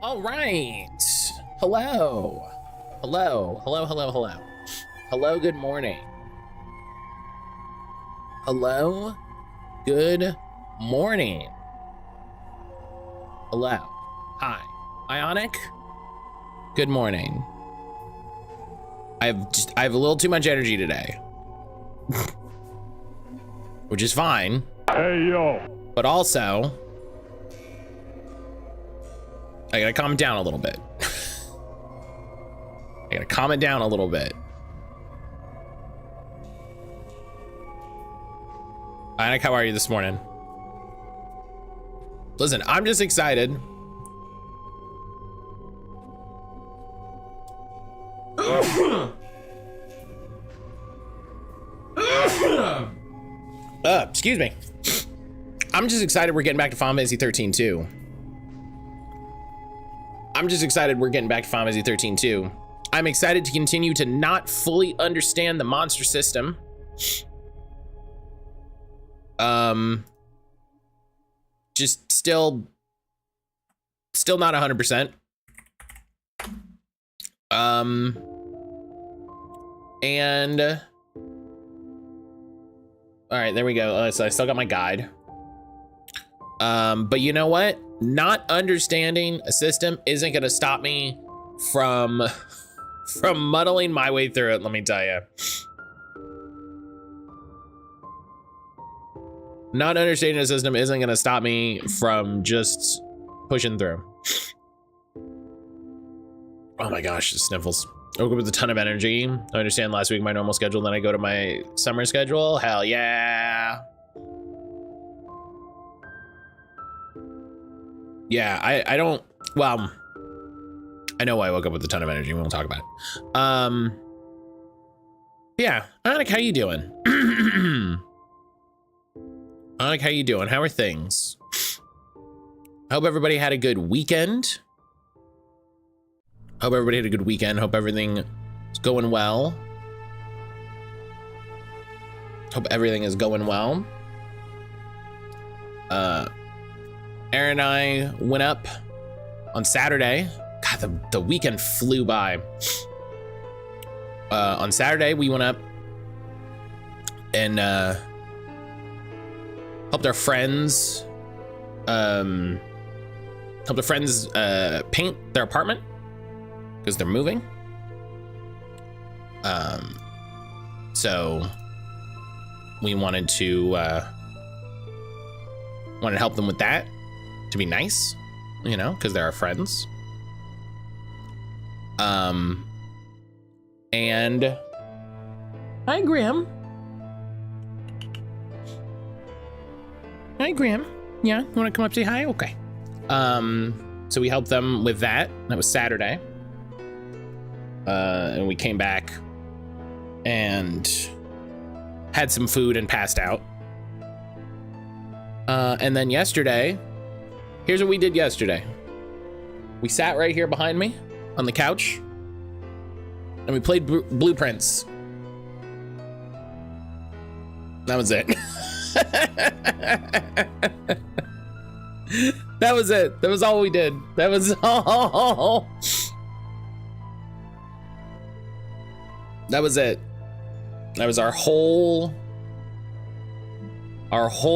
All right. Hello. Hello. Hello, hello, hello. Hello, good morning. Hello, good morning. Hello. Hi. Ionic. Good morning. I have a little too much energy today. Which is fine. Hey, yo. But also, I gotta calm it down a little bit. I gotta calm it down a little bit. Ionic, how are you this morning? Listen, I'm just excited. Excuse me. I'm just excited we're getting back to Final Fantasy 13 too. I'm just excited we're getting back to Final Fantasy 13 too. I'm excited to continue to not fully understand the monster system. Just still not 100%. And all right, there we go. So I still got my guide. But you know what? Not understanding a system isn't gonna stop me from muddling my way through it, let me tell you. Not understanding a system isn't gonna stop me from just pushing through. Oh my gosh, the sniffles. I woke up with a ton of energy. I understand last week my normal schedule, then I go to my summer schedule. Hell yeah. Yeah, I don't, well, I know why I woke up with a ton of energy. We won't talk about it. Yeah, Ionic, how you doing? Ionic, how you doing? How are things? I hope everybody had a good weekend. Hope everybody had a good weekend. Hope everything is going well. Hope everything is going well. Aaron and I went up on Saturday. God, the weekend flew by. On Saturday, we went up and helped our friends paint their apartment because they're moving. So we wanted to help them with that, to be nice, you know, because they're our friends. And hi, Graham. Hi, Graham. Yeah, you want to come up and say hi? Okay. So we helped them with that. That was Saturday. And we came back and had some food and passed out. And then yesterday, here's what we did yesterday. We sat right here behind me on the couch and we played Blueprints. That was it. That was it. That was all we did. That was all. That was it. That was our whole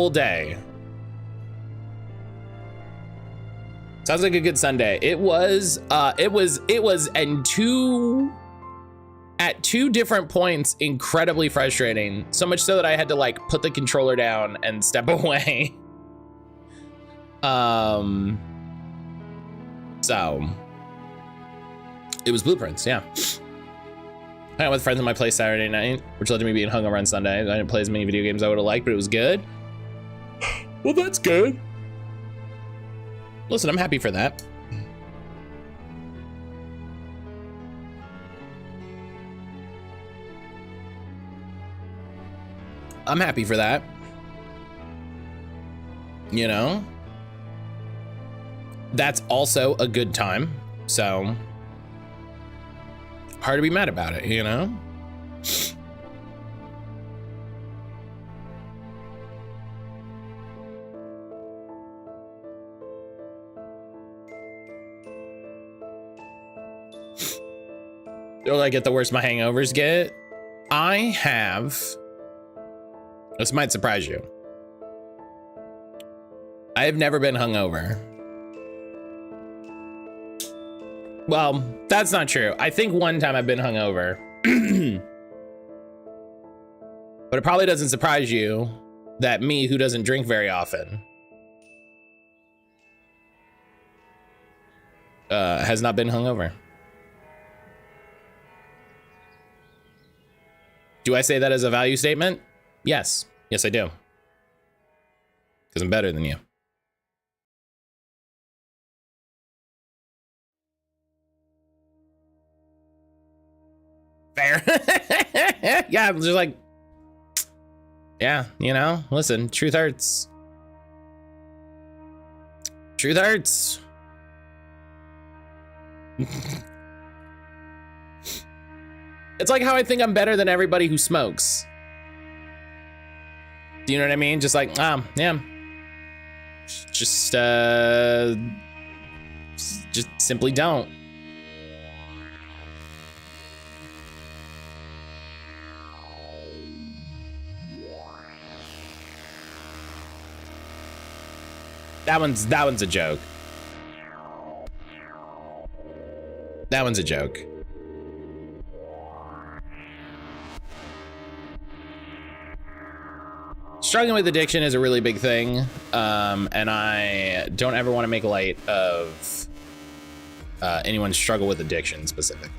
day. Sounds like a good Sunday. It was at two different points incredibly frustrating. So much so that I had to like put the controller down and step away. So it was Blueprints, yeah. I went with friends at my place Saturday night, which led to me being hungover on Sunday. I didn't play as many video games I would have liked, but it was good. Well, that's good. Listen, I'm happy for that. I'm happy for that. You know? That's also a good time, so hard to be mad about it, you know? Or like get the worse my hangovers get. I have, this might surprise you, I have never been hungover. Well, that's not true. I think one time I've been hungover. But it probably doesn't surprise you that me, who doesn't drink very often, has not been hungover. Do I say that as a value statement? Yes. Yes, I do. Because I'm better than you. Fair. Yeah, I'm just like, yeah, you know, listen, truth hurts. Truth hurts. It's like how I think I'm better than everybody who smokes. Do you know what I mean? Just like, yeah. Just simply don't. That one's a joke. That one's a joke. Struggling with addiction is a really big thing, and I don't ever want to make light of anyone's struggle with addiction specifically.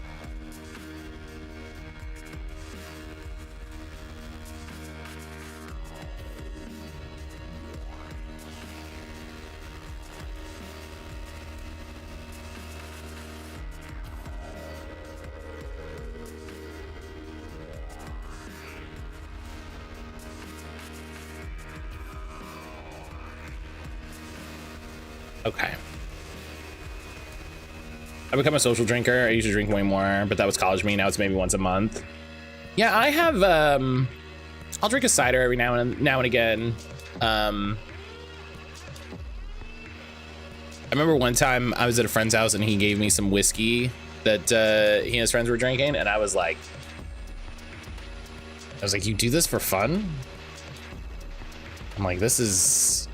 Okay. I become a social drinker. I used to drink way more, but that was college me. Now it's maybe once a month. Yeah, I have, I'll drink a cider every now and again. I remember one time I was at a friend's house and he gave me some whiskey that he and his friends were drinking, and I was like, you do this for fun? I'm like, this is...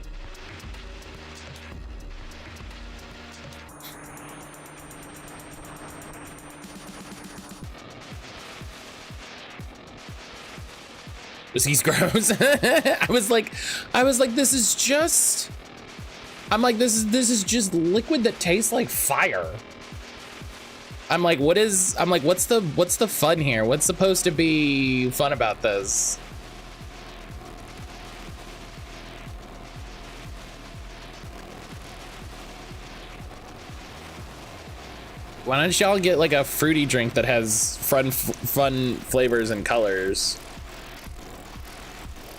Whiskey's gross. I was like, this is just... I'm like, this is just liquid that tastes like fire. I'm like, what's the fun here? What's supposed to be fun about this? Why don't y'all get like a fruity drink that has fun flavors and colors?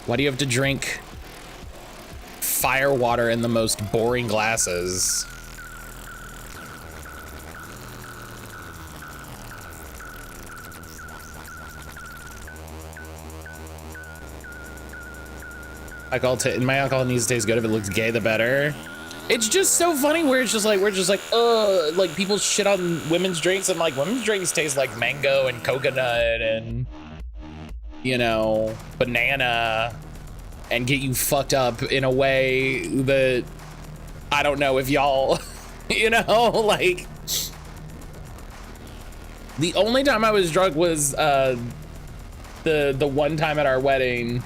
Why do you have to drink fire water in the most boring glasses? My alcohol needs to taste good. If it looks gay, the better. It's just so funny where it's just like, like people shit on women's drinks, and like women's drinks taste like mango and coconut and, you know, banana, and get you fucked up in a way that I don't know if y'all, you know, like the only time I was drunk was the one time at our wedding.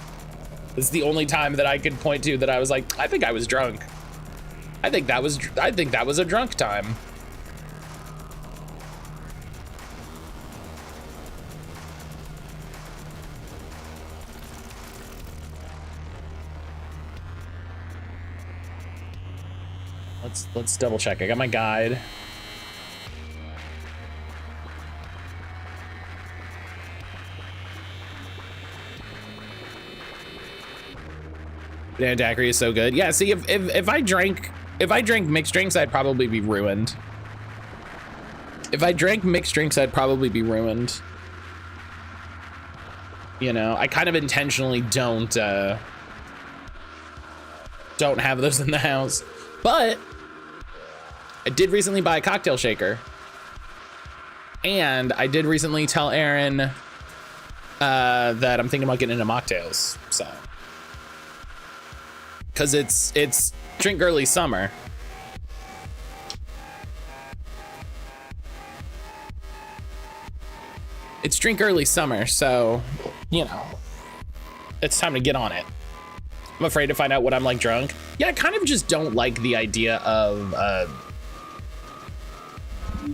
It's the only time that I could point to that I was like, I think I was drunk. I think that was a drunk time. Let's double check. I got my guide. Banana daiquiri is so good. Yeah, see, if I drank mixed drinks, I'd probably be ruined. If I drank mixed drinks, I'd probably be ruined. You know, I kind of intentionally don't have those in the house. But I did recently buy a cocktail shaker. And I did recently tell Aaron that I'm thinking about getting into mocktails, so. Cause it's drink early summer. It's drink early summer, so, you know, it's time to get on it. I'm afraid to find out what I'm like drunk. Yeah, I kind of just don't like the idea of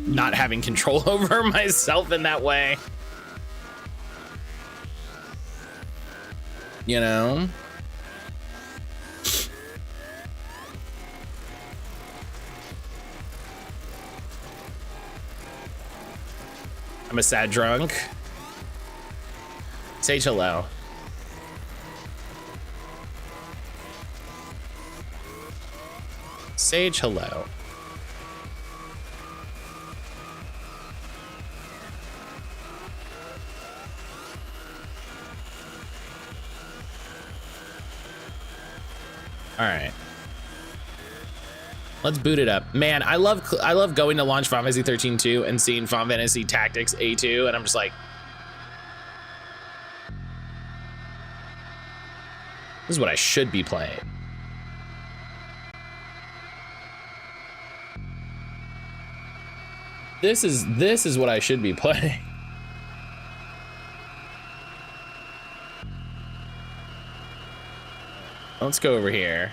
not having control over myself in that way. You know? I'm a sad drunk. Say hello. Sage hello. All right. Let's boot it up. Man, I love going to launch Final Fantasy 13 2 and seeing Final Fantasy Tactics A2, and I'm just like, this is what I should be playing. This is what I should be playing. Let's go over here.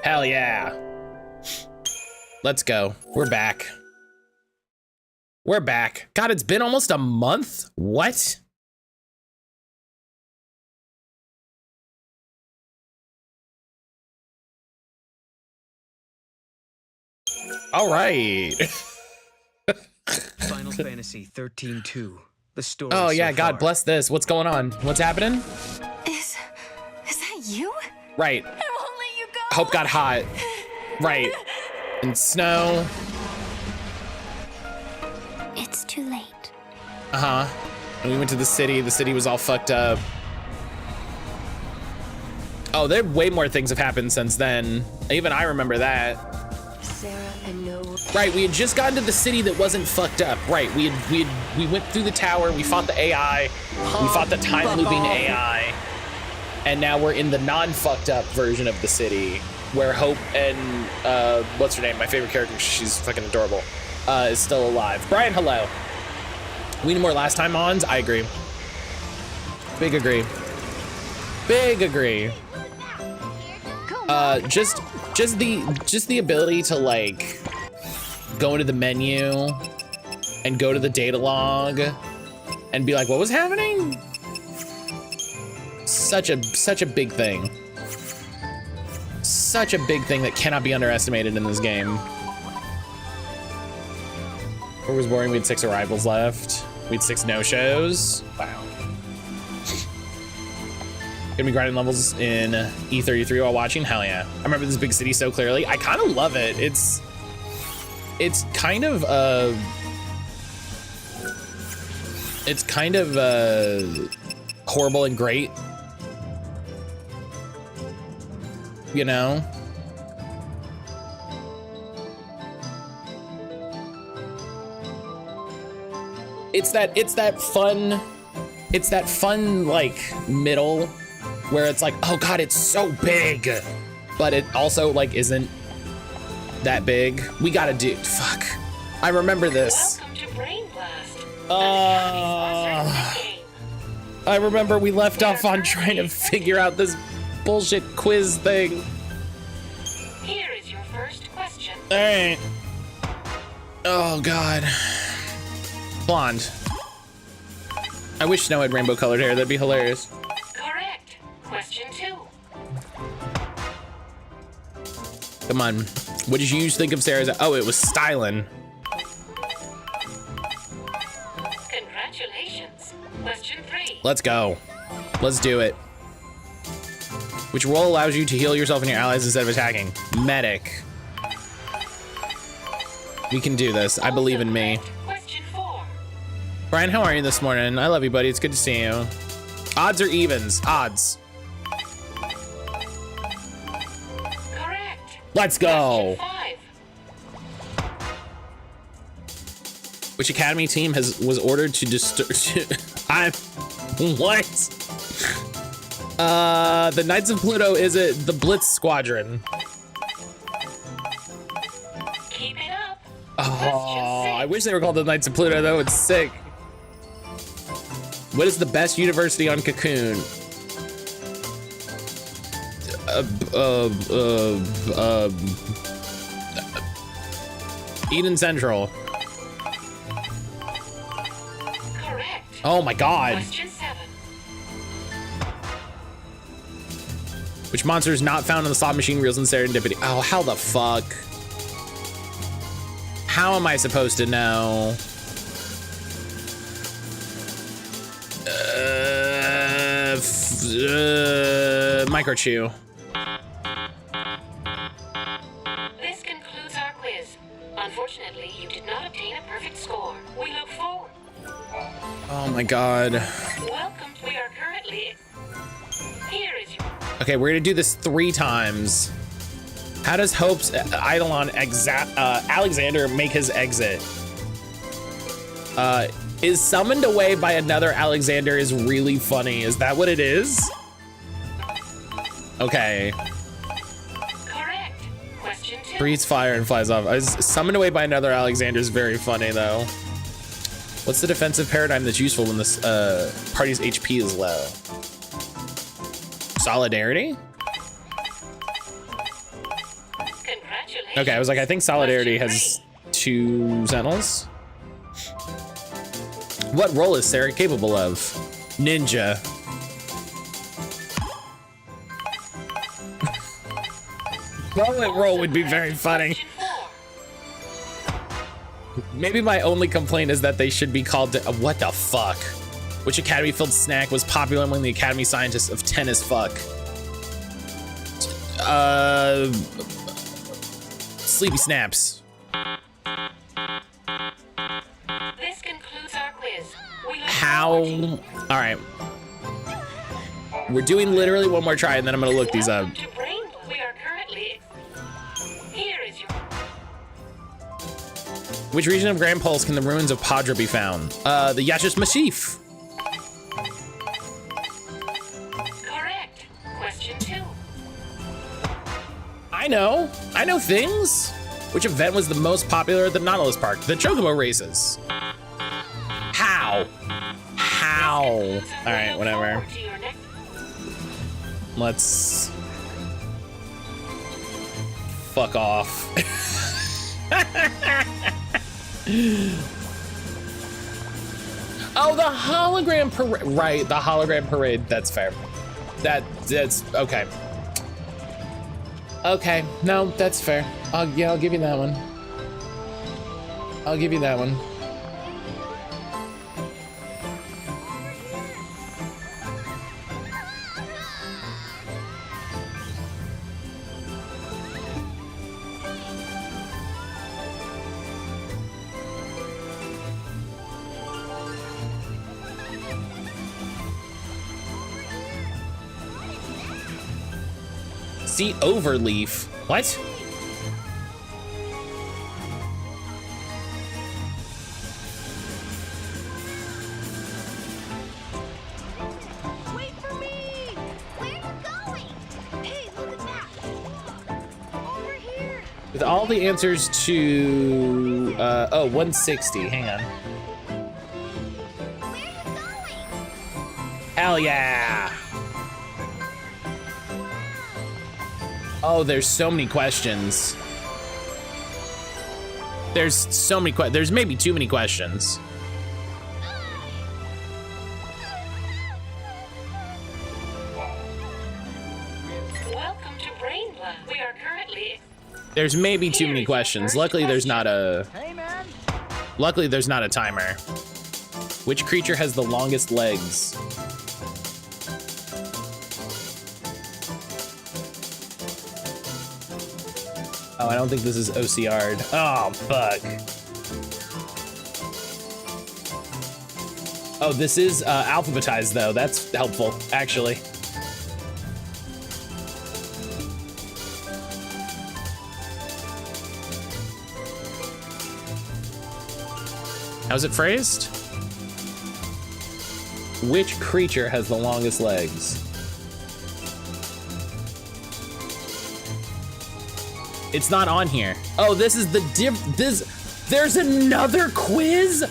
Hell yeah. Let's go. We're back. We're back. God, it's been almost a month? What? All right. Final Fantasy 13-2. The story. Oh yeah, so God far. bless this. What's going on? What's happening? Is that you? Right. I won't let you go. Hope got hot. Right. And snow. It's too late. Uh-huh. And we went to the city. The city was all fucked up. Oh, there way more things have happened since then. Even I remember that. Sarah and Noah. Right, we had just gotten to the city that wasn't fucked up. Right, we went through the tower, we fought the AI, we fought the time looping AI, and now we're in the non-fucked up version of the city, where Hope and what's her name? My favorite character, she's fucking adorable, is still alive. Brian, hello. We need more last time ons. I agree. Big agree. Big agree. Just the ability to like go into the menu and go to the data log and be like, what was happening? Such a big thing. Such a big thing that cannot be underestimated in this game. It was boring. We had 6 arrivals left. We had 6 no-shows. Wow. Gonna be grinding levels in E33 while watching. Hell yeah. I remember this big city so clearly. I kind of love it. It's kind of horrible and great, you know? It's that fun like middle where it's like, oh God, it's so big, but it also like isn't that big. We gotta do, fuck. I remember this. Welcome to Brain Blast. I remember we left off on trying to figure out this bullshit quiz thing. Here is your first question. All right. Oh God. Blonde. I wish Snow had rainbow colored hair, that'd be hilarious. Correct. Question 2. Come on. What did you think of Sarah's? Oh, it was styling. Congratulations. Question 3. Let's go. Let's do it. Which role allows you to heal yourself and your allies instead of attacking? Medic. We can do this. I believe in me. Question 4. Brian, how are you this morning? I love you, buddy. It's good to see you. Odds or evens? Odds. Correct. Let's go. Question 5. Which Academy team was ordered to disturb? What? The Knights of Pluto, is it the Blitz Squadron? Keep it up. Oh, I wish they were called the Knights of Pluto though. It's sick. What is the best university on Cocoon? Eden Central. Correct. Oh my God. Question 7. Which monster is not found on the slot machine reels in Serendipity? Oh, how the fuck? How am I supposed to know? Microchew. This concludes our quiz. Unfortunately, you did not obtain a perfect score. We look forward. Oh my God. Welcome. We are currently. Here is your. Okay, we're gonna do this 3 times. How does Hope's Eidolon Alexander make his exit? Is summoned away by another Alexander is really funny. Is that what it is? Okay. Correct. Question 2. Breathes fire and flies off. Summoned away by another Alexander is very funny though. What's the defensive paradigm that's useful when this party's HP is low? Solidarity? Congratulations. Okay, I was like, I think Solidarity has 2 Sentinels. What role is Sarah capable of? Ninja. Bullet roll would be very funny. Question 4. Maybe my only complaint is that they should be called. What the fuck? Which Academy-filled snack was popular among the Academy scientists of 10 as fuck? Sleepy Snaps. This concludes our quiz. We look How? forward All right. We're doing literally one more try, and then I'm gonna look to- these up. Welcome to Brain. We are currently. Here is your. Which region of Grand Pulse can the ruins of Padra be found? The Yashish Massif. Correct. Question 2. I know things. Which event was the most popular at the Nautilus Park? The Chocobo races. How? All right, whatever. Let's fuck off. Oh, the hologram parade. Right, the hologram parade. That's fair. That's okay. Okay, no, that's fair. Yeah, I'll give you that one. I'll give you that one. See overleaf. What? Wait for me! Where are you going? Hey, look at that! Over here! With all the answers to 160. Hang on. Where are you going? Hell yeah! Oh, there's so many questions. There's so many there's maybe too many questions. Welcome to Brain Blood. We are currently. There's maybe too many questions. Luckily, there's not a. Luckily, there's not a timer. Which creature has the longest legs? Oh, I don't think this is OCR'd. Oh, fuck. Oh, this is alphabetized, though. That's helpful, actually. How's it phrased? Which creature has the longest legs? It's not on here. Oh, this is the there's another quiz?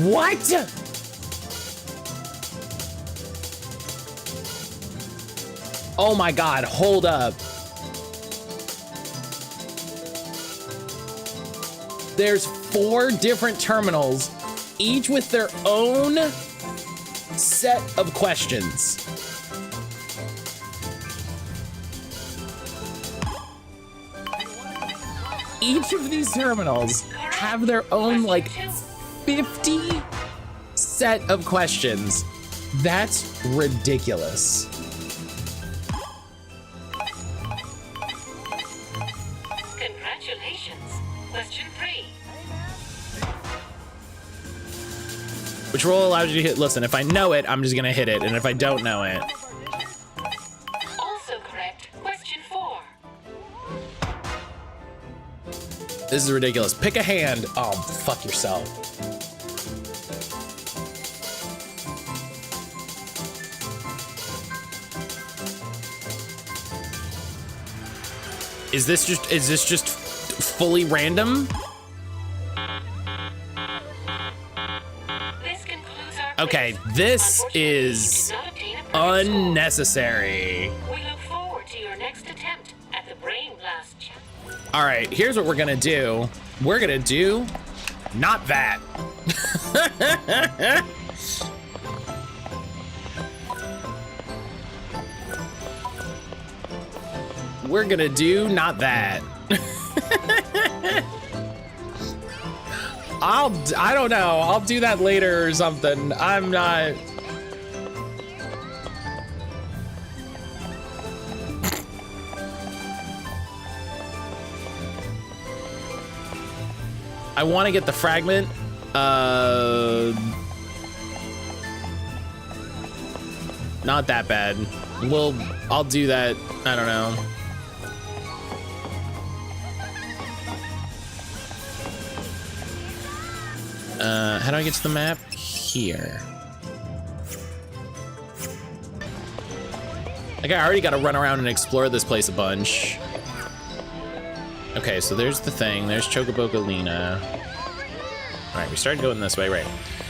What? Oh my God, hold up. There's 4 different terminals, each with their own set of questions. Each of these terminals have their own like 50 set of questions. That's ridiculous. Congratulations. Question 3. Which roll allows you to hit? Listen, if I know it, I'm just gonna hit it, and if I don't know it. Also correct. Question 4. This is ridiculous. Pick a hand. Oh, fuck yourself. Is this just fully random? This concludes our Okay, quiz. this Unfortunately, you is did not obtain a perfect score. unnecessary. We look forward to your next attempt at the Brain Blast Challenge. All right, here's what we're gonna do. We're gonna do not that. We're gonna do not that. I don't know. I'll do that later or something. I'm not. I want to get the fragment. Not that bad. I'll do that. I don't know. How do I get to the map? Here. Like, I already got to run around and explore this place a bunch. Okay, so there's the thing. There's Chocobocolina. All right, we started going this way, right?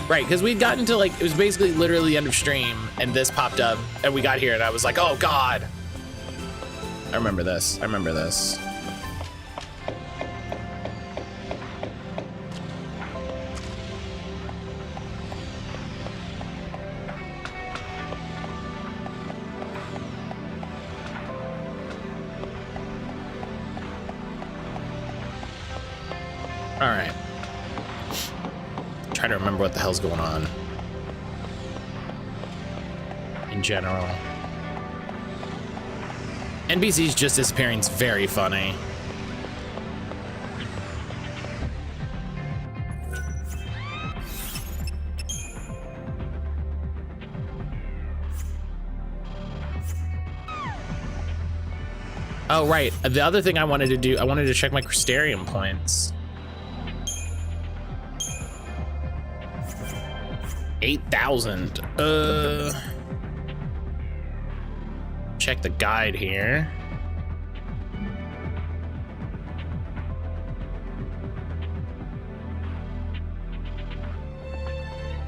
Right, because we'd gotten to, like, it was basically literally the end of stream, and this popped up, and we got here, and I was like, oh, God. I remember this. I remember this. All right. Try to remember what the hell's going on. In general. NPCs just disappearing is very funny. Oh, right. The other thing I wanted to do, I wanted to check my Crystarium points. 8,000. Check the guide here.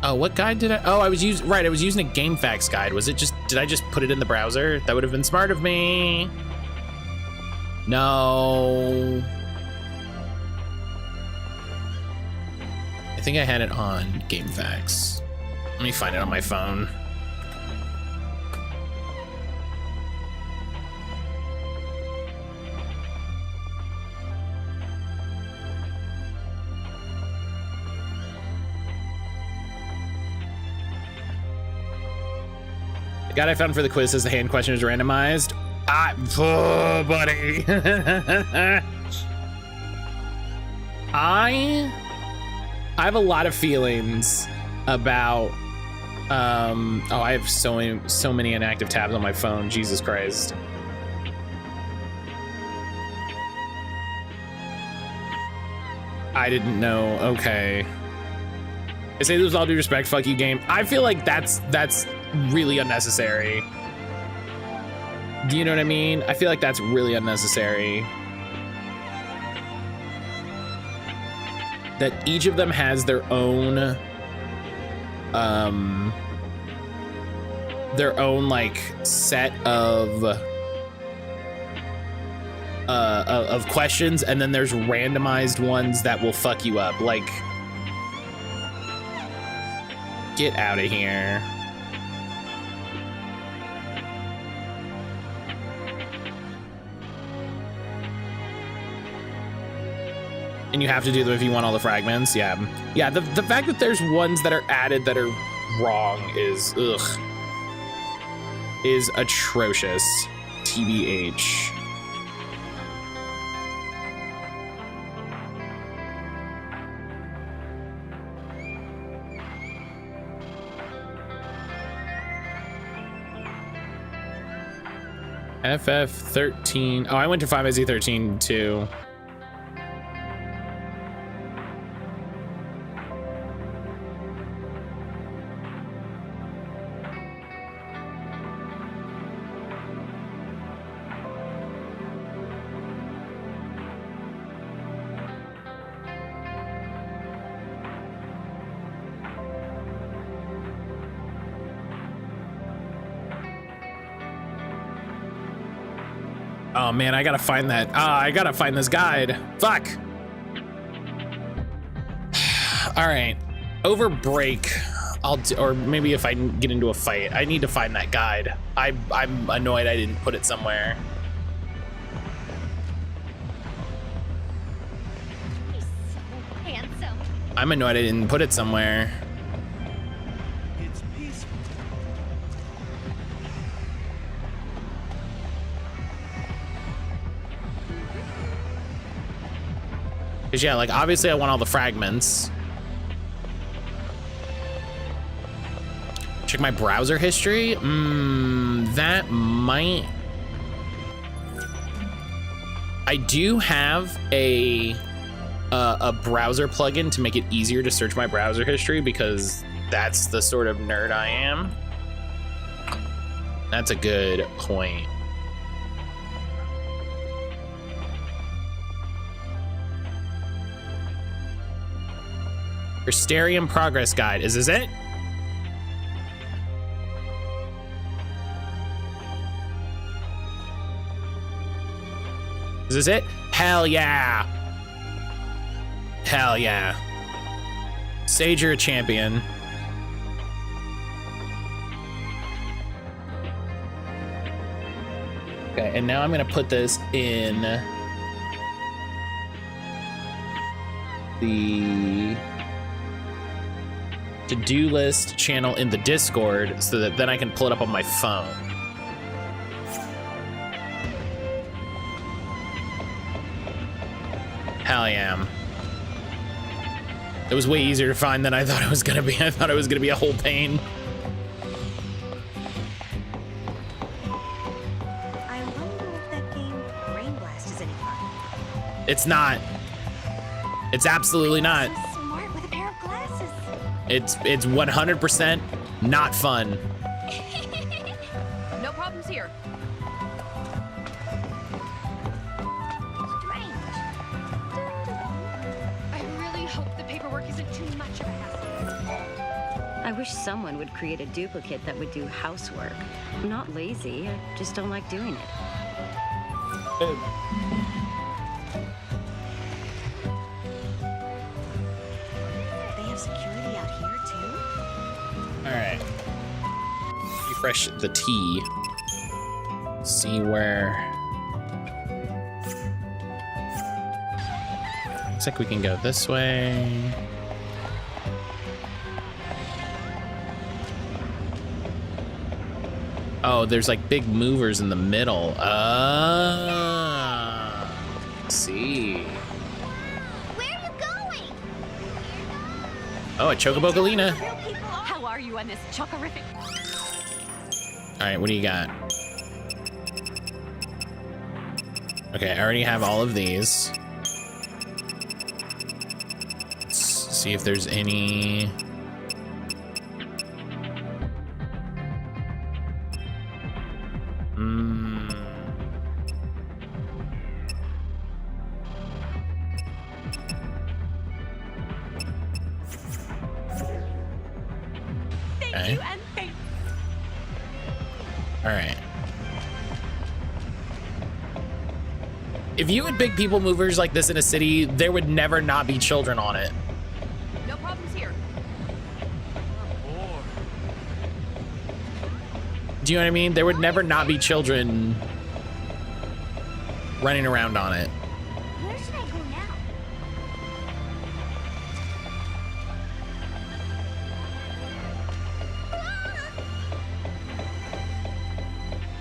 Oh, what guide did I? Oh, I was using, right, I was using a GameFAQs guide. Was it just, did I just put it in the browser? That would have been smart of me. No. I think I had it on GameFAQs. Let me find it on my phone. The guide I found for the quiz says the hand question is randomized. Oh, buddy. I have a lot of feelings about oh, I have so many inactive tabs on my phone. Jesus Christ. I didn't know. Okay. I say this with all due respect, fuck you game. I feel like that's really unnecessary. Do you know what I mean? I feel like that's really unnecessary. That each of them has their own like set of questions, and then there's randomized ones that will fuck you up. Like, get out of here. And you have to do them if you want all the fragments. Yeah. Yeah, the fact that there's ones that are added that are wrong is, ugh, is atrocious. TBH. FF13. Oh, I went to 5SE13 too. Oh man, I gotta find that. I gotta find this guide. Fuck. All right, over break, or maybe if I get into a fight, I need to find that guide. I'm annoyed I didn't put it somewhere. He's so handsome. I'm annoyed I didn't put it somewhere. It's peaceful. Cause yeah, like obviously I want all the fragments. Check my browser history. That might. I do have a browser plugin to make it easier to search my browser history because that's the sort of nerd I am. That's a good point. Hysterium Progress Guide. Is this it? Is this it? Hell yeah. Hell yeah. Sage, you're a champion. Okay, and now I'm gonna put this in the to-do list channel in the Discord so that then I can pull it up on my phone. Hell yeah. It was way easier to find than I thought it was gonna be. I thought it was gonna be a whole pain. I wonder if that game Brain Blast is any fun. It's not. It's absolutely not. So smart with a pair of glasses. It's 100% not fun. No problems here. Strange. I really hope the paperwork isn't too much of a hassle. I wish someone would create a duplicate that would do housework. I'm not lazy, I just don't like doing it. They have security out here too. All right. Refresh the T. See where. Looks like we can go this way. Oh, there's like big movers in the middle. See. Where are you going? Oh, a Chocobo Galena. Real people are. How are you on this chocorific? All right, what do you got? Okay, I already have all of these. Let's see if there's any. Okay. All right. If you had big people movers like this in a city, there would never not be children on it. No problems here. Do you know what I mean? There would never not be children running around on it. Where should I go now?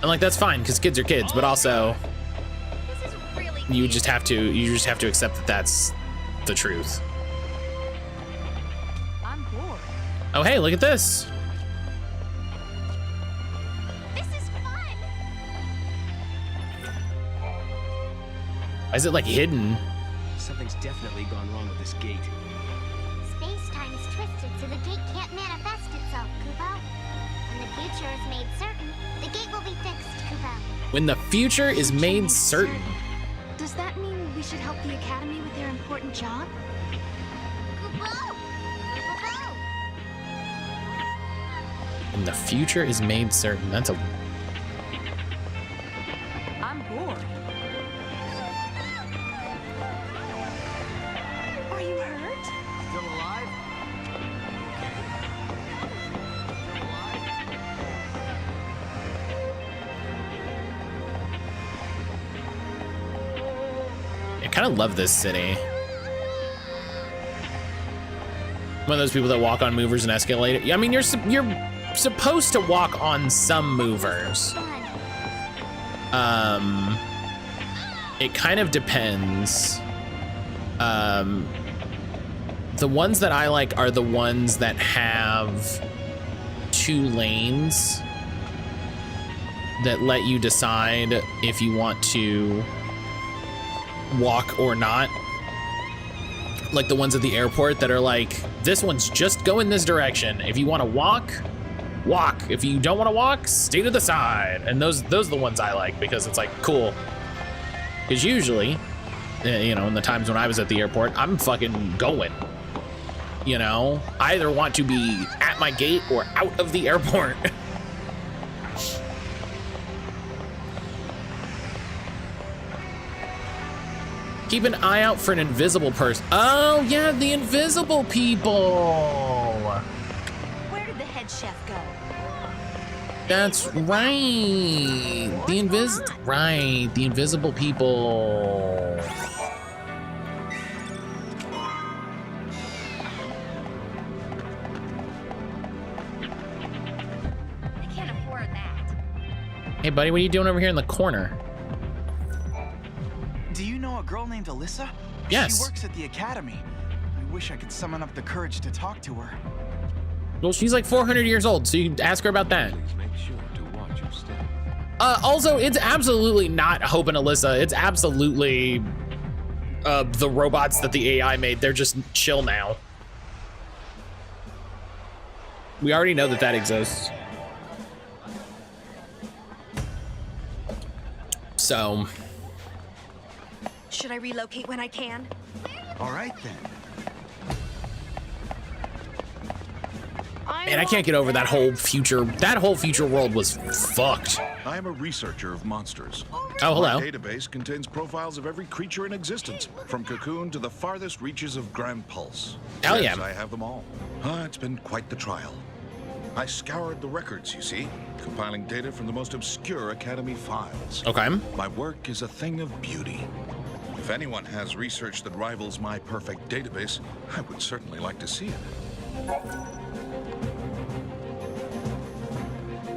And like that's fine because kids are kids, but also This is really you just have to accept that that's the truth. I'm bored. Oh hey, look at this. This is fun. Why is it like hidden? Something's definitely gone wrong with this gate. Space-time's twisted so the gate can't manifest itself, Kupo. When the future is made certain, the gate will be fixed, Kupo. When the future is made certain. Does that mean we should help the Academy with their important job? Kupo! Kupo! When the future is made certain. That's a I'm bored. Are you hurt? Still alive? Still alive? I kind of love this city. One of those people that walk on movers and escalators. I mean, you're supposed to walk on some movers. Fun. It kind of depends. The ones that I like are the ones that have 2 lanes that let you decide if you want to walk or not. Like the ones at the airport that are like, this one's just go in this direction. If you want to walk, walk. If you don't want to walk, stay to the side. And those are the ones I like because it's like cool. Because usually, you know, in the times when I was at the airport, I'm fucking going. You know, I either want to be at my gate or out of the airport. Keep an eye out for an invisible person. Oh yeah, the invisible people. Where did the head chef go? That's right. The invisible people. I can't afford that. Hey buddy, what are you doing over here in the corner? Do you know a girl named Alyssa? Yes. She works at the academy. I wish I could summon up the courage to talk to her. Well, she's like 400 years old, so you can ask her about that. Please make sure to watch your step. Also, it's absolutely not Hope and Alyssa. It's absolutely the robots that the AI made. They're just chill now. We already know that exists. So, Should I relocate when I can? All right then. man, I can't get over that whole future. That whole future world was fucked. I am a researcher of monsters. Oh, hello. My database contains profiles of every creature in existence, from Cocoon to the farthest reaches of Grand Pulse. Hell Yes, yeah. I have them all. It's been quite the trial. I scoured the records, you see, compiling data from the most obscure Academy files. Okay. My work is a thing of beauty. If anyone has research that rivals my perfect database, I would certainly like to see it.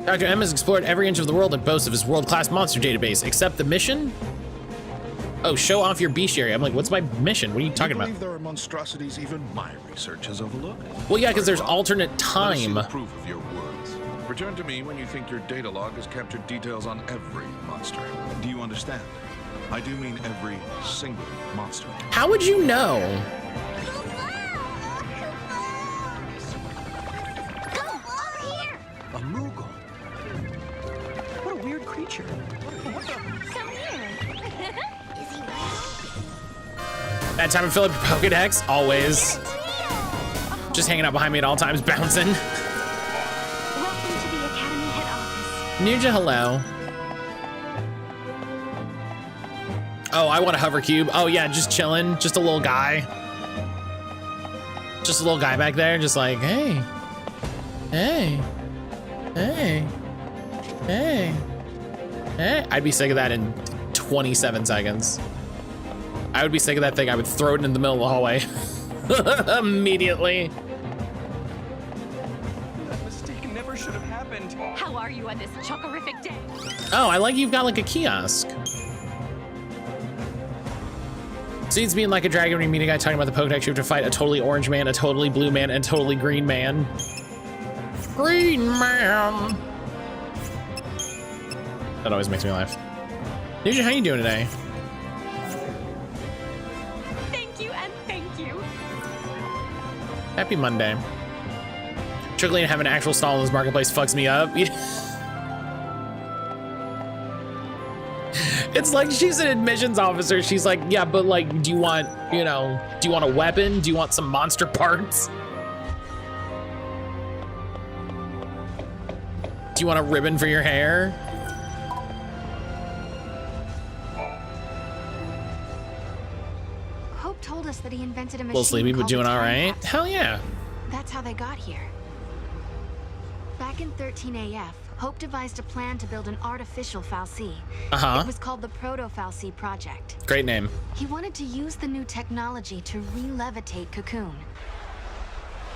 Dr. M has explored every inch of the world and boasts of his world-class monster database, except the mission? Oh, show off your bestiary. I'm like, what's my mission? What are you talking I about? believe there are monstrosities even my research has overlooked. Well, yeah, because there's Very well. alternate Let us see time. the proof of your words. Return to me when you think your data log has captured details on every monster. Do you understand? I do mean every single monster. How would you know? Go over here. A Moogle. What a weird creature. Come here. Is he real? That time to fill up your Pokedex, always. Just hanging out behind me at all times, bouncing. Ninja, hello. Oh, I want a hover cube. Oh yeah, just chilling. Just a little guy. Just a little guy back there, just like, hey. Hey. Hey. Hey. Hey. I'd be sick of that in 27 seconds. I would be sick of that thing. I would throw it in the middle of the hallway. Immediately. That mistake never should have happened. How are you on this chokerific day? Oh, I like you've got like a kiosk. Seeds being like a dragon when you meet a guy talking about the Pokedex, you have to fight a totally orange man, a totally blue man, and a totally green man. Green man. That always makes me laugh. Ninja, how you doing today? Thank you and thank you. Happy Monday. Struggling to have an actual stall in this marketplace fucks me up. It's like she's an admissions officer. She's like, yeah, but like, do you want, you know, do you want a weapon? Do you want some monster parts? Do you want a ribbon for your hair? Hope told us that he invented a machine. A little sleepy, but called doing the all right. artifacts. Hell yeah. That's how they got here. Back in 13 AF, Hope devised a plan to build an artificial Fal'Cie. It was called the Proto-Fal'Cie Project. Great name. He wanted to use the new technology to re-levitate Cocoon.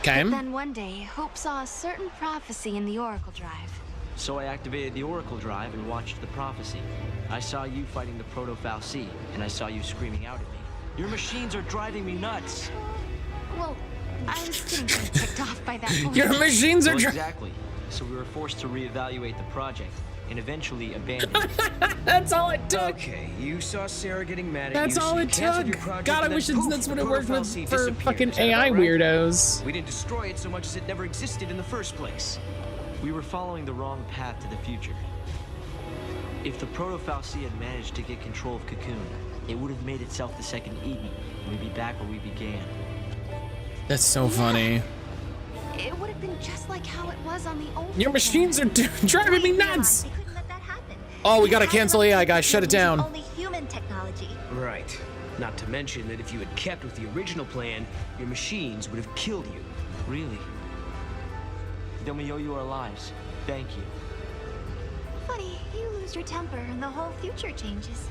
Okay. But then one day, Hope saw a certain prophecy in the Oracle Drive. So I activated the Oracle Drive and watched the prophecy. I saw you fighting the Proto-Fal'Cie, and I saw you screaming out at me. Your machines are driving me nuts. Well, I was getting pretty ticked off by that point. Your machines are exactly. So we were forced to reevaluate the project and eventually abandon it. That's all it took. Okay, you saw Sarah getting mad at That's you. all so you it canceled took. your project, God, I and then wish poof, that's what the it worked with Proto-Fal'Cie for disappeared. fucking Is that AI about right? weirdos. We didn't destroy it so much as it never existed in the first place. We were following the wrong path to the future. If the Proto-Fal'Cie had managed to get control of Cocoon, it would have made itself the second Eden, and we'd be back where we began. That's so funny. It would have been just like how it was on the old. Your machines are driving me nuts. They couldn't let that happen. Oh, we gotta cancel AI, guys. Shut it down. Only human technology. Right. Not to mention that if you had kept with the original plan, your machines would have killed you. Really? Then we owe you our lives. Thank you. Funny, you lose your temper and the whole future changes.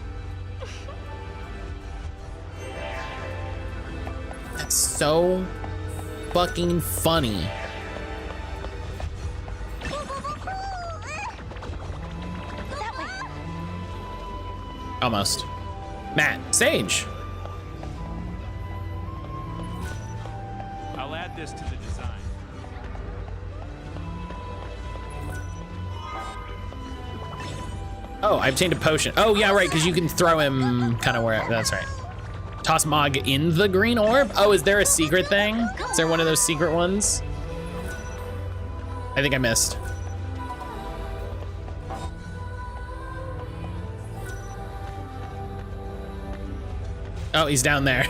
That's so fucking funny. That way. Almost. Matt, Sage. I'll add this to the design. Oh, I obtained a potion. Oh, yeah, right, because you can throw him kind of where, that's right. Toss Mog in the green orb? Oh, is there a secret thing? Is there one of those secret ones? I think I missed. Oh, he's down there.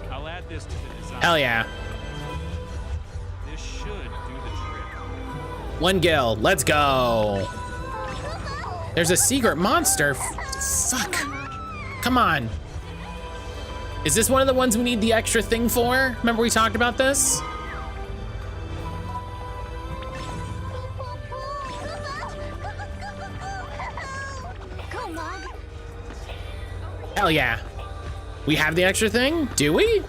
I'll add this to the design. Hell yeah. This should do the trick. One gil, let's go. There's a secret monster. Fuck. Come on. Is this one of the ones we need the extra thing for? Remember we talked about this? Go, Mog. Hell yeah. We have the extra thing? Do we?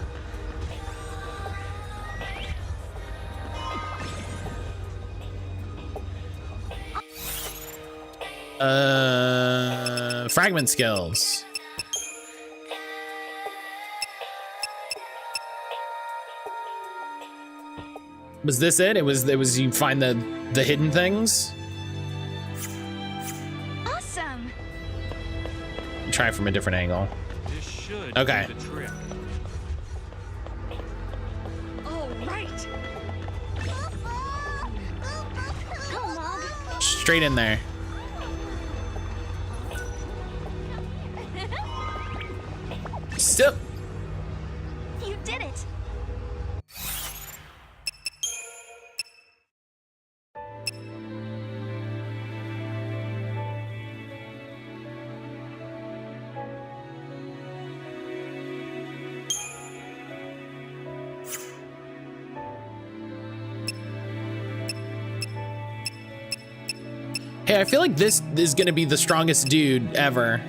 Fragment skills. Was this it? It was you find the hidden things? Awesome. Try it from a different angle. This should Okay. do the trick. All right. Go, Mog. Straight in there. Still. You did it! Hey, I feel like this is gonna be the strongest dude ever.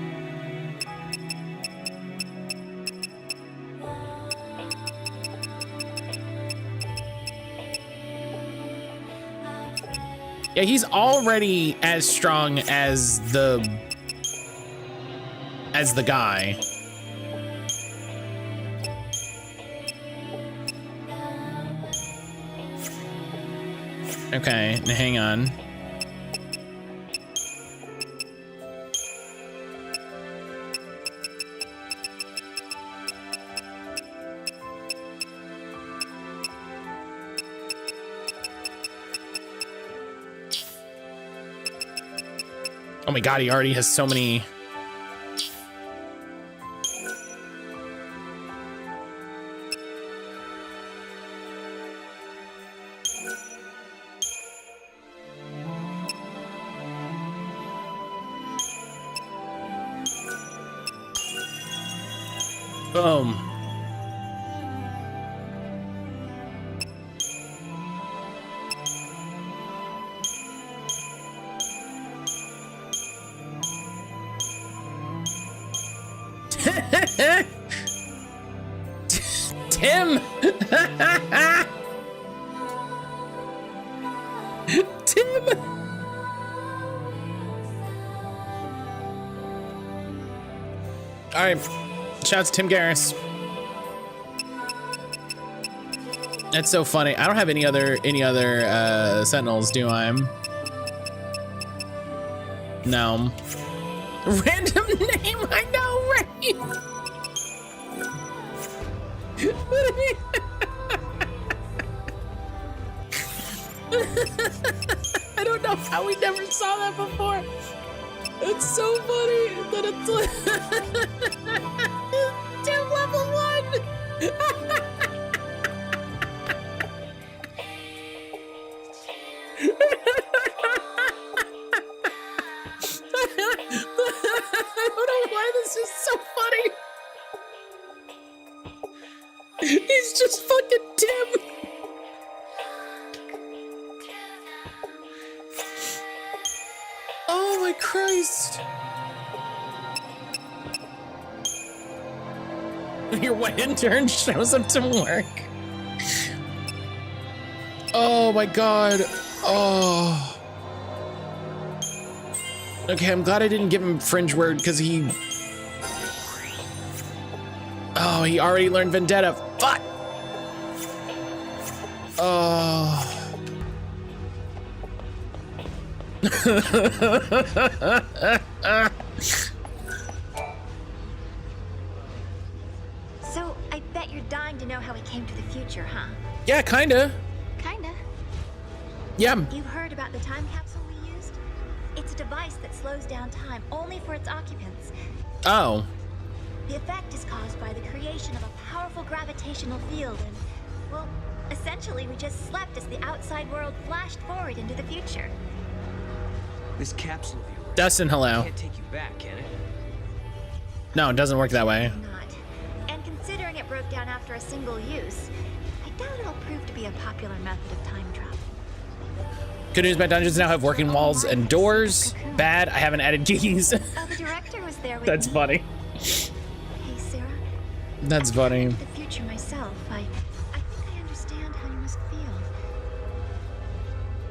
Yeah, he's already as strong as the guy. Okay, now hang on. Oh my god, he already has so many. Boom. Tim. Tim. All right. Shouts to Tim Garris. That's so funny. I don't have any other Sentinels, do I? No. Random name, I know, right? What do you mean? I don't know how we never saw that before. It's so funny that it's like Tim level 1. I don't know why this is so funny. He's just fucking Tim. Oh my Christ. Your white intern shows up to work. Oh my God. Oh. Okay, I'm glad I didn't give him fringe word because he... Oh, he already learned Vendetta. Fuck. Oh. So, I bet you're dying to know how he came to the future, huh? Yeah, kinda. Kinda. Yeah. You've heard about the time capsule we used? It's a device that slows down time only for its occupants. Oh. The effect is caused by the creation of a powerful gravitational field and, well, essentially we just slept as the outside world flashed forward into the future. This capsule of yours Dustin, hello. can't take you back, can it? No, it doesn't work that way. Not. And considering it broke down after a single use, I doubt it'll prove to be a popular method of time travel. Good news, my dungeons now have working walls and doors. Bad, I haven't added keys. Oh, the director was there with That's me. funny. Hey, Sarah. That's funny. The future myself. I think I understand how you must feel.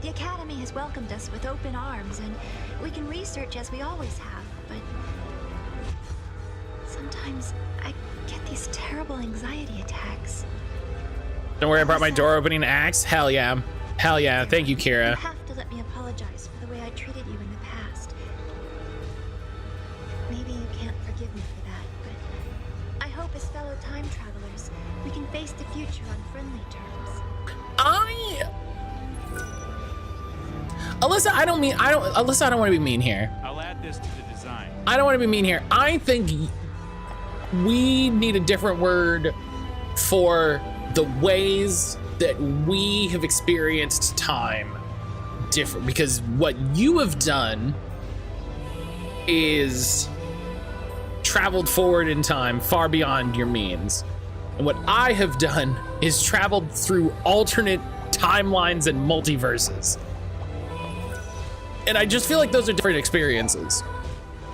The Academy has welcomed us with open arms, and we can research as we always have, but sometimes I get these terrible anxiety attacks. Don't worry, I brought my door opening axe. Hell yeah. Hell yeah. Thank you, Kira. You have to let me apologize for the way I treated you in the past. Maybe you can't forgive me for that, but I hope as fellow time travelers, we can face the future on friendly terms. Alyssa, I don't want to be mean here. I'll add this to the design. I don't want to be mean here. I think we need a different word for the ways that we have experienced time different, because what you have done is traveled forward in time far beyond your means. And what I have done is traveled through alternate timelines and multiverses. And I just feel like those are different experiences.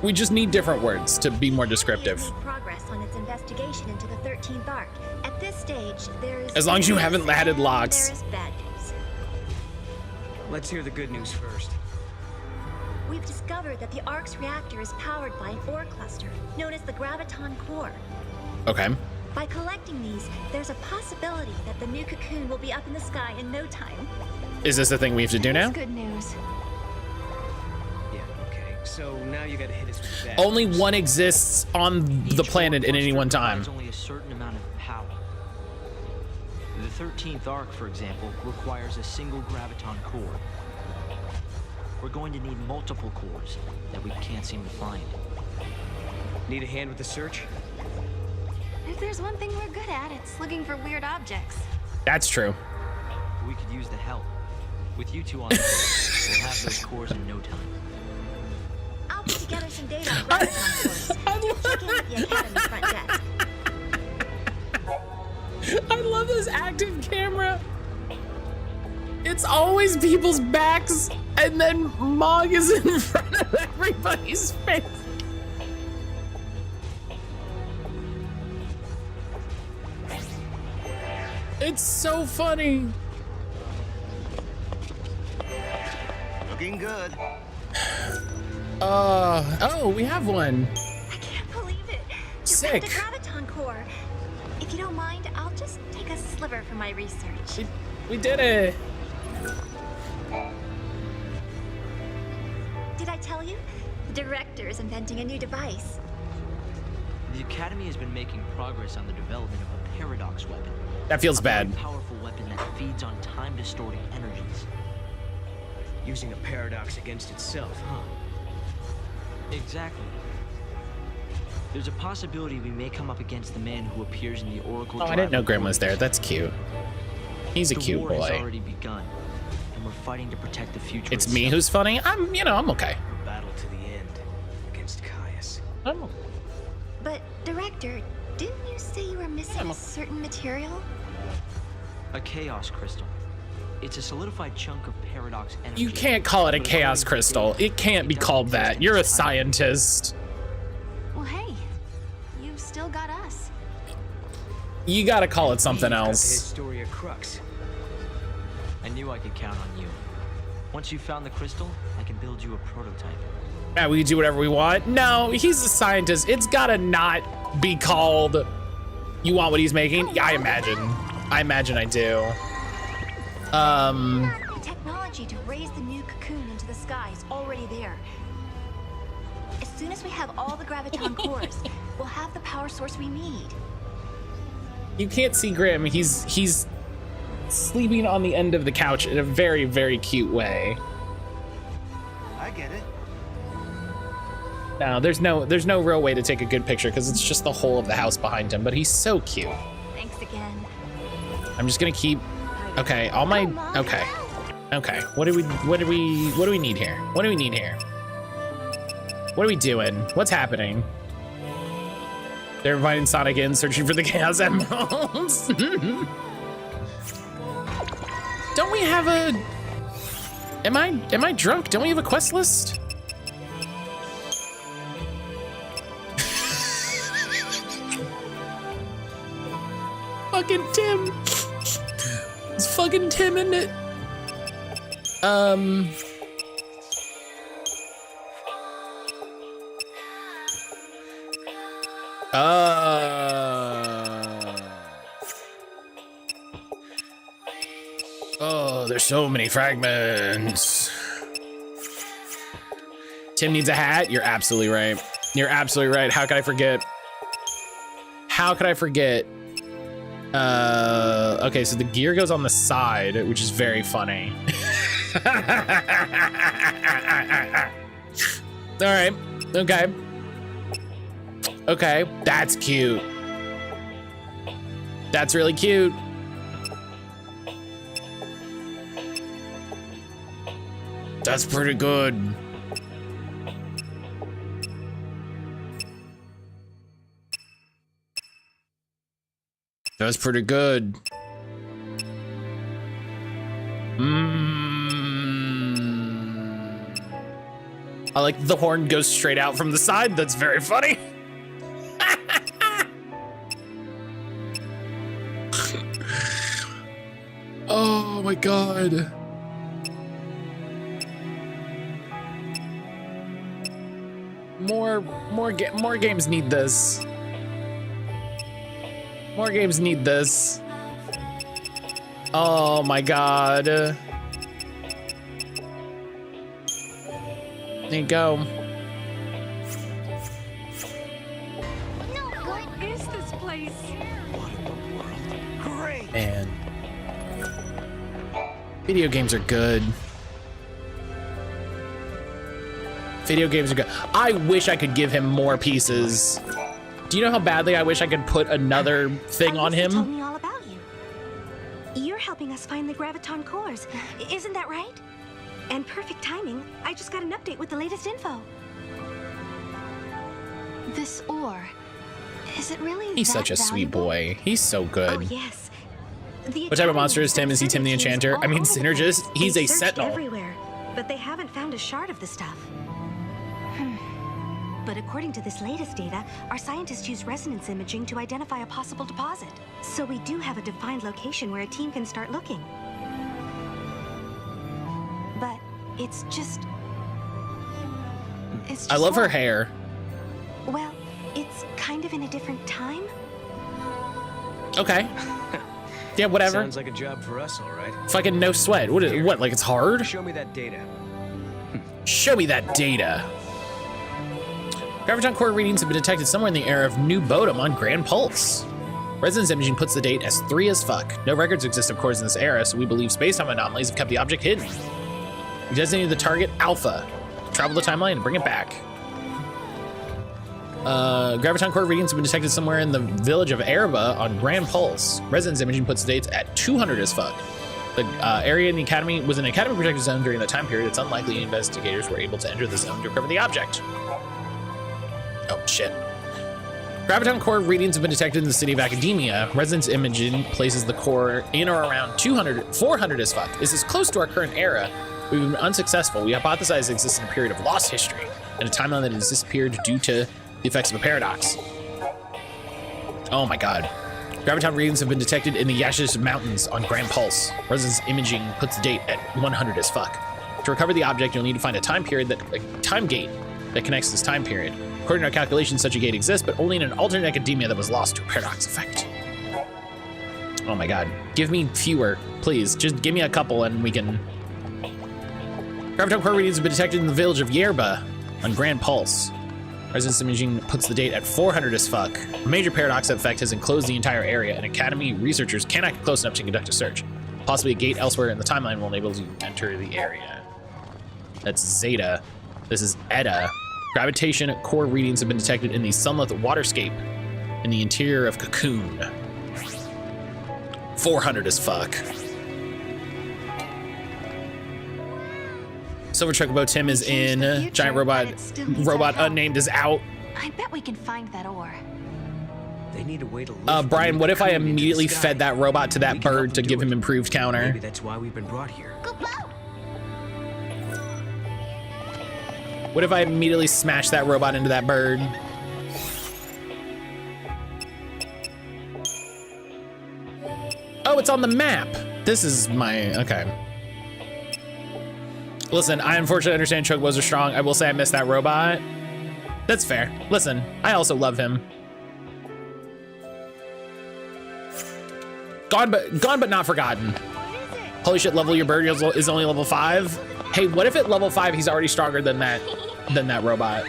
We just need different words to be more descriptive. Progress on its investigation into the 13th arc. At this stage, there is as long as you haven't added locks. There is bad news. Let's hear the good news first. We've discovered that the Ark's reactor is powered by an ore cluster known as the graviton core. Okay. By collecting these, there's a possibility that the new cocoon will be up in the sky in no time. Is this the thing we have to do now? That's good news. Yeah, okay. So now you gotta hit us with that. Only one exists on the planet at any one time. There's only a certain amount of power. The 13th arc, for example, requires a single graviton core. We're going to need multiple cores that we can't seem to find. Need a hand with the search? If there's one thing we're good at, it's looking for weird objects. That's true. We could use the help. With you two on the board, we'll have those cores in no time. I'll put together some data on graviton cores. Check in with the Academy front desk. I love this active camera. It's always people's backs, and then Mog is in front of everybody's face. It's so funny. Looking good. Oh, we have one. I can't believe it. Sick. You found a graviton core. If you don't mind, I'll just take a sliver for my research. We did it. Did I tell you? The director is inventing a new device. The Academy has been making progress on the development of a paradox weapon. That feels a bad. very powerful weapon that feeds on time-distorting energies. Using a paradox against itself, huh? Exactly. There's a possibility we may come up against the man who appears in the Oracle. Oh, I didn't know Grim was there. That's cute. He's a cute boy. The war has boy. already begun, and we're fighting to protect the future. It's me who's funny. I'm okay. A battle to the end against Caius. But, Director, didn't you say you were missing a certain material? A chaos crystal. It's a solidified chunk of paradox energy. You can't call it a chaos crystal. It can't be called that. You're a scientist. Well, hey, you've still got us. You gotta call it something else. Historia Crux. I knew I could count on you. Once you found the crystal, I can build you a prototype. Yeah, we can do whatever we want. No, he's a scientist. It's gotta not be called. You want what he's making? Yeah, I imagine I do. The technology to raise the new cocoon into the sky is already there. As soon as we have all the graviton cores, we'll have the power source we need. You can't see Grim. He's sleeping on the end of the couch in a very, very cute way. I get it. No, there's no real way to take a good picture because it's just the whole of the house behind him, but he's so cute. Thanks again. I'm just gonna keep. Okay, all my. Okay. Okay. What do we need here? What do we need here? What are we doing? What's happening? They're inviting Sonic in, searching for the Chaos Emeralds. Don't we have a? Am I drunk? Don't we have a quest list? Fucking Tim. It's fucking Tim, isn't it? Oh, there's so many fragments. Tim needs a hat. You're absolutely right. You're absolutely right. How could I forget? How could I forget? Okay, so the gear goes on the side, which is very funny. All right. Okay. Okay, that's cute. That's really cute. That's pretty good. That's pretty good. I like the horn goes straight out from the side. That's very funny. Oh my God. More games need this. More games need this. Oh my God. There you go. What is this place? What in the world? Great! Man. Video games are good. Video games are good. I wish I could give him more pieces. Do you know how badly I wish I could put another thing on him? Told me all about you. You're helping us find the graviton cores, isn't that right? And perfect timing. I just got an update with the latest info. This ore, is it really He's that such a sweet valuable? boy. He's so good. Oh, yes. What type of monster is Tim? Is he Tim the Enchanter? I mean, Synergist. He's a sentinel. Everywhere, but they haven't found a shard of the stuff. But according to this latest data, our scientists use resonance imaging to identify a possible deposit. So we do have a defined location where a team can start looking. But it's just I love her hair. Well, it's kind of in a different time. Okay. Yeah, whatever. Sounds like a job for us, all right. Fucking no sweat. What, like it's hard? Show me that data. Show me that data. Graviton core readings have been detected somewhere in the area of New Bodom on Grand Pulse. Resonance imaging puts the date as 3 as fuck. No records exist of cores in this era, so we believe space-time anomalies have kept the object hidden. We designated the target Alpha. Travel the timeline and bring it back. Graviton core readings have been detected somewhere in the village of Erba on Grand Pulse. Resonance imaging puts the dates at 200 as fuck. The area in the academy was an academy protected zone during that time period. It's unlikely investigators were able to enter the zone to recover the object. Oh shit. Graviton core readings have been detected in the city of Academia. Resonance imaging places the core in or around 400 as fuck. This is close to our current era. We've been unsuccessful. We hypothesize it exists in a period of lost history and a timeline that has disappeared due to the effects of a paradox. Oh my God. Graviton readings have been detected in the Yashish Mountains on Grand Pulse. Resonance imaging puts the date at 100 as fuck. To recover the object, you'll need to find a time gate that connects this time period. According to our calculations, such a gate exists, but only in an alternate academia that was lost to a paradox effect. Oh my God. Give me fewer, please. Just give me a couple and we can... Graviton core readings have been detected in the village of Yerba on Grand Pulse. Resonance imaging puts the date at 400 as fuck. A major paradox effect has enclosed the entire area, and Academy researchers cannot get close enough to conduct a search. Possibly a gate elsewhere in the timeline will enable you to enter the area. That's Zeta. This is Eta. Gravitation core readings have been detected in the Sunlit waterscape in the interior of Cocoon. 400 as fuck. Silver Chocobo Tim is in. Giant robot unnamed is out. I bet we can find that ore. They need a way to Brian, what if I immediately fed that robot to that bird to give him improved counter? Maybe that's why we've been brought here. What if I immediately smashed that robot into that bird? Oh, it's on the map. This is my, okay. Listen, I unfortunately understand chocobos are strong. I will say I missed that robot. That's fair. Listen, I also love him. Gone but not forgotten. Holy shit, level your bird is only level 5. Hey, what if at level 5 he's already stronger than that robot?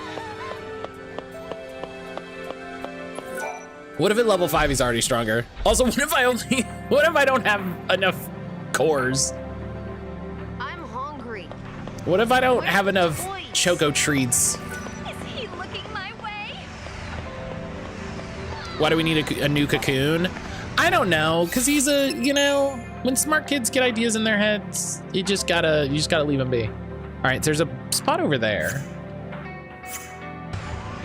What if at level 5 he's already stronger? Also, what if I don't have enough cores? I'm hungry. What if I don't have enough choco treats? Is he looking my way? Why do we need a new cocoon? I don't know, cause he's a, you know, when smart kids get ideas in their heads, you just gotta leave them be. All right, there's a spot over there.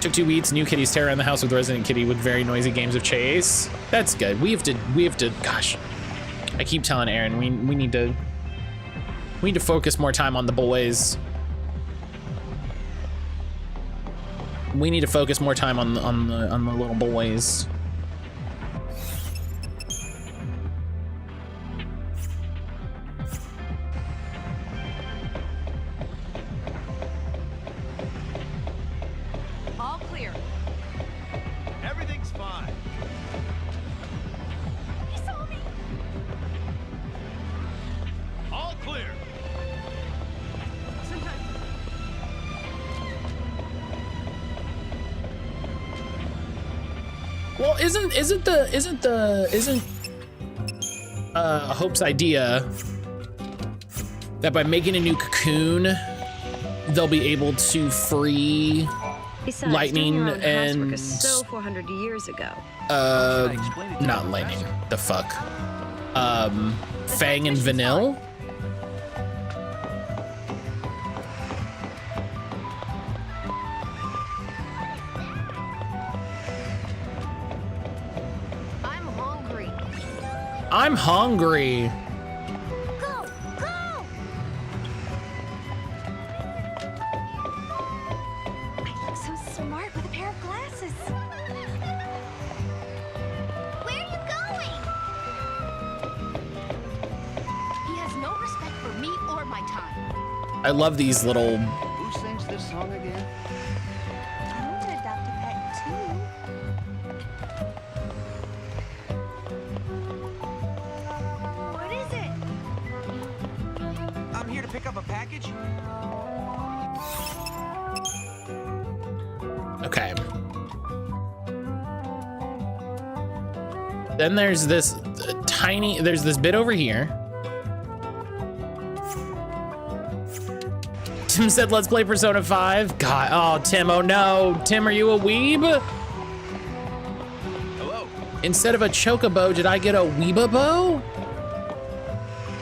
Took 2 weeks, new kitties tear around the house with resident kitty with very noisy games of chase. That's good. We have to, gosh, I keep telling Aaron, we need to focus more time on the boys. We need to focus more time on the little boys. All clear. Everything's fine. He saw me. All clear. Well, isn't Hope's idea that by making a new cocoon, they'll be able to free Besides, lightning and is so 400 years ago. not lightning. The fuck. Fang and Vanille. I'm hungry. Go, go! I look so smart with a pair of glasses. Where are you going? He has no respect for me or my time. I love these little. Who sings this song again? I want to adopt a pet too. What is it? I'm here to pick up a package. Okay. Then there's this there's this bit over here. Tim said, let's play Persona 5. God, oh, Tim, oh no. Tim, are you a weeb? Hello. Instead of a chocobo, did I get a weebabo?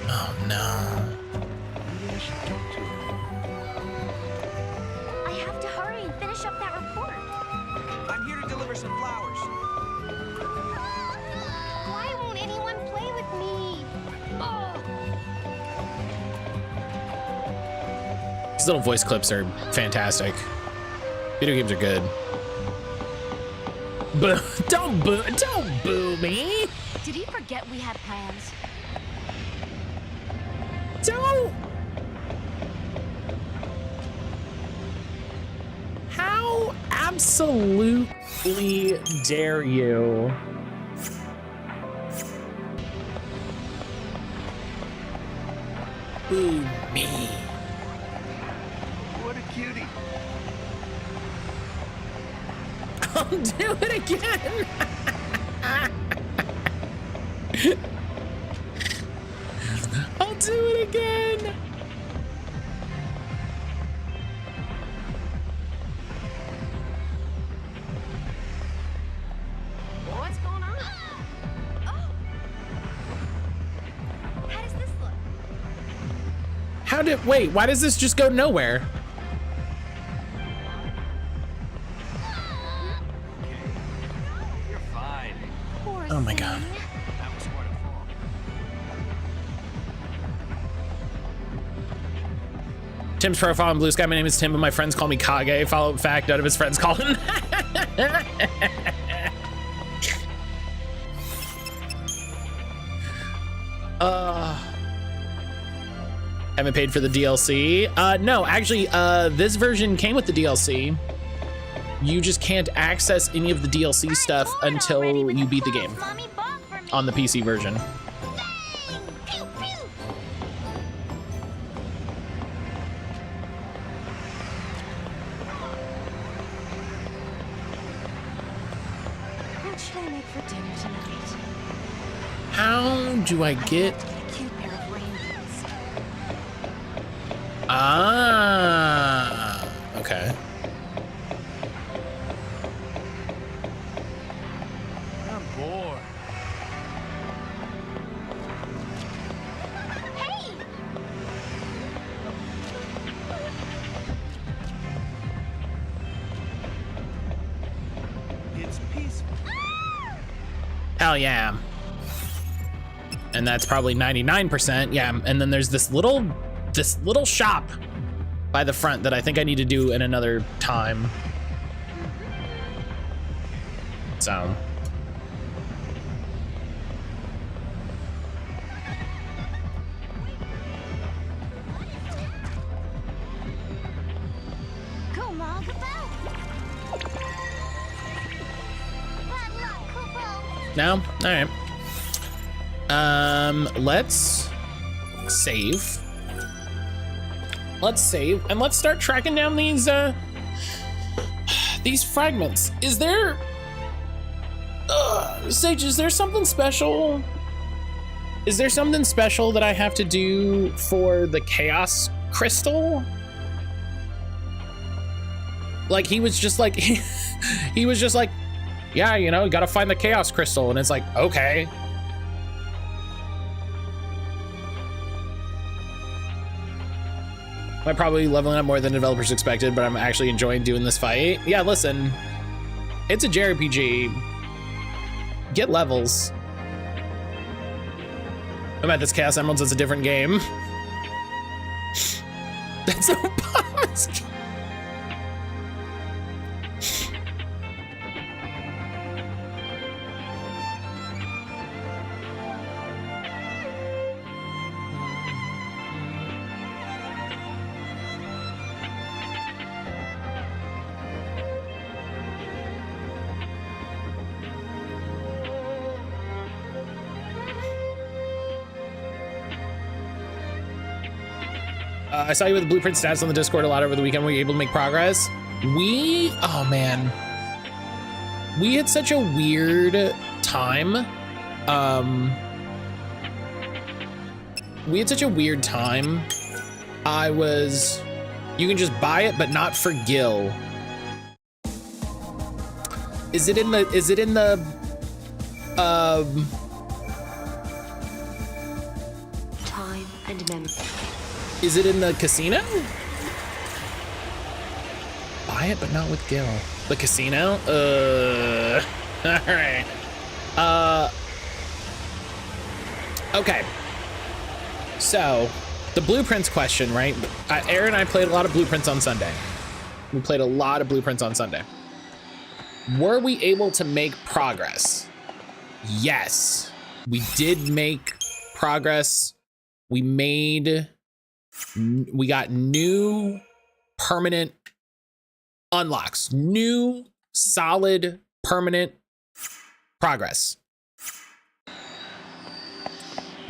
Oh no. Maybe I should talk to her. I have to hurry and finish up that report. I'm here to deliver some flowers. Why won't anyone play with me? Oh. These little voice clips are fantastic. Video games are good. Boo, don't boo me. Did he forget we had plans? Don't. How absolutely dare you? Boo me. What a cutie. I'll do it again. I'll do it again. What's going on? Oh. How does this look? Wait, why does this just go nowhere? You're fine. Oh my god. That was quite a fall. Tim's profile on Blue Sky. My name is Tim, but my friends call me Kage. Follow-up fact, none of his friends call him. Haven't paid for the DLC. No, actually, this version came with the DLC. You just can't access any of the DLC stuff until you beat the game Mommy bought for me. on the PC version. Bang! Pew, pew. What should I make for dinner tonight? How do I get... A cute pair of rainbows. Ah, okay. Hell yeah. And that's probably 99%. Yeah, and then there's this little shop by the front that I think I need to do in another time. So. Go, Mom, go! Bad luck, Kupo. No? All right. Let's save. Let's save and let's start tracking down these fragments. Is there Sage, is there something special? Is there something special that I have to do for the chaos crystal? Like he was just like he was just like, yeah, you know, you gotta find the chaos crystal, and it's like, okay. I'm probably leveling up more than developers expected, but I'm actually enjoying doing this fight. Yeah, listen, it's a JRPG. Get levels. I'm at this Chaos Emeralds, it's a different game. That's so Popsky. I saw you with the blueprint stats on the Discord a lot over the weekend. Were you able to make progress? Oh man. We had such a weird time. We had such a weird time. You can just buy it, but not for Gil. Is it in the, Time and memory. Is it in the casino? Buy it, but not with Gil. The casino? All right. Okay. So, the blueprints question, right? Aaron and I played a lot of blueprints on Sunday. We played a lot of blueprints on Sunday. Were we able to make progress? Yes, we did make progress. We got new permanent unlocks, new solid permanent progress.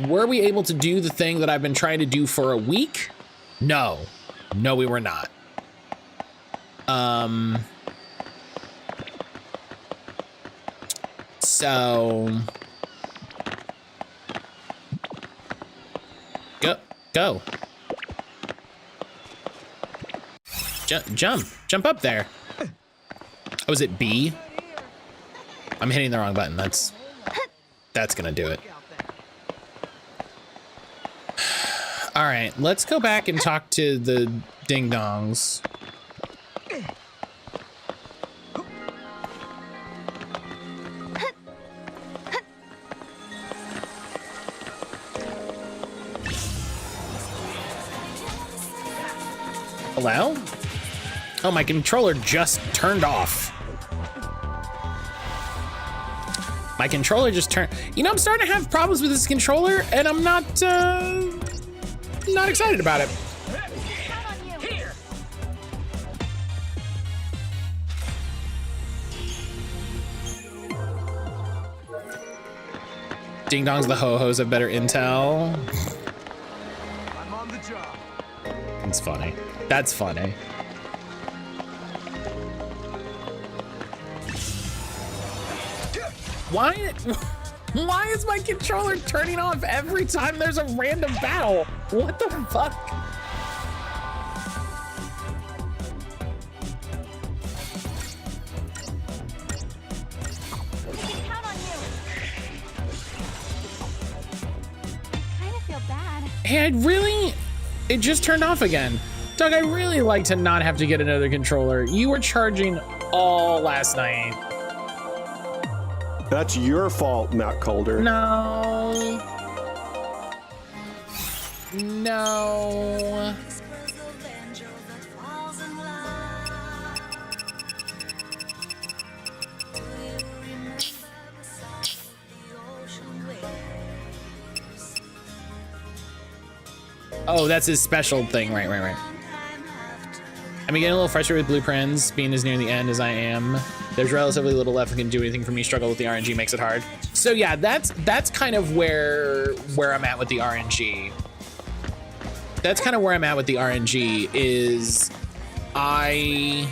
Were we able to do the thing that I've been trying to do for a week? No, we were not. So go. Jump up there. Oh, is it B? I'm hitting the wrong button. That's gonna do it. All right, let's go back and talk to the ding dongs. Hello? Oh, my controller just turned off. My controller just turned. You know, I'm starting to have problems with this controller, and I'm not excited about it. Ding dongs, the ho-hos have better intel. I'm on the job. It's funny. That's funny. Why is my controller turning off every time there's a random battle? What the fuck? Hey, it just turned off again. Doug, I'd really like to not have to get another controller. You were charging all last night. That's your fault, mattcaulder. No. No. Oh, that's his special thing. Right. I'm getting a little frustrated with blueprints, being as near the end as I am. There's relatively little left that can do anything for me. Struggle with the RNG makes it hard. So yeah, that's kind of where I'm at with the RNG. That's kind of where I'm at with the RNG is I'm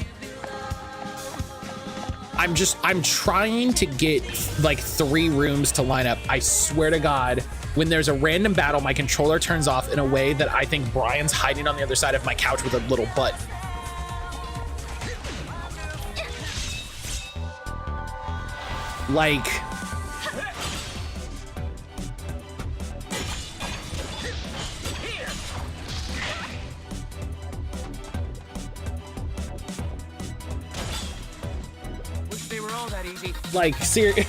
trying to get like 3 rooms to line up. I swear to God, when there's a random battle, my controller turns off in a way that I think Brian's hiding on the other side of my couch with a little butt. Like, Wish they were all that easy. like, seriously.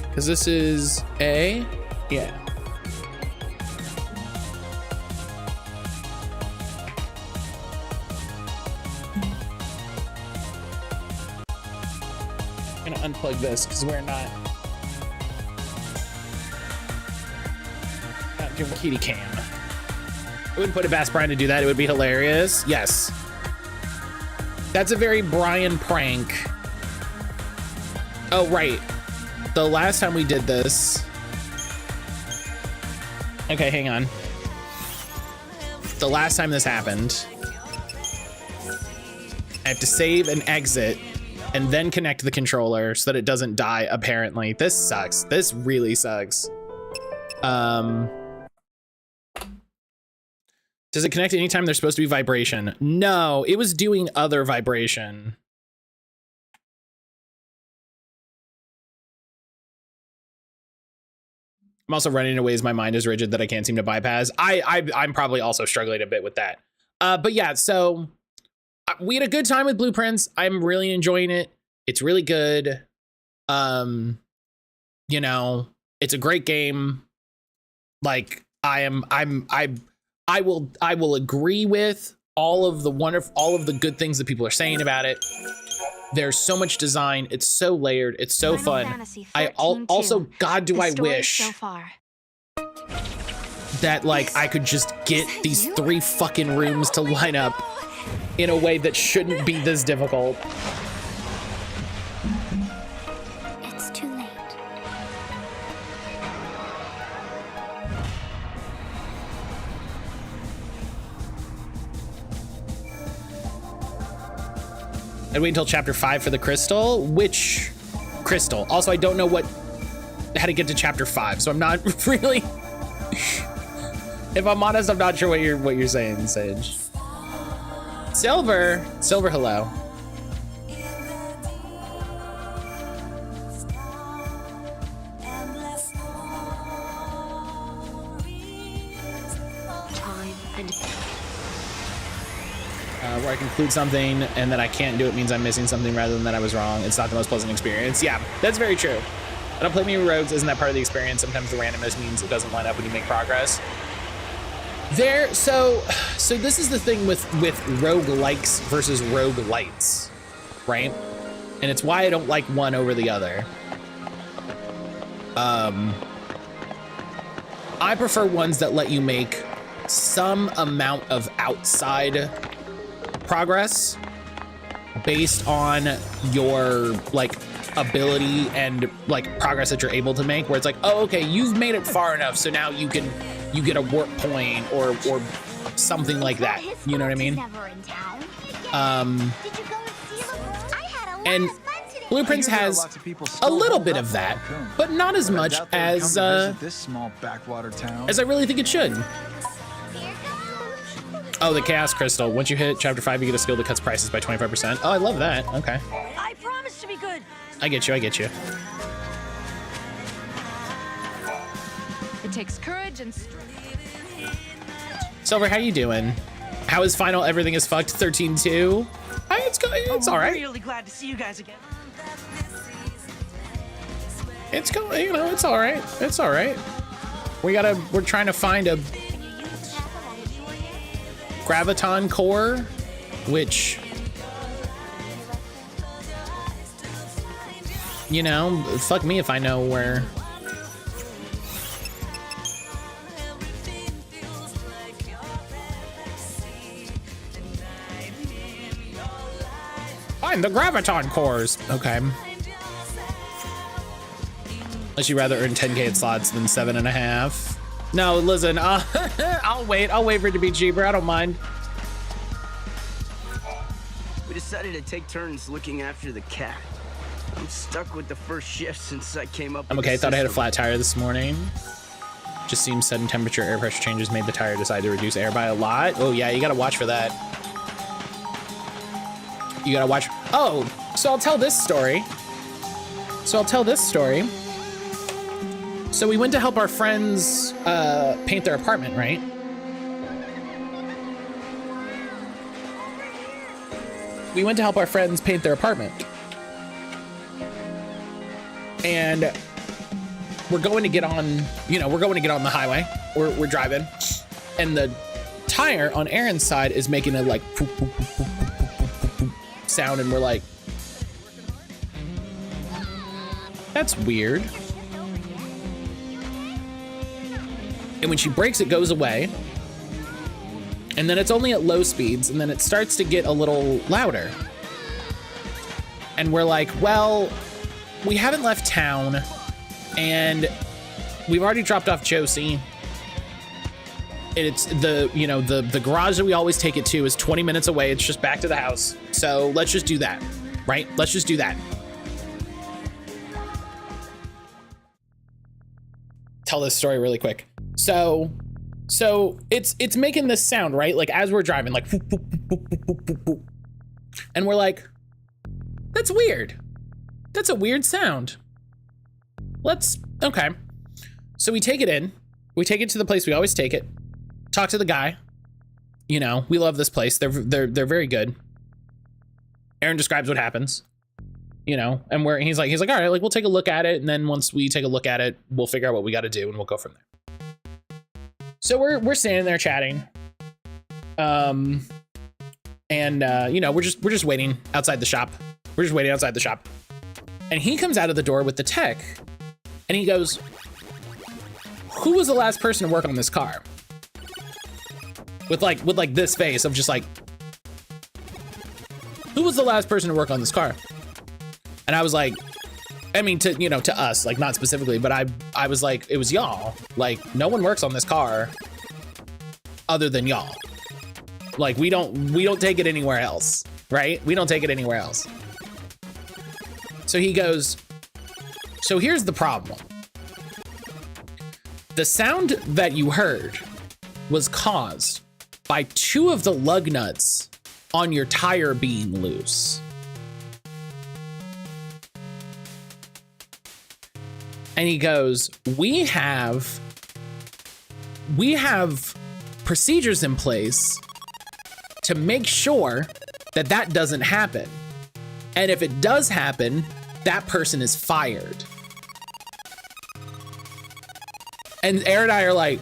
Because this is A? Yeah. I'm gonna unplug this because we're not doing kitty cam. I wouldn't put it past Brian to do that. It would be hilarious. Yes. That's a very Brian prank. Oh, right. The last time we did this. Okay, hang on. The last time this happened, I have to save and exit and then connect the controller so that it doesn't die, apparently. This sucks. This really sucks. Does it connect anytime there's supposed to be vibration? No, it was doing other vibration. I'm also running in ways my mind is rigid that I can't seem to bypass. I'm probably also struggling a bit with that. But yeah, so we had a good time with Blueprints. I'm really enjoying it. It's really good. You know, it's a great game. Like I will agree with all of the good things that people are saying about it. There's so much design. It's so layered. It's so fun. Also, God, do I wish that like I could just get these 3 fucking rooms to line up in a way that shouldn't be this difficult. It's too late. I'd wait until chapter 5 for the crystal. Which crystal? Also, I don't know how to get to chapter 5, so I'm not really. If I'm honest, I'm not sure what you're saying, Sage. Silver, hello. Where I conclude something and that I can't do it means I'm missing something rather than that I was wrong. It's not the most pleasant experience. Yeah, that's very true. I don't play many rogues. Isn't that part of the experience? Sometimes the randomness means it doesn't line up when you make progress. So this is the thing with roguelikes versus roguelites, right? And it's why I don't like one over the other. I prefer ones that let you make some amount of outside progress based on your like ability and like progress that you're able to make, where it's like, oh, okay, you've made it far enough, so now you get a warp point or something like that. You know what I mean? And Blueprints has a little bit of that, but not as much as I really think it should. Oh, the Chaos Crystal. Once you hit chapter 5, you get a skill that cuts prices by 25%. Oh, I love that. Okay. I promise to be good. I get you. It takes courage and strength. Silver, how you doing? How is final everything is fucked 13-2? It's all right. Really glad to see you guys again. It's going, you know, it's all right. It's all right. We're trying to find a graviton core, which, you know, fuck me if I know where. Find the graviton cores. Okay. Unless you'd rather earn 10K at slots than 7.5. No, listen, I'll wait for it to be cheaper. I don't mind. We decided to take turns looking after the cat. I'm stuck with the first shift since I came up. I'm okay. I thought I had a flat tire this morning. Just seems sudden temperature, air pressure changes made the tire decide to reduce air by a lot. Oh yeah, you gotta watch for that. You gotta watch. Oh, so I'll tell this story. So we went to help our friends paint their apartment, right? We went to help our friends paint their apartment. And we're going to get on, we're going to get on the highway. We're driving. And the tire on Aaron's side is making a like poop, poop, poop, poop, poop, poop, poop sound. And we're like, that's weird. And when she brakes, it goes away. And then it's only at low speeds, and then it starts to get a little louder. And we're like, well, we haven't left town, and we've already dropped off Josie. And it's the garage that we always take it to is 20 minutes away. It's just back to the house. So let's just do that, right? Let's just do that. Tell this story really quick. So it's making this sound, right? Like as we're driving, like, boop, boop, boop, boop, boop, boop, boop. And we're like, that's weird. That's a weird sound. Okay. So we take it in. We take it to the place we always take it. Talk to the guy. We love this place. They're very good. Aaron describes what happens. And he's like, all right, like we'll take a look at it, and then once we take a look at it, we'll figure out what we got to do, and we'll go from there. So we're standing there chatting, and we're just waiting outside the shop. We're just waiting outside the shop, and he comes out of the door with the tech, and he goes, "Who was the last person to work on this car?" With like this face of just like, who was the last person to work on this car? And I was like, I mean, to us, like not specifically, but I was like, it was y'all. Like no one works on this car other than y'all. Like we don't take it anywhere else, right? We don't take it anywhere else. So he goes, so here's the problem. The sound that you heard was caused by 2 of the lug nuts on your tire being loose. And he goes, we have procedures in place to make sure that doesn't happen. And if it does happen, that person is fired. And Aaron and I are like,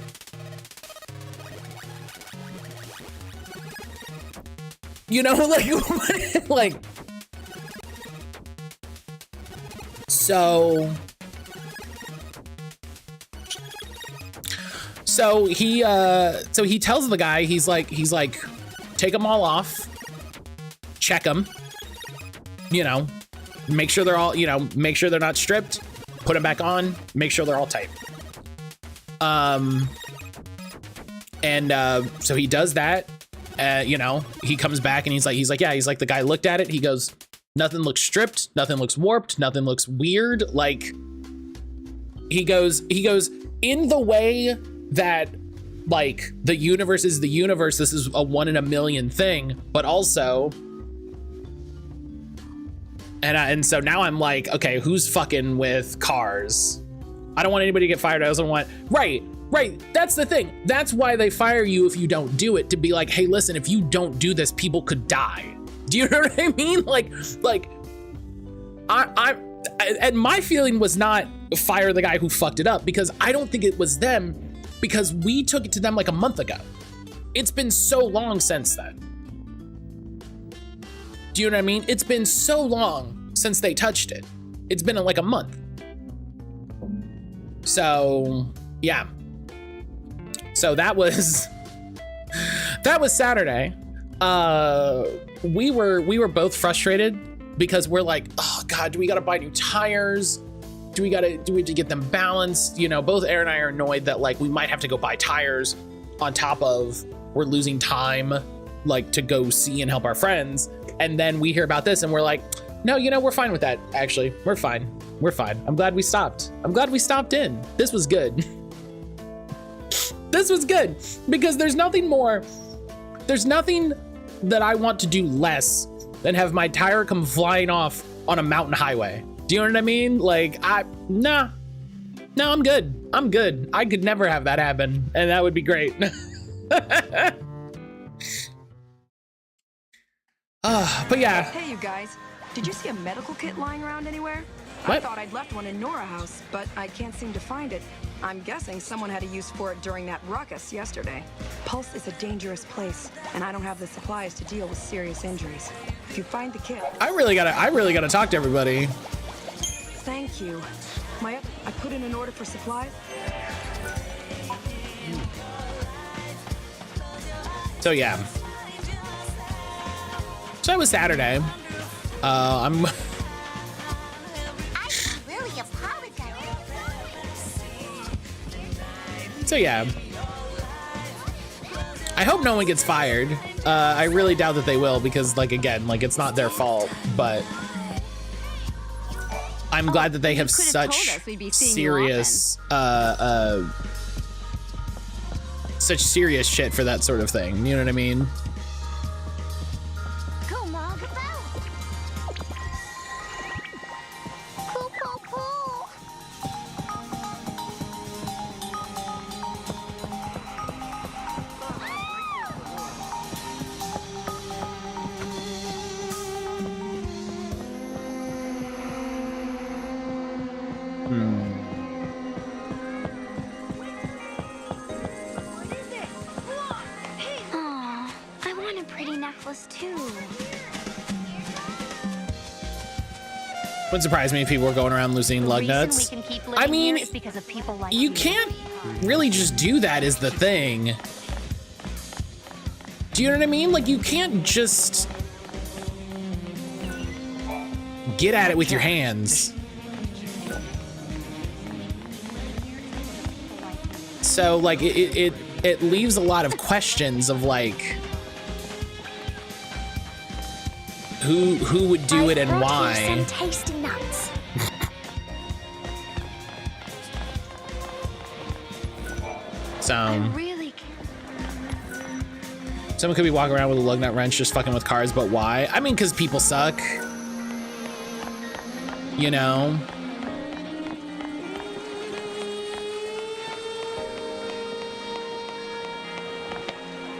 like, so he tells the guy, he's like, take them all off, check them, make sure they're all, make sure they're not stripped, put them back on, make sure they're all tight. So he does that. He comes back and he's like, yeah, the guy looked at it. He goes, nothing looks stripped. Nothing looks warped. Nothing looks weird. Like he goes in the way that like the universe is the universe. This is a 1 in a million thing, but also, and so now I'm like, okay, who's fucking with cars? I don't want anybody to get fired. I also want, right. Right, that's the thing. That's why they fire you if you don't do it, to be like, hey, listen, if you don't do this, people could die. Do you know what I mean? And my feeling was not fire the guy who fucked it up, because I don't think it was them, because we took it to them like a month ago. It's been so long since then. Do you know what I mean? It's been so long since they touched it. It's been like a month. So, yeah. So that was Saturday. We were both frustrated because we're like, oh God, do we gotta buy new tires? Do we have to get them balanced? You know, both Aaron and I are annoyed that like we might have to go buy tires on top of we're losing time like to go see and help our friends. And then we hear about this and we're like, no, you know, we're fine with that. Actually, we're fine. We're fine. I'm glad we stopped. I'm glad we stopped in. This was good. This was good because there's nothing that I want to do less than have my tire come flying off on a mountain highway. Do you know what I mean? Like, no, I'm good. I'm good. I could never have that happen, and that would be great. But yeah. Hey, you guys. Did you see a medical kit lying around anywhere? What? I thought I'd left one in Nora House, but I can't seem to find it. I'm guessing someone had a use for it during that ruckus yesterday. Pulse is a dangerous place, and I don't have the supplies to deal with serious injuries. If you find the kit... I really gotta talk to everybody. Thank you. I put in an order for supplies. So yeah. So it was Saturday. I really apologize. So yeah. I hope no one gets fired. I really doubt that they will because, like, again, like, it's not their fault, but I'm glad that they have such serious, such serious shit for that sort of thing. You know what I mean? Wouldn't surprise me if people were going around losing lug nuts. I mean, you can't really just do that is the thing. Do you know what I mean? Like, you can't just get at it with your hands. So, like, it leaves a lot of questions of, like, who would do it and why. So someone could be walking around with a lug nut wrench just fucking with cars, but why? I mean, because people suck. You know?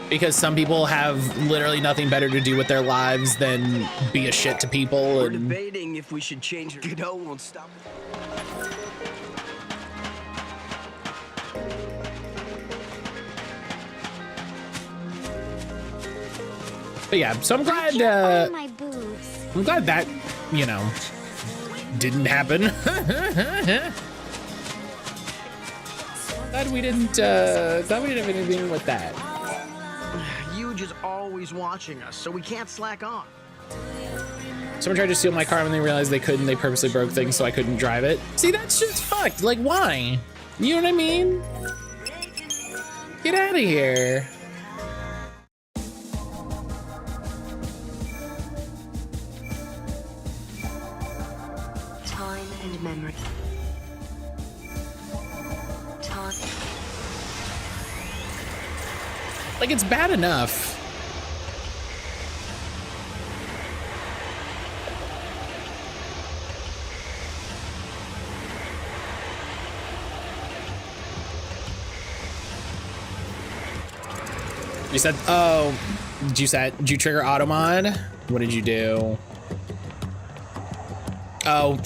Because some people have literally nothing better to do with their lives than be a shit to people. We're debating if we should change it. Godot won't stop. But yeah, so I'm glad that, you know, didn't happen. Glad we didn't have anything with that. Huge is always watching us, so we can't slack on. Someone tried to steal my car when they realized they couldn't. They purposely broke things so I couldn't drive it. See, that's just fucked. Like, why? You know what I mean? Get out of here. Time and memory. Time. Like, it's bad enough. You said, oh, did you trigger auto mod? What did you do? Oh.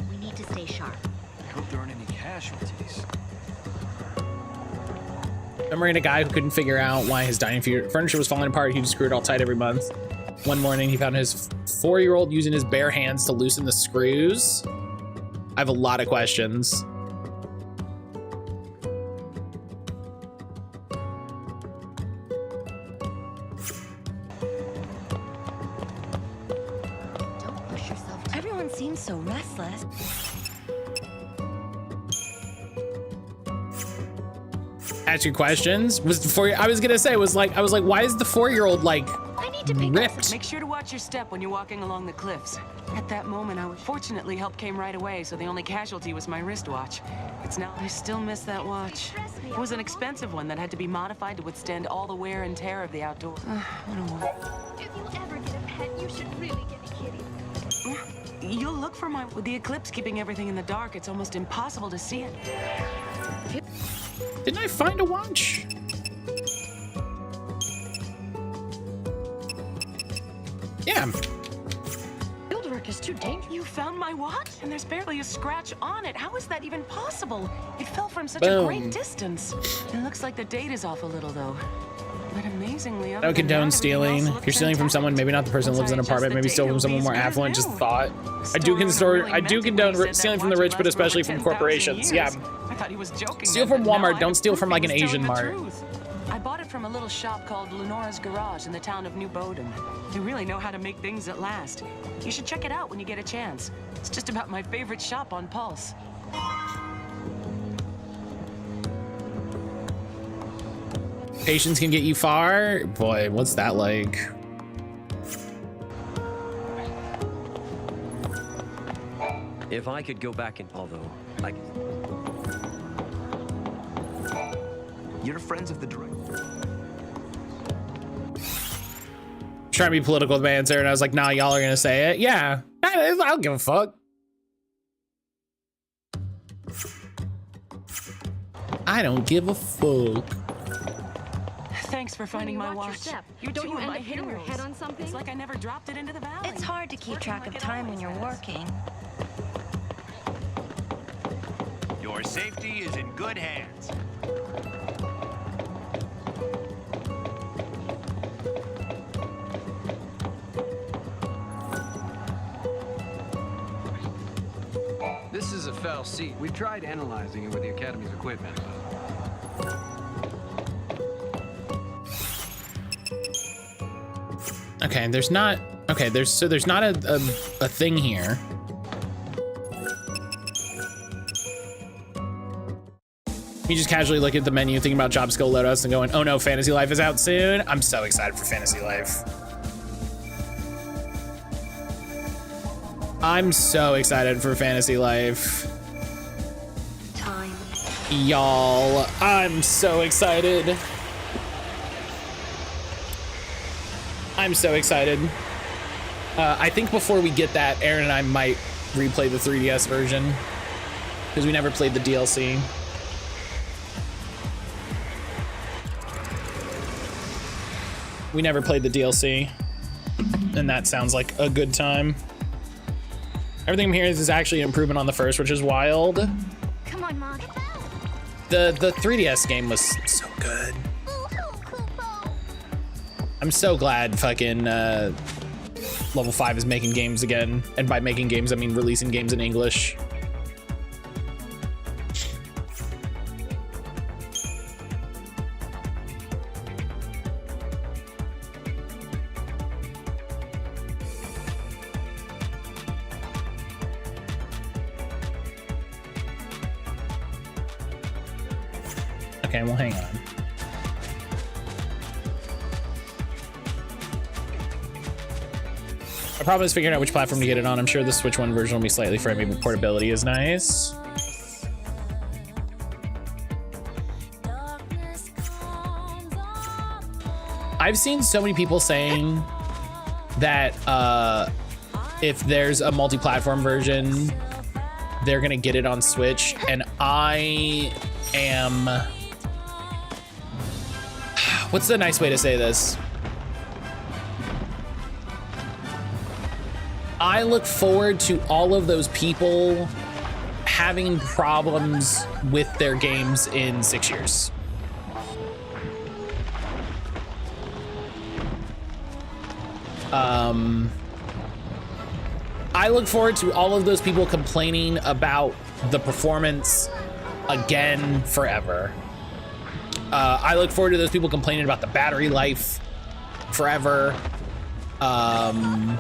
We need to stay sharp. I hope there aren't any casualties. Remembering a guy who couldn't figure out why his dining furniture was falling apart, he'd screw it all tight every month. One morning, he found his 4-year-old using his bare hands to loosen the screws. I have a lot of questions. Don't push yourself. Everyone seems so restless. Ask your questions. I was gonna say, I was like, why is the 4-year-old like ripped? Make sure to watch your step when you're walking along the cliffs. At that moment, fortunately, help came right away, so the only casualty was my wristwatch. I still miss that watch. It was an expensive one that had to be modified to withstand all the wear and tear of the outdoors. What a war. If you ever get a pet, you should really get a kitty. You'll look for mine. With the eclipse keeping everything in the dark, it's almost impossible to see it. Didn't I find a watch? Yeah. Fieldwork is too dangerous. You found my watch? And there's barely a scratch on it. How is that even possible? It fell from such a great distance. It looks like the date is off a little, though. But amazingly, I don't condone stealing. If you're stealing from someone, maybe not the person who lives in an apartment, maybe steal from someone more affluent, just thought. I do condone stealing from the rich, but especially from corporations. Yeah. I thought he was joking. Steal from Walmart, don't steal from like an Asian mart. I bought it from a little shop called Lenora's Garage in the town of New Bowden. They really know how to make things that last. You should check it out when you get a chance. It's just about my favorite shop on Pulse. Patience can get you far? Boy, what's that like? If I could go back in, although I... You're friends of the director. Trying to be political with my answer, and I was like, nah, y'all are gonna say it. Yeah, I don't give a fuck. I don't give a fuck. Thanks for finding my watch. Don't you end up hitting your head on something? It's like I never dropped it into the valley. It's hard to keep track of time when you're working. Your safety is in good hands. This is a foul seat. We tried analyzing it with the Academy's equipment, but... Okay, there's not a thing here. You just casually look at the menu, thinking about job skill loadouts and going, oh no, Fantasy Life is out soon. I'm so excited for Fantasy Life. I'm so excited for Fantasy Life. Time. Y'all, I'm so excited. I'm so excited. I think before we get that, Aaron and I might replay the 3DS version because we never played the DLC. We never played the DLC, and that sounds like a good time. Everything I'm hearing is actually an improvement on the first, which is wild. Come on, Mom. The 3DS game was so good. I'm so glad fucking Level 5 is making games again. And by making games, I mean releasing games in English. Okay, well, hang on. The problem is figuring out which platform to get it on. I'm sure the Switch 1 version will be slightly framey, but portability is nice. I've seen so many people saying that if there's a multi-platform version, they're gonna get it on Switch, and I am... What's the nice way to say this? I look forward to all of those people having problems with their games in 6 years. I look forward to all of those people complaining about the performance again forever. I look forward to those people complaining about the battery life forever. Harsh,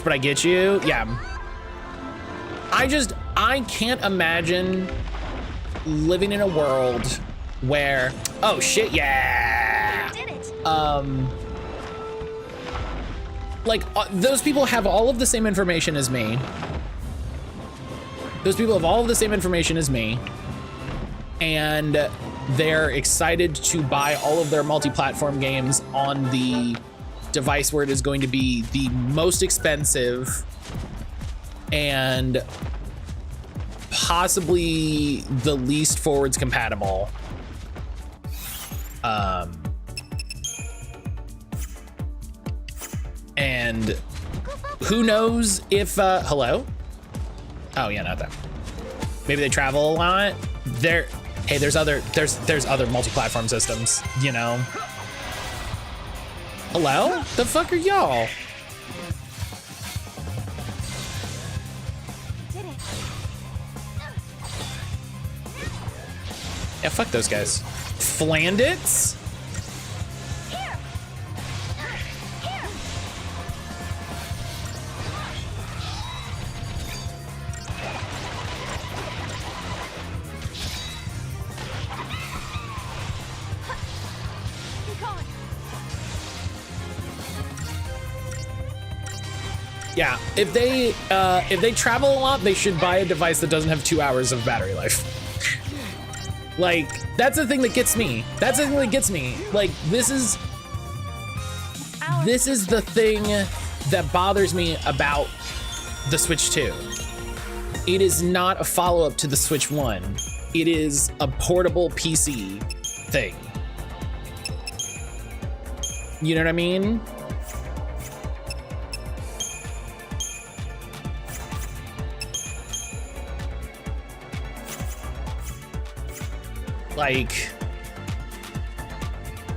but I get you. Yeah. I can't imagine living in a world where, oh shit, yeah. Like those people have all of the same information as me. Those people have all of the same information as me. And they're excited to buy all of their multi-platform games on the device where it is going to be the most expensive and possibly the least forwards compatible. And who knows if, hello? Oh yeah, not that. Maybe they travel a lot. Hey, there's other multi-platform systems, you know? Hello? The fuck are y'all? Yeah, fuck those guys. Flandits? Yeah, if they travel a lot, they should buy a device that doesn't have 2 hours of battery life. Like, that's the thing that gets me. That's the thing that gets me. Like, this is the thing that bothers me about the Switch 2. It is not a follow-up to the Switch 1. It is a portable PC thing. You know what I mean? Like,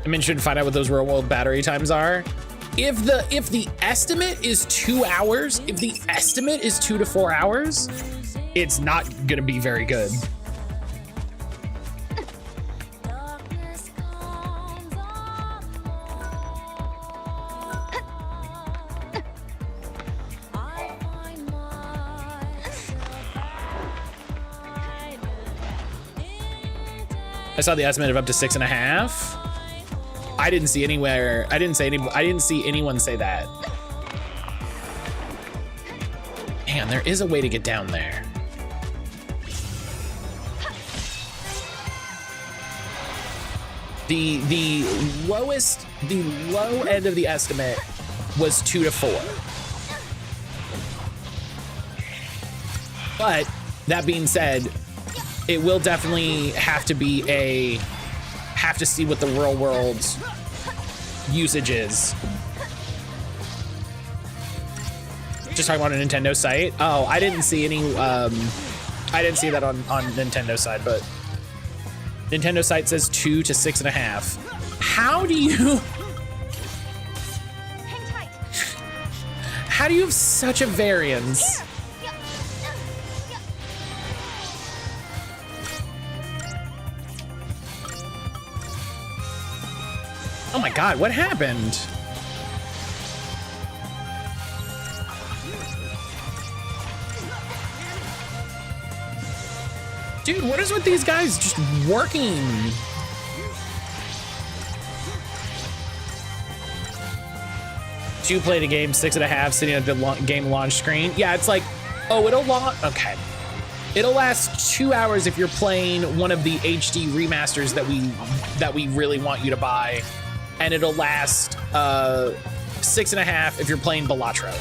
I'm interested to find out what those real world battery times are. If the estimate is 2 hours, if the estimate is 2 to 4 hours, it's not gonna be very good. I saw the estimate of up to 6.5. I didn't see anywhere. I didn't see anyone say that. Man, there is a way to get down there. The low end of the estimate was 2 to 4. But that being said, it will definitely have to see what the real world usage is. Just talking about a Nintendo site. Oh, I didn't see any, I didn't see that on Nintendo side, but Nintendo site says 2 to 6.5. How do you have such a variance? Oh my God, what happened? Dude, what is with these guys just working? You played a game 6.5 sitting at the game launch screen. Yeah, it's like, oh, it'll launch. Okay. It'll last 2 hours if you're playing one of the HD remasters that we really want you to buy. And it'll last 6.5 if you're playing Balatro.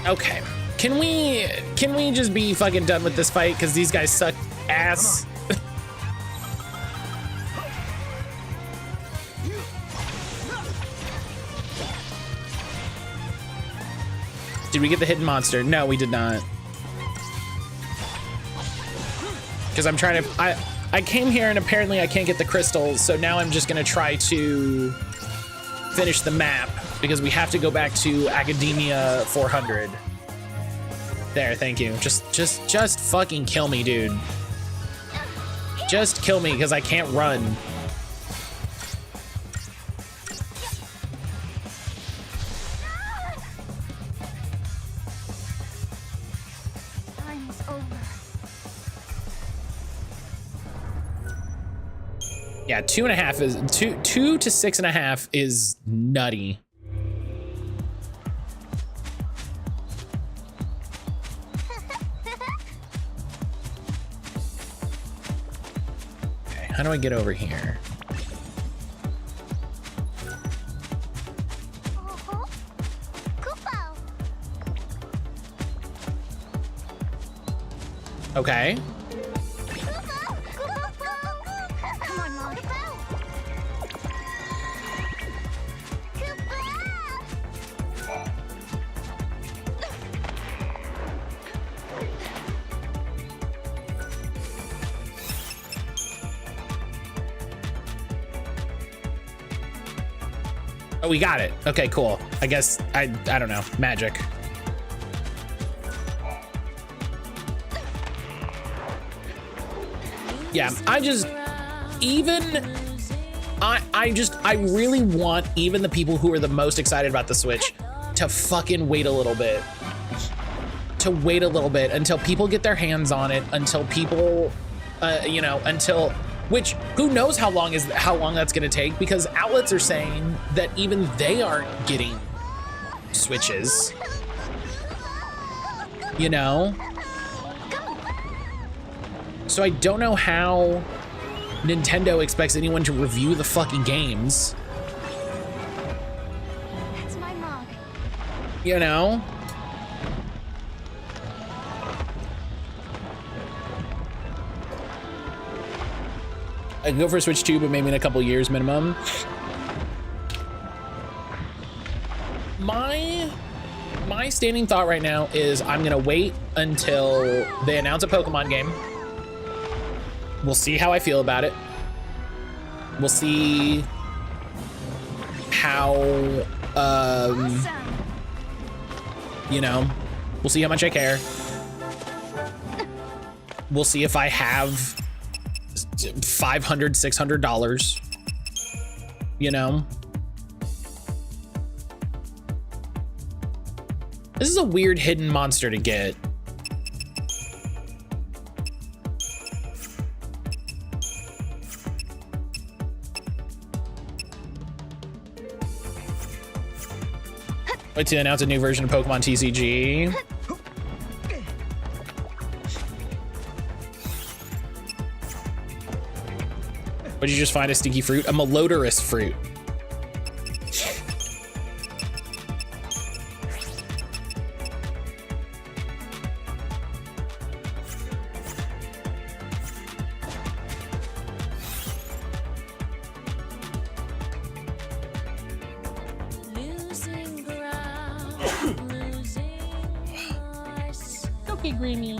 Okay. Can we just be fucking done with this fight? Because these guys suck ass. Did we get the hidden monster? No, we did not. Because I'm trying to, I came here and apparently I can't get the crystals, so now I'm just gonna try to finish the map because we have to go back to Academia 400. There, thank you. Just fucking kill me, dude. Just kill me because I can't run. Yeah, 2.5 is 2 to 6.5 is nutty. Okay, how do I get over here? Okay. Oh, we got it. Okay, cool. I guess, I don't know, magic. Yeah, I really want even the people who are the most excited about the Switch to fucking wait a little bit. To wait a little bit until people get their hands on it, until people, you know, until, which who knows how long that's gonna take, because outlets are saying that even they aren't getting Switches, you know? So I don't know how Nintendo expects anyone to review the fucking games. That's my mug. You know? I could go for a Switch 2, but maybe in a couple years minimum. My standing thought right now is I'm gonna wait until they announce a Pokemon game. We'll see how I feel about it. We'll see how, you know, we'll see how much I care. We'll see if I have $500, $600, you know? This is a weird hidden monster to get. Wait to announce a new version of Pokemon TCG. What'd you just find? A sticky fruit? A malodorous fruit. Okay, Greeny.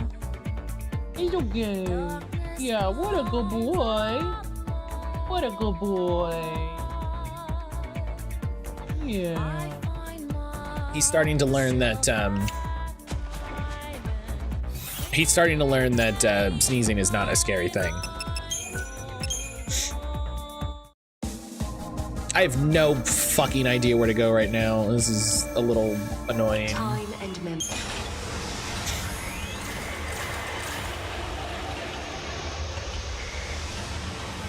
He's okay. Yeah, what a good boy. What a good boy. Yeah. He's starting to learn that, sneezing is not a scary thing. I have no fucking idea where to go right now. This is a little annoying. Time and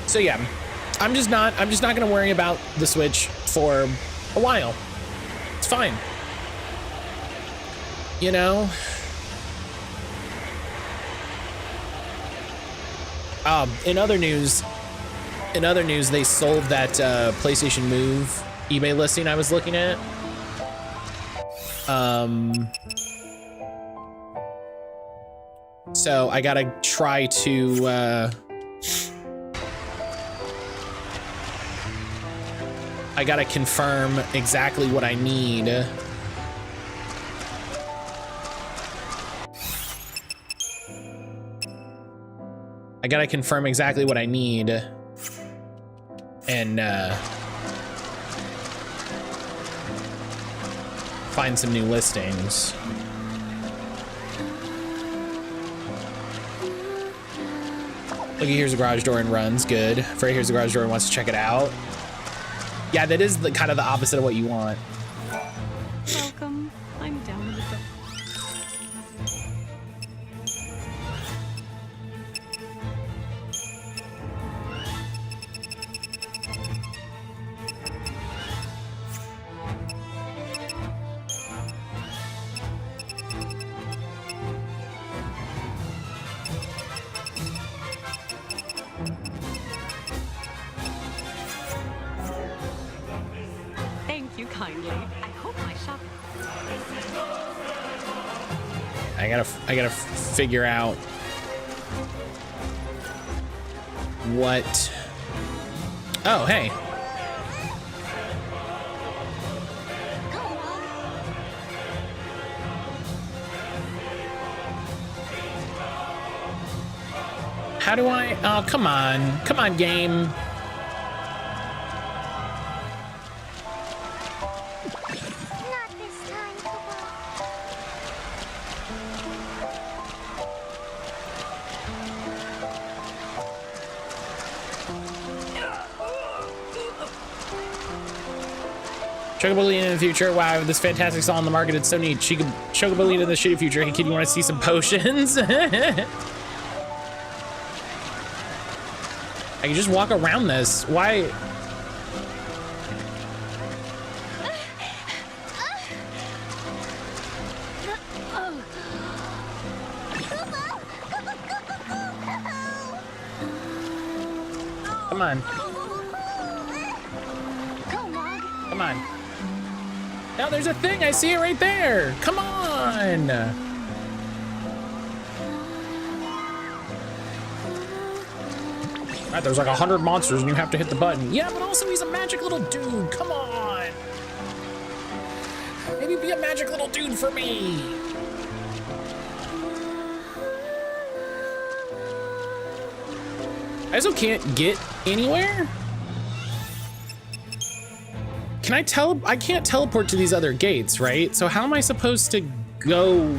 So yeah, I'm just not gonna worry about the Switch for a while. It's fine. You know? In other news, they sold that PlayStation Move eBay listing I was looking at. So I gotta try to, I gotta confirm exactly what I need. I gotta confirm exactly what I need and find some new listings. Look, here's a garage door and runs. Good. Frey here's a garage door and wants to check it out. Yeah, that is the kind of the opposite of what you want. Welcome. I'm down with it. Thank you kindly. I hope my shop. I gotta figure out what. Oh, hey. How do I? Oh, come on, game. Chocobolina in the future. Wow, this fantastic song on the market. It's so neat. Chocobolina in the shitty future. Hey kid, you want to see some potions? I can just walk around this. Why? Come on. Come on. Now there's a thing. I see it right there. Come on. Right, there's like 100 monsters and you have to hit the button. Yeah, but also he's a magic little dude. Come on. Maybe be a magic little dude for me. I also can't get anywhere. Can I I can't teleport to these other gates, right? So how am I supposed to go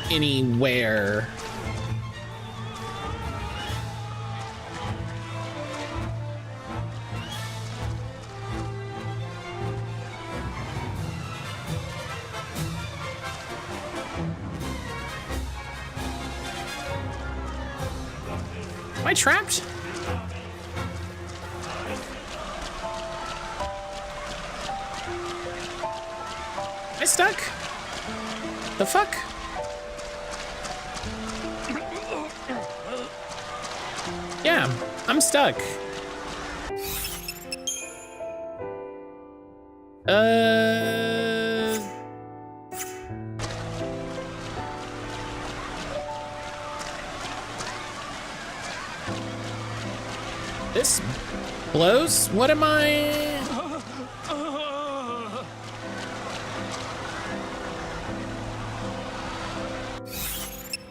anywhere? Am I trapped? Am I stuck? The fuck? Yeah, I'm stuck. This blows? What am I?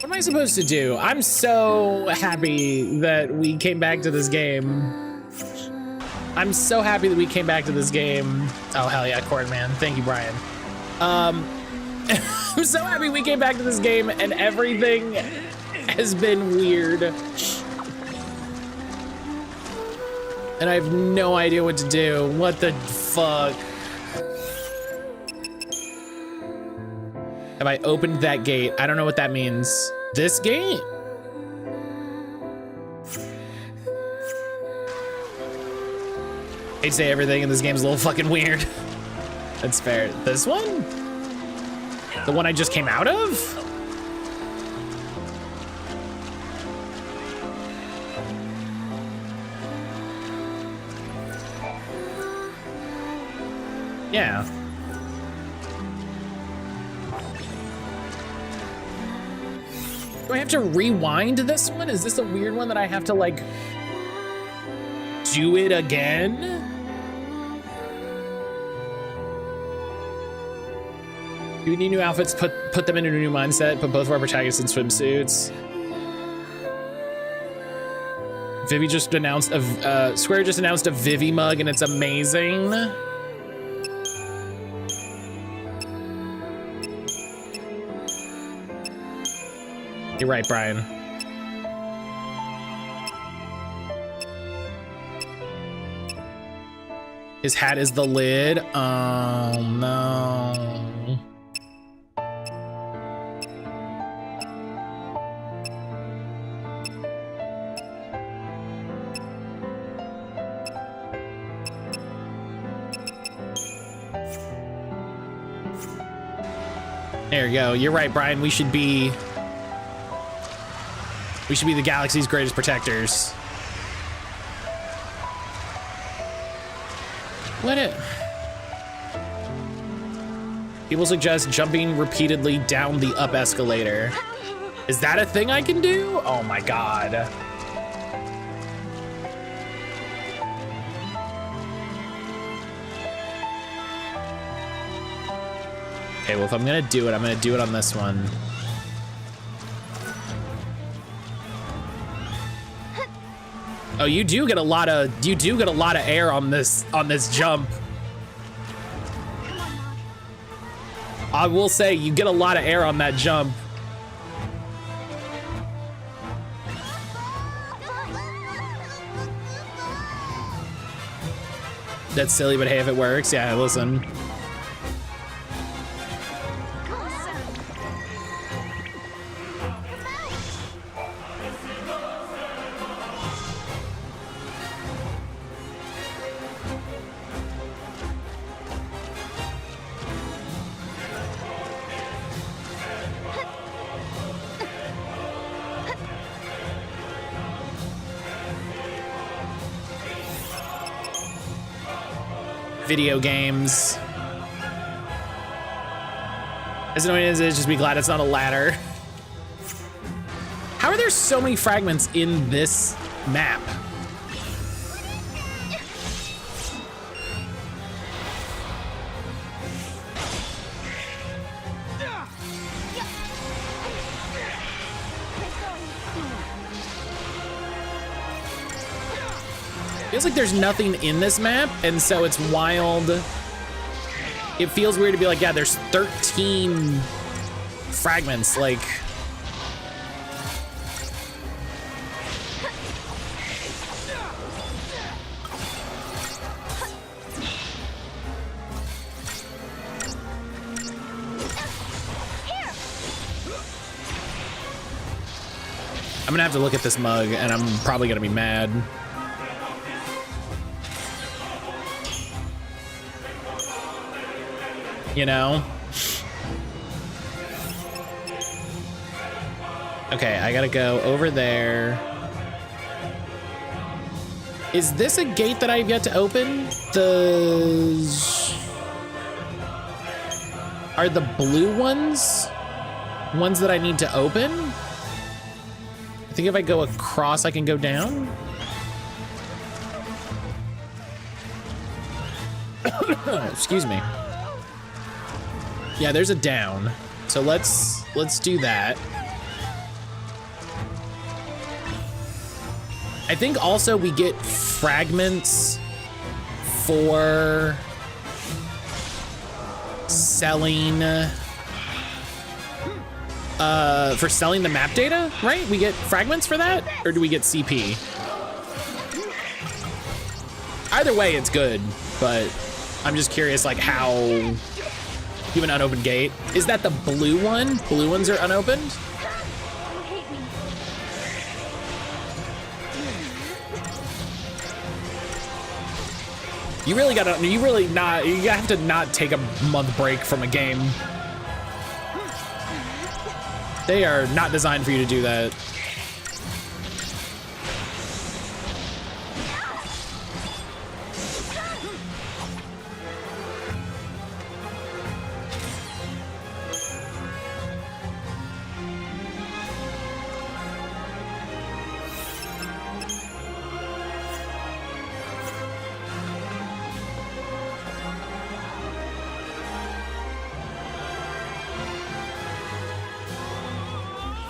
What am I supposed to do? I'm so happy that we came back to this game. I'm so happy that we came back to this game. Oh, hell yeah, Cord, man. Thank you, Brian. I'm so happy we came back to this game and everything has been weird. And I have no idea what to do. What the fuck? Have I opened that gate? I don't know what that means. This gate? I'd say everything in this game is a little fucking weird. That's fair. This one? The one I just came out of? Yeah. I have to rewind this one? Is this a weird one that I have to like do it again? Do we need new outfits? Put them in a new mindset. Put both of our protagonists in swimsuits. Vivi just announced Square just announced a Vivi mug and it's amazing. You're right, Brian. His hat is the lid. Oh no. There you go. You're right, Brian. We should be the galaxy's greatest protectors. Let it. People suggest jumping repeatedly down the up escalator. Is that a thing I can do? Oh my god. Okay, well, if I'm gonna do it, I'm gonna do it on this one. Oh, you do get a lot of air on this jump. I will say you get a lot of air on that jump. That's silly, but hey, if it works, yeah, listen. Video games. As annoying as it is, just be glad it's not a ladder. How are there so many fragments in this map? Feels like there's nothing in this map, and so it's wild. It feels weird to be like, yeah, there's 13 fragments, like. I'm gonna have to look at this mug, and I'm probably gonna be mad. You know? Okay, I gotta go over there. Is this a gate that I've yet to open? Are the blue ones ones that I need to open? I think if I go across, I can go down. Excuse me. Yeah, there's a down. So let's do that. I think also we get fragments for selling the map data, right? We get fragments for that, or do we get CP? Either way, it's good, but I'm just curious, like, how you have an unopened gate. Is that the blue one? Blue ones are unopened? You have to not take a month break from a game. They are not designed for you to do that.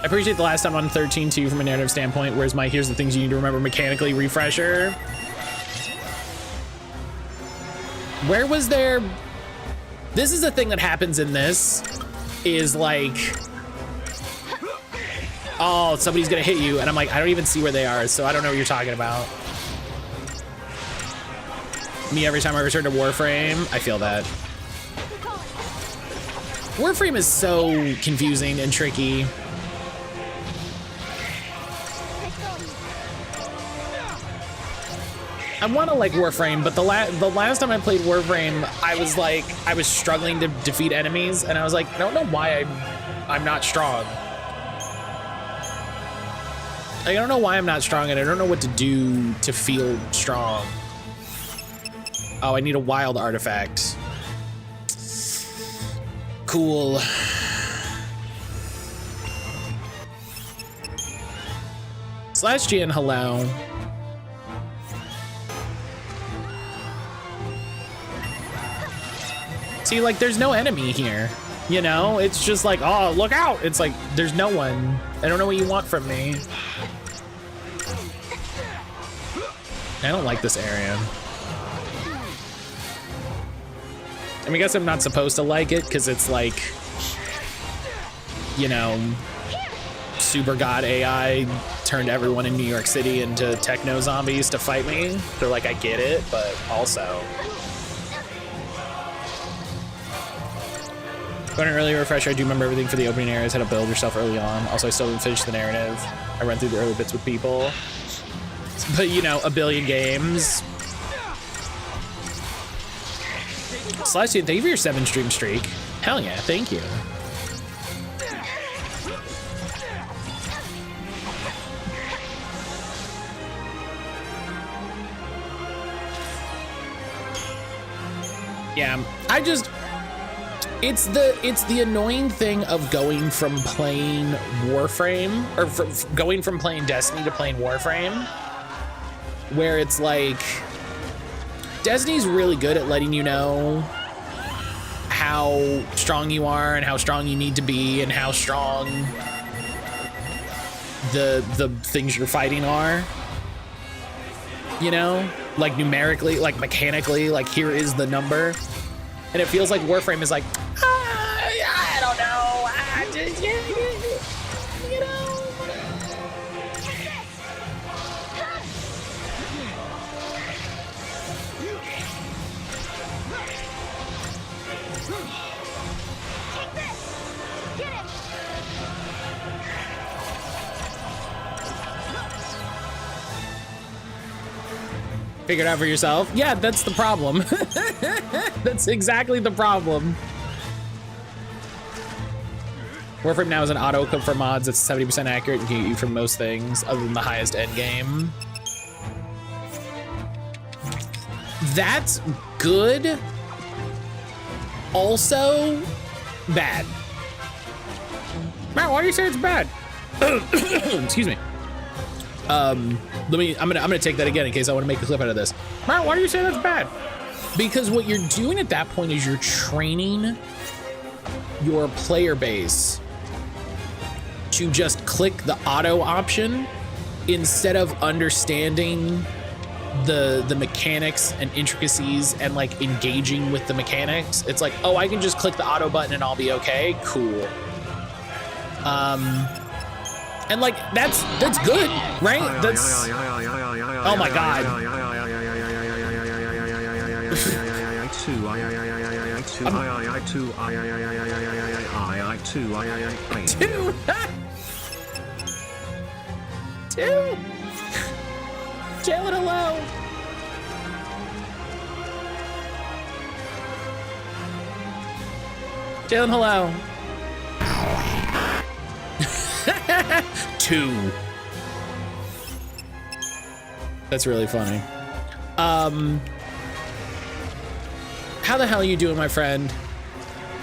I appreciate the last time on 13 too from a narrative standpoint. Where's my here's the things you need to remember mechanically refresher? Where was there? This is the thing that happens in this is like, oh, somebody's gonna hit you. And I'm like, I don't even see where they are. So I don't know what you're talking about. Me every time I return to Warframe, I feel that. Warframe is so confusing and tricky. I want to like Warframe, but the last time I played Warframe, I was struggling to defeat enemies, and I was like, I don't know why I'm not strong. I don't know why I'm not strong, and I don't know what to do to feel strong. Oh, I need a wild artifact. Cool. /Gian, hello. See, like, there's no enemy here, you know? It's just like, oh, look out! It's like, there's no one. I don't know what you want from me. I don't like this area. I mean, I guess I'm not supposed to like it, because it's like, you know, super god AI turned everyone in New York City into techno zombies to fight me. They're like, I get it, but also... Going an early refresher, I do remember everything for the opening areas, how to build yourself early on. Also, I still didn't finish the narrative. I ran through the early bits with people. But, you know, a billion games. /Gian, thank you for your 7 stream streak. Hell yeah, thank you. Yeah, I just... It's the annoying thing of going from playing Warframe, or going from playing Destiny to playing Warframe, where it's like, Destiny's really good at letting you know how strong you are and how strong you need to be and how strong the things you're fighting are. You know, like numerically, like mechanically, like here is the number. And it feels like Warframe is like, I don't know, you know. Figure it out for yourself. Yeah, that's the problem. That's exactly the problem. Warframe now is an auto cook for mods that's 70% accurate and can get you from most things other than the highest end game. That's good. Also bad. Matt, why do you say it's bad? Excuse me. I'm gonna take that again in case I want to make a clip out of this. Matt, why do you say that's bad? Because what you're doing at that point is you're training your player base to just click the auto option instead of understanding the mechanics and intricacies and like engaging with the mechanics. It's like, oh, I can just click the auto button and I'll be okay. Cool. And like that's good, right? That's oh my god. Two. Jalen, hello. Jalen, hello. 2. That's really funny. How the hell are you doing, my friend?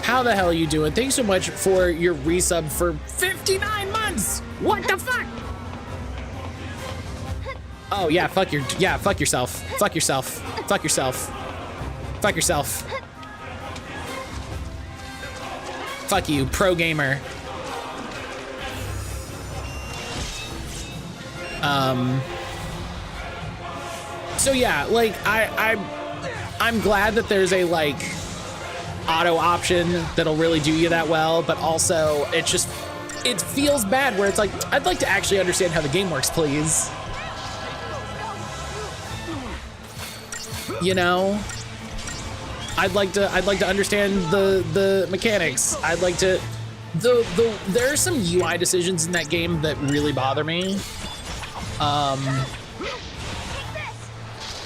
How the hell are you doing? Thanks so much for your resub for 59 months. What the fuck? Oh yeah, fuck yourself. Fuck yourself. Fuck yourself. Fuck yourself. Fuck you, pro gamer. So yeah, like I'm glad that there's a like auto option that'll really do you that well, but also it feels bad where it's like, I'd like to actually understand how the game works, please. You know? I'd like to understand the mechanics. I'd like to there are some UI decisions in that game that really bother me.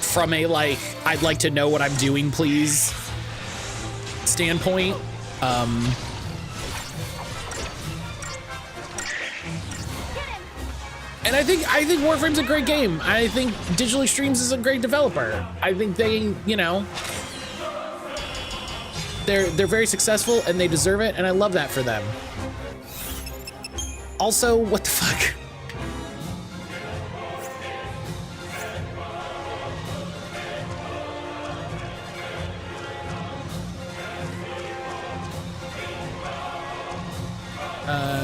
From a like, I'd like to know what I'm doing, please standpoint. And I think Warframe's a great game. I think Digital Extremes is a great developer. I think they, you know, they're very successful and they deserve it, and I love that for them. Also, what the fuck?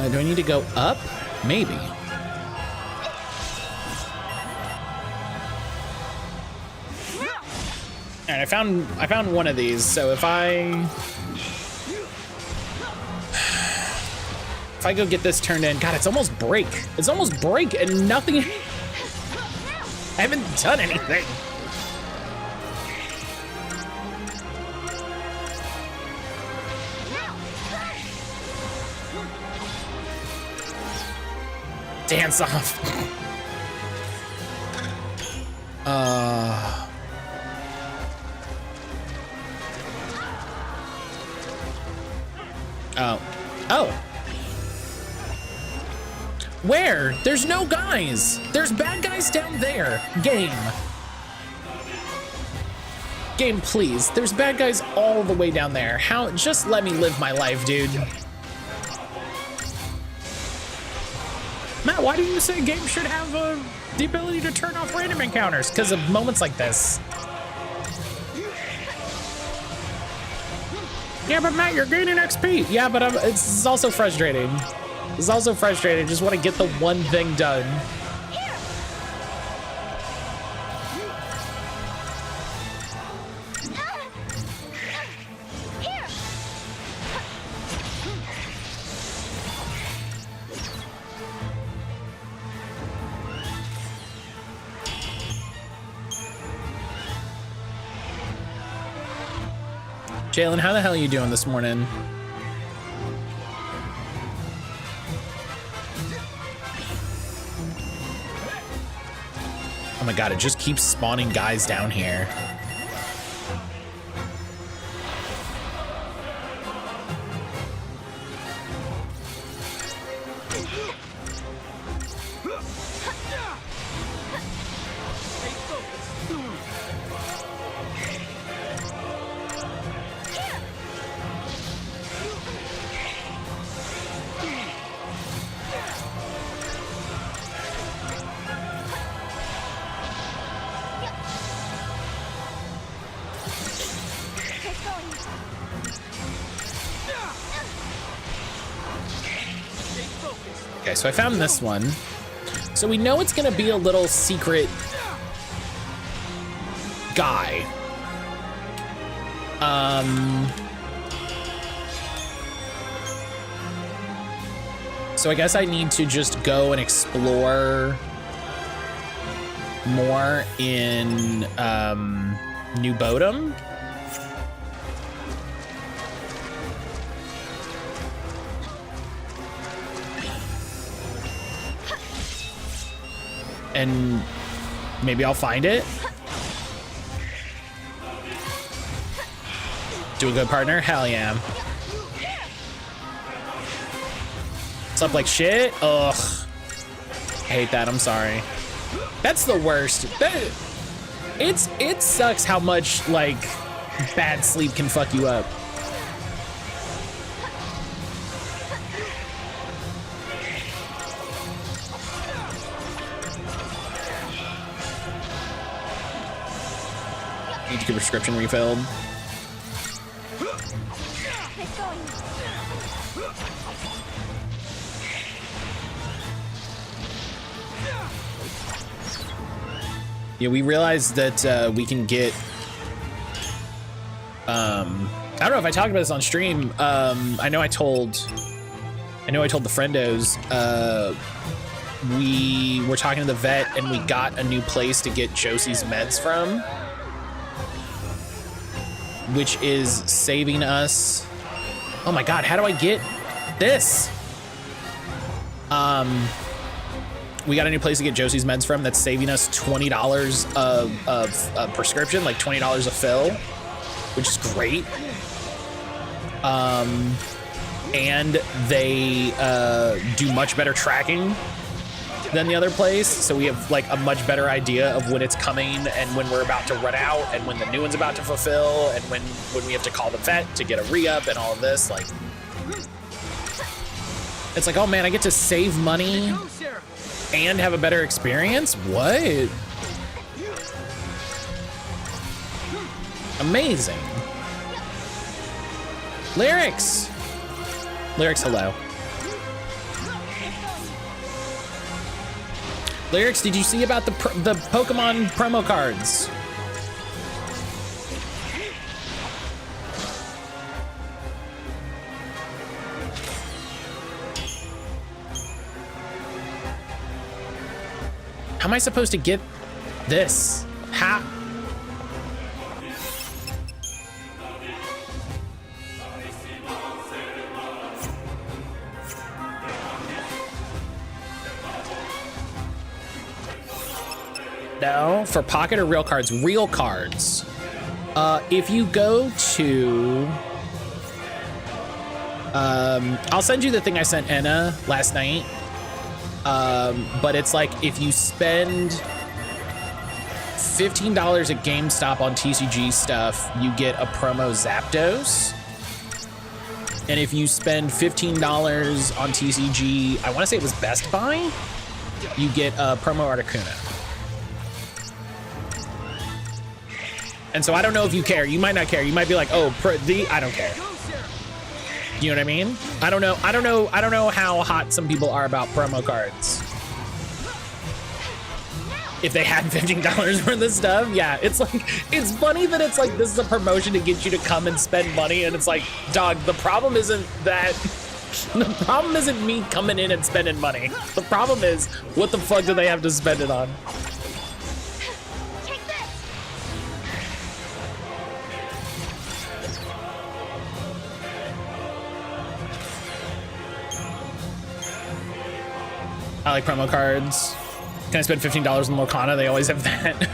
Do I need to go up? Maybe. And I found one of these, so if I go get this turned in, God, it's almost break. It's almost break and nothing. I haven't done anything. Dance off. Oh. Where? There's no guys. There's bad guys down there. Game, please. There's bad guys all the way down there. How? Just let me live my life, dude. Matt, why do you say games should have the ability to turn off random encounters? Because of moments like this. Yeah, but Matt, you're gaining XP. Yeah, but it's also frustrating. It's also frustrating. Just want to get the one thing done. Jalen, how the hell are you doing this morning? Oh my God, it just keeps spawning guys down here. Okay, so I found this one. So we know it's gonna be a little secret guy. So I guess I need to just go and explore more in New Bodom. And maybe I'll find it. Do a good partner? Hell yeah. What's up, like shit? Ugh. I hate that, I'm sorry. That's the worst. It sucks how much, like, bad sleep can fuck you up. Need to get prescription refilled. Yeah, we realized that we can get. I don't know if I talked about this on stream. I know I told the friendos. We were talking to the vet and we got a new place to get Josie's meds from, which is saving us. Oh my God, how do I get this? We got a new place to get Josie's meds from that's saving us $20 of prescription, like $20 a fill, which is great. And they do much better tracking than the other place, so we have like a much better idea of when it's coming and when we're about to run out and when the new one's about to fulfill and when we have to call the vet to get a re-up and all of this. Like, it's like, oh man, I get to save money and have a better experience? What? Amazing. Lyrics, hello. Lyrics, did you see about the Pokemon promo cards? How am I supposed to get this? How? No, for pocket or real cards? Real cards. If you go to, I'll send you the thing I sent Anna last night. But it's like if you spend $15 at GameStop on TCG stuff, you get a promo Zapdos. And if you spend $15 on TCG, I want to say it was Best Buy, you get a promo Articuno. And so I don't know if you care. You might not care. You might be like, oh, I don't care. You know what I mean? I don't know how hot some people are about promo cards. If they had $15 worth of stuff, yeah, it's like, it's funny that it's like, this is a promotion to get you to come and spend money. And it's like, dog, the problem isn't that, the problem isn't me coming in and spending money. The problem is, what the fuck do they have to spend it on? I like promo cards. Can I spend $15 on Lorcana? They always have that.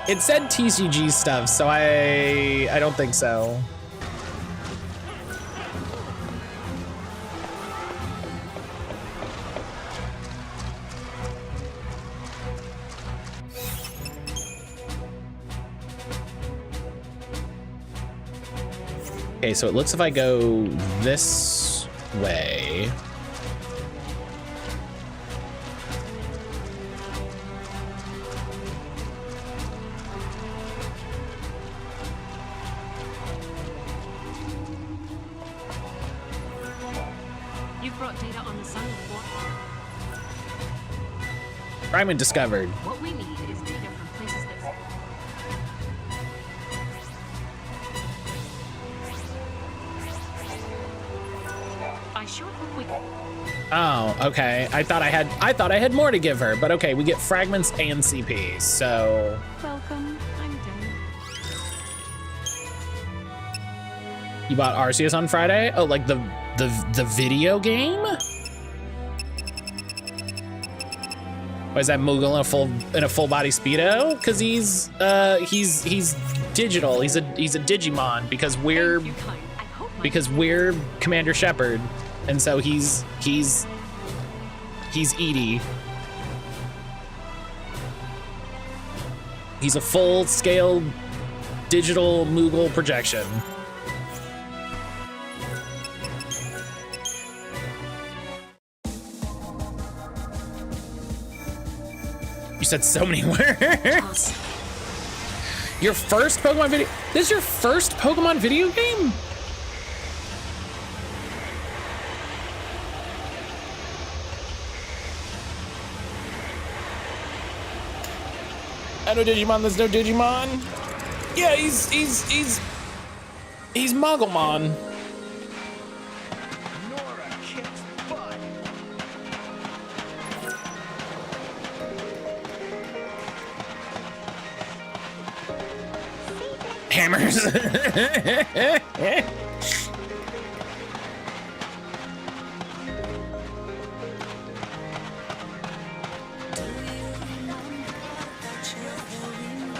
It said TCG stuff, so I don't think so. Okay, so it looks if I go this way. Fragment discovered. What we need is data from places that... I sure hope we can... Oh, okay. I thought I had more to give her, but okay, we get fragments and CP, so... Welcome. I'm done. You bought Arceus on Friday? Oh, like the video game? Why is that Moogle in a full body Speedo? Because he's digital. He's a Digimon because we're Commander Shepard, and so he's Edie. He's a full scale digital Moogle projection. You said so many words. Your first Pokemon video? This is your first Pokemon video game? I know Digimon, there's no Digimon. Yeah, he's Mogglemon. Nora kicks butt. Hammers.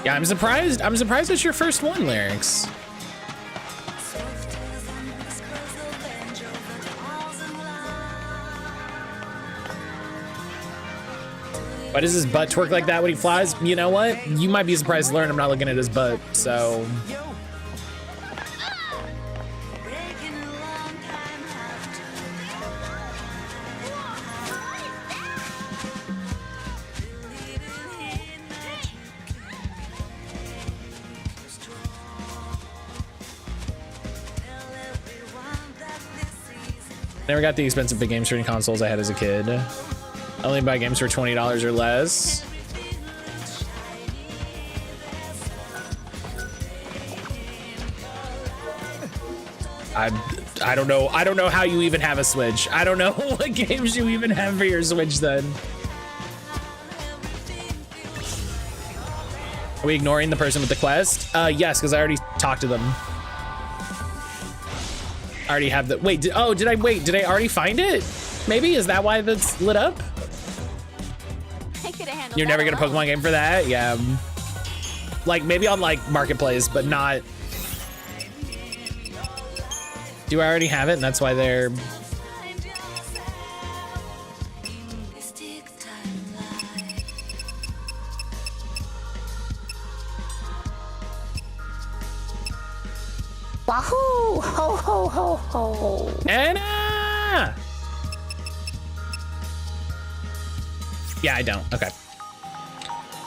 Yeah, I'm surprised it's your first one, Lyrics. Why does his butt twerk like that when he flies? You know what? You might be surprised to learn I'm not looking at his butt, so. Never got the expensive big game streaming consoles I had as a kid. I only buy games for $20 or less. I don't know how you even have a Switch. I don't know what games you even have for your Switch then. Are we ignoring the person with the quest? Yes, because I already talked to them. I already have the, wait, did I already find it? Maybe, is that why that's lit up? You're never gonna Pokemon game for that? Yeah. Like maybe on like Marketplace, but not. Do I already have it? And that's why they're. Wahoo! Ho ho ho ho! Anna! Yeah, I don't. Okay.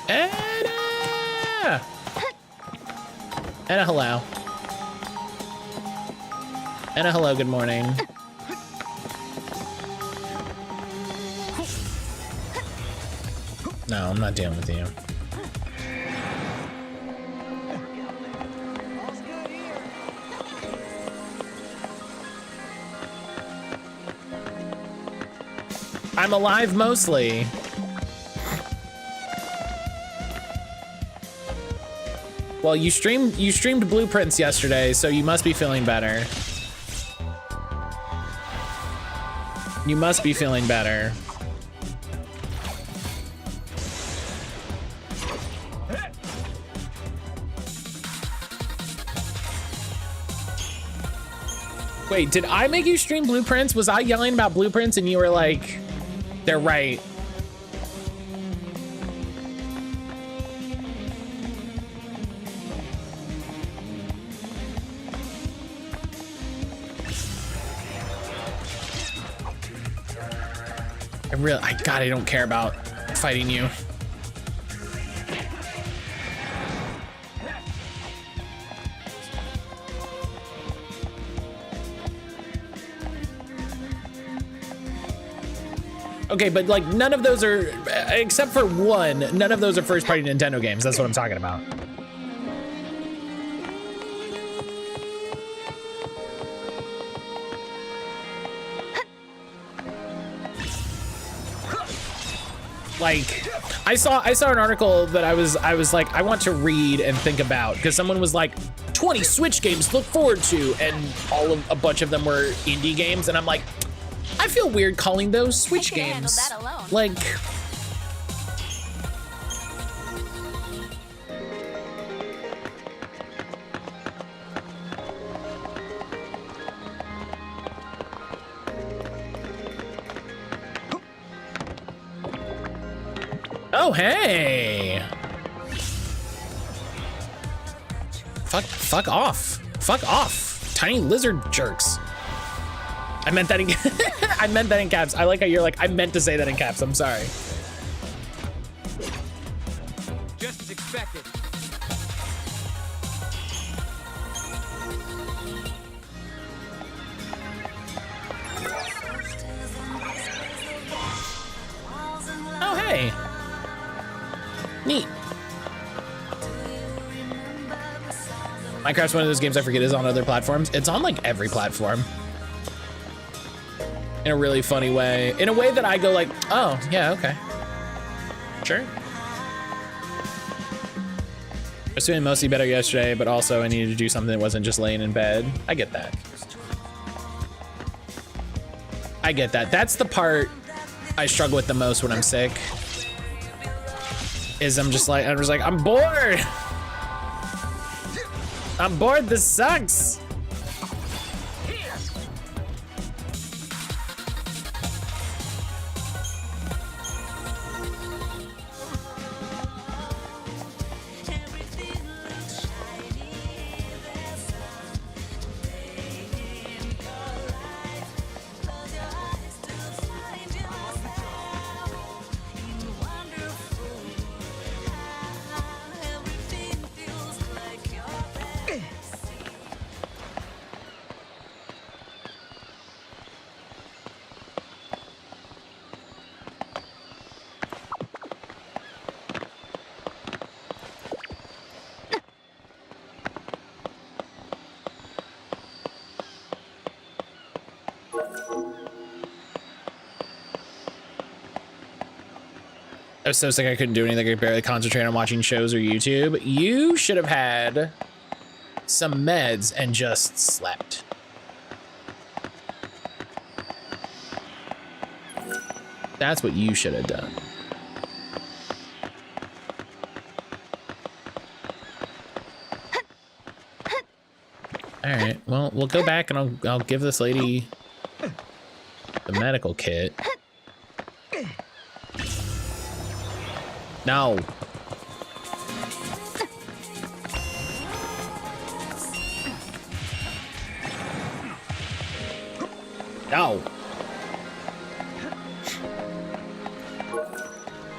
Anna! Anna, hello. Anna, hello, good morning. No, I'm not dealing with you. I'm alive mostly. Well, you streamed Blueprints yesterday, so you must be feeling better. You must be feeling better. Wait, did I make you stream Blueprints? Was I yelling about Blueprints and you were like, they're right? God, I don't care about fighting you. Okay, but like none of those are, except for one, none of those are first-party Nintendo games. That's what I'm talking about. Like, I saw an article that I was like, I want to read and think about, because someone was like, 20 Switch games to look forward to, and a bunch of them were indie games, and I'm like, I feel weird calling those Switch games. Like, oh, hey. Fuck off. Fuck off. Tiny lizard jerks. I meant that in I meant that in caps. I like how you're like, I meant to say that in caps. I'm sorry. Just as expected. Oh, hey. Neat. Minecraft's one of those games I forget is on other platforms. It's on like every platform. In a really funny way. In a way that I go like, oh, yeah, okay. Sure. I was feeling mostly better yesterday, but also I needed to do something that wasn't just laying in bed. I get that. I get that. That's the part I struggle with the most when I'm sick. Is I'm just like, I'm bored. I'm bored, this sucks. I was so sick I couldn't do anything. I could barely concentrate on watching shows or YouTube. You should have had some meds and just slept. That's what you should have done. All right, well, we'll go back and I'll give this lady the medical kit. No. No.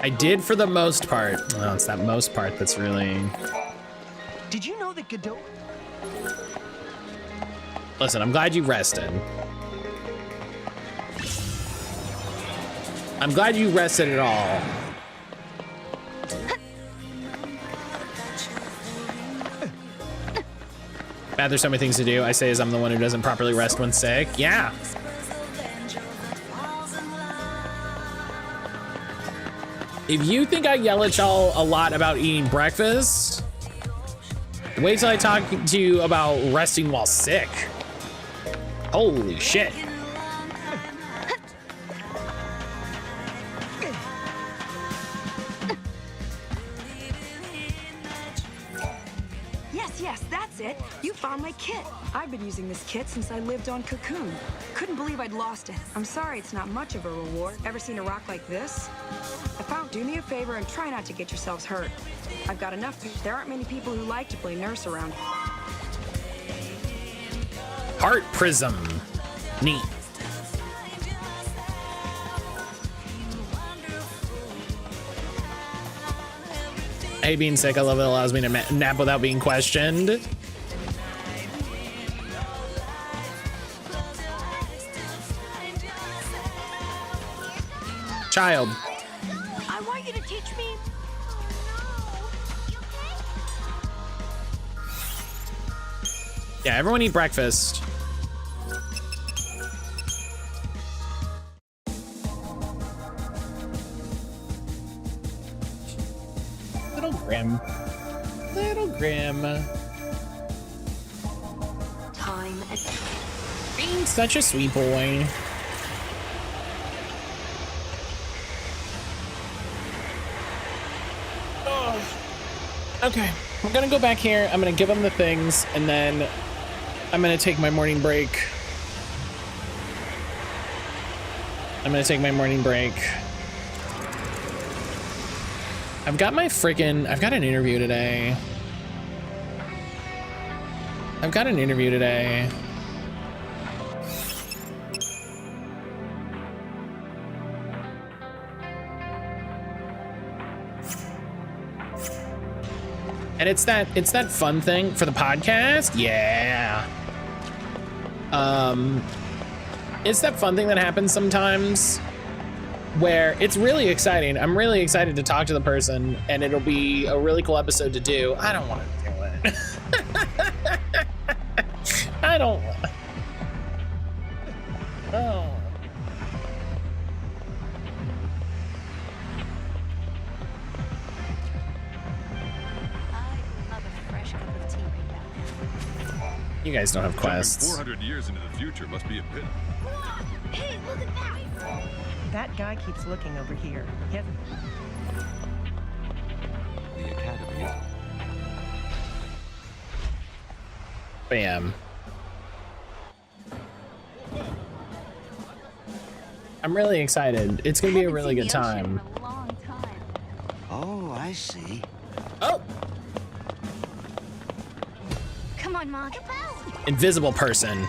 I did for the most part. Well, it's that most part that's really... Did you know that Godot... Listen, I'm glad you rested. I'm glad you rested at all. Bad, there's so many things to do. I say as I'm the one who doesn't properly rest when sick. Yeah. If you think I yell at y'all a lot about eating breakfast, wait till I talk to you about resting while sick. Holy shit. Yes, that's it. You found my kit. I've been using this kit since I lived on Cocoon. Couldn't believe I'd lost it. I'm sorry it's not much of a reward. Ever seen a rock like this? Do me a favor and try not to get yourselves hurt. I've got enough. There aren't many people who like to play nurse around. Heart prism. Neat. I hate being sick. I love it. It allows me to nap without being questioned. Child. I want you to teach me. Yeah, everyone eat breakfast. Little Grim. Little Grim. Time. Being such a sweet boy. Okay, we're gonna go back here. I'm gonna give him the things, and then I'm gonna take my morning break. I've got an interview today. And it's that fun thing for the podcast. Yeah. It's that fun thing that happens sometimes where it's really exciting. I'm really excited to talk to the person and it'll be a really cool episode to do. I don't want to do it. don't. Oh. You guys don't have quests. 400 years into the future must be a pit. Hey, look at that! That guy keeps looking over here. He hasn't... The Academy. Bam. I'm really excited. It's gonna be a really good time. Oh, I see. Oh! Come on, Mog. Invisible person.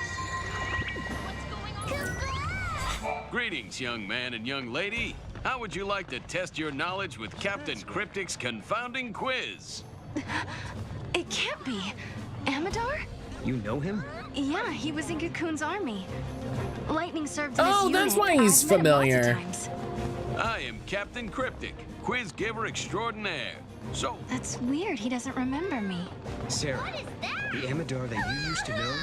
Greetings, young man and young lady. How would you like to test your knowledge with Captain Cryptic's confounding quiz? It can't be. Amador? You know him? Yeah, he was in Cocoon's army. Lightning served in Oh, his that's unit. why he's I've met him lots of familiar. times. I am Captain Cryptic, quiz giver extraordinaire. So, That's weird. He doesn't remember me. Sarah, the Amador that you used to know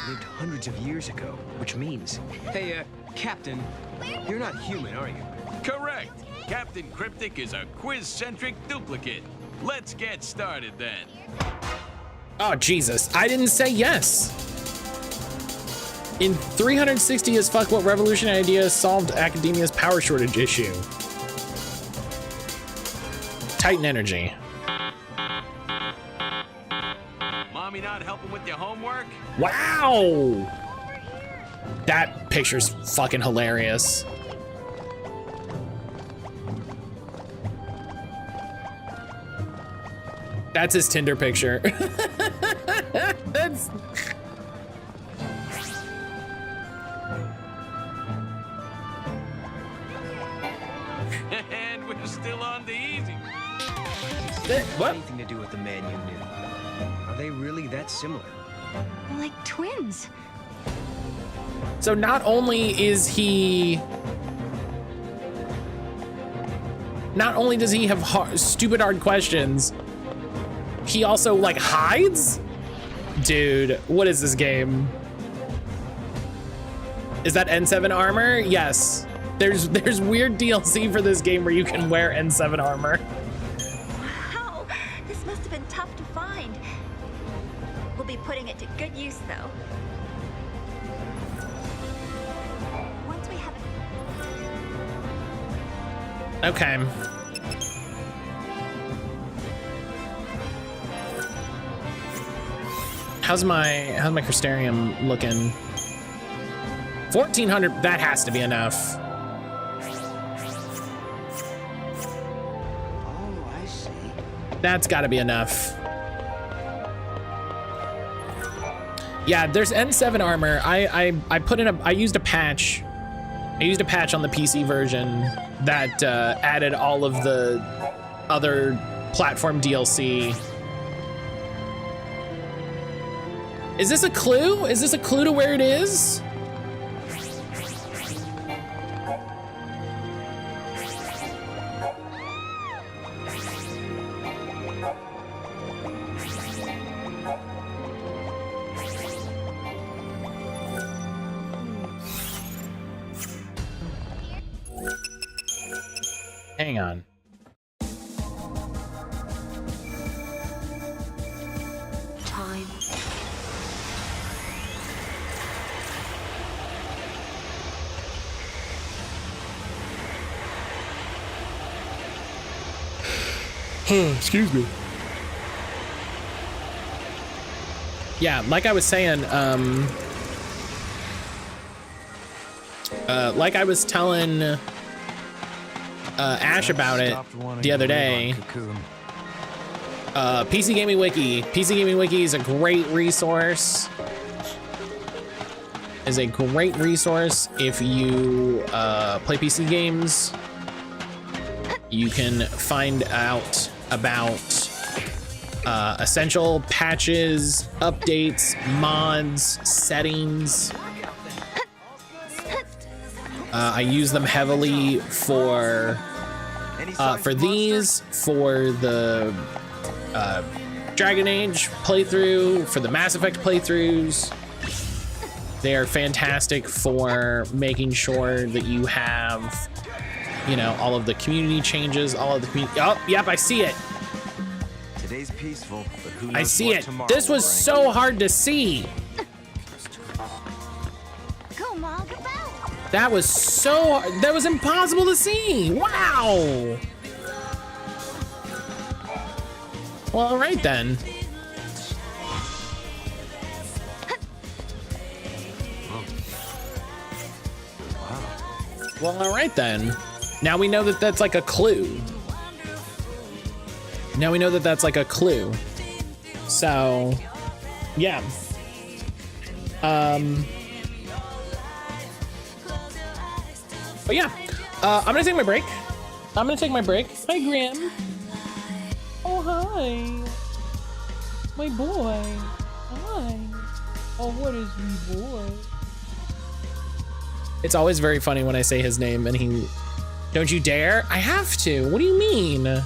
lived hundreds of years ago, which means... Hey, Captain, you're not human, are you? correct. Captain Cryptic is a quiz-centric duplicate. Let's get started then. Oh, Jesus. I didn't say yes. In 360 as fuck, what revolutionary idea solved academia's power shortage issue? Titan energy. Mommy not helping with your homework? Wow! That picture's fucking hilarious. That's his Tinder picture. That's... And we're still on the easy. What? Anything to do with the man you knew? Are they really that similar? Like twins. So not only is he... Not only does he have stupid hard questions, he also like hides? Dude, what is this game? Is that N7 armor? Yes. There's weird DLC for this game where you can wear N7 armor. Wow, this must have been tough to find. We'll be putting it to good use, though. Once we have it. Okay. How's my Crystarium looking? 1400, that has to be enough. Oh, I see. That's gotta be enough. Yeah, there's N7 armor. I put in I used a patch. I used a patch on the PC version that added all of the other platform DLC. Is this a clue? Is this a clue to where it is? Hang on. Time. Excuse me. Yeah, like I was saying, like I was telling Ash about it the other day. PC Gaming Wiki. PC Gaming Wiki is a great resource. Is a great resource if you play PC games. You can find out about essential patches, updates, mods, settings. I use them heavily for these, for the Dragon Age playthrough, for the Mass Effect playthroughs. They are fantastic for making sure that you have, you know, all of the community changes, all of the community. Oh, yep, I see it. Today's peaceful, but who knows I see what it. tomorrow This was will bring. so hard to see. That was so, that was impossible to see. Wow. Well, all right then. Well, all right then. Now we know that that's like a clue. Now we know that that's like a clue. So, yeah. But yeah, I'm gonna take my break. I'm gonna take my break. Hi, Graham. Oh, hi. My boy. Hi. Oh, what is me boy? It's always very funny when I say his name and he, don't you dare? I have to. What do you mean?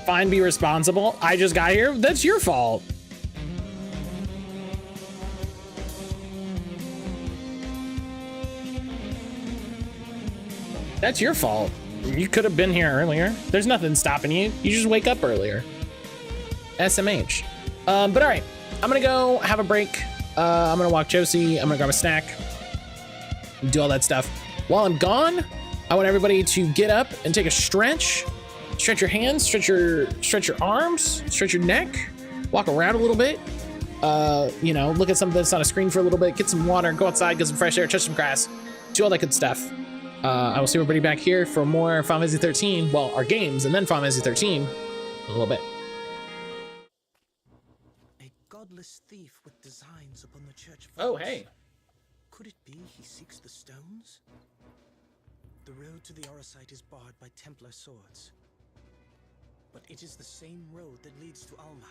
Fine, be responsible. I just got here. That's your fault. That's your fault. You could have been here earlier. There's nothing stopping you. You just wake up earlier. SMH. But all right, I'm gonna go have a break. I'm gonna walk Josie. I'm gonna grab a snack. Do all that stuff. While I'm gone, I want everybody to get up and take a stretch. Stretch your hands, stretch your arms, stretch your neck, walk around a little bit. You know, look at something that's on a screen for a little bit, get some water, go outside, get some fresh air, touch some grass, do all that good stuff. I will see everybody back here for more Final Fantasy 13, well, our games, and then Final Fantasy 13 in a little bit. A godless thief with designs upon the church Oh, vaults. hey. Could it be he seeks the stones? The road to the Orosite is barred by Templar swords. But it is the same road that leads to Alma.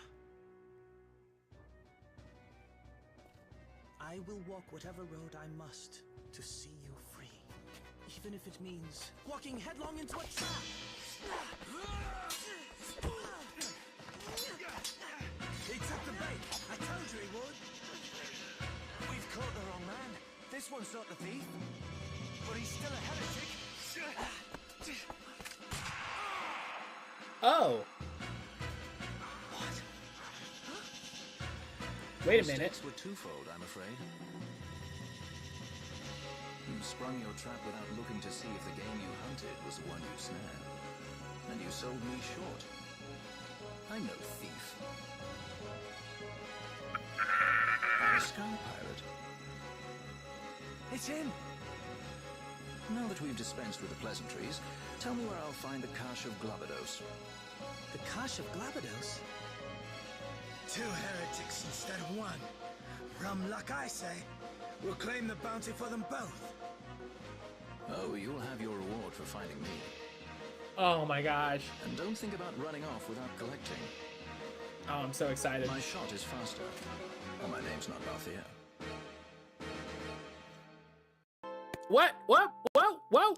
I will walk whatever road I must to see you free. Even if it means walking headlong into a trap. He took the bait. I told you he would. We've caught the wrong man. This one's not the thief. But he's still a heretic. Oh. Wait a minute. Mistakes were twofold, I'm afraid. You sprung your trap without looking to see if the game you hunted was the one you snared. And you sold me short. I'm no thief. I'm a scout pirate. It's him. Now that we've dispensed with the pleasantries, tell me where I'll find the Cache of Glabados. The Cache of Glabados? 2 heretics instead of 1. Rum luck, I say. We'll claim the bounty for them both. Oh, you'll have your reward for finding me. Oh my gosh. And don't think about running off without collecting. Oh, I'm so excited. My shot is faster. And my name's not Barthea. What? Whoa, whoa, whoa.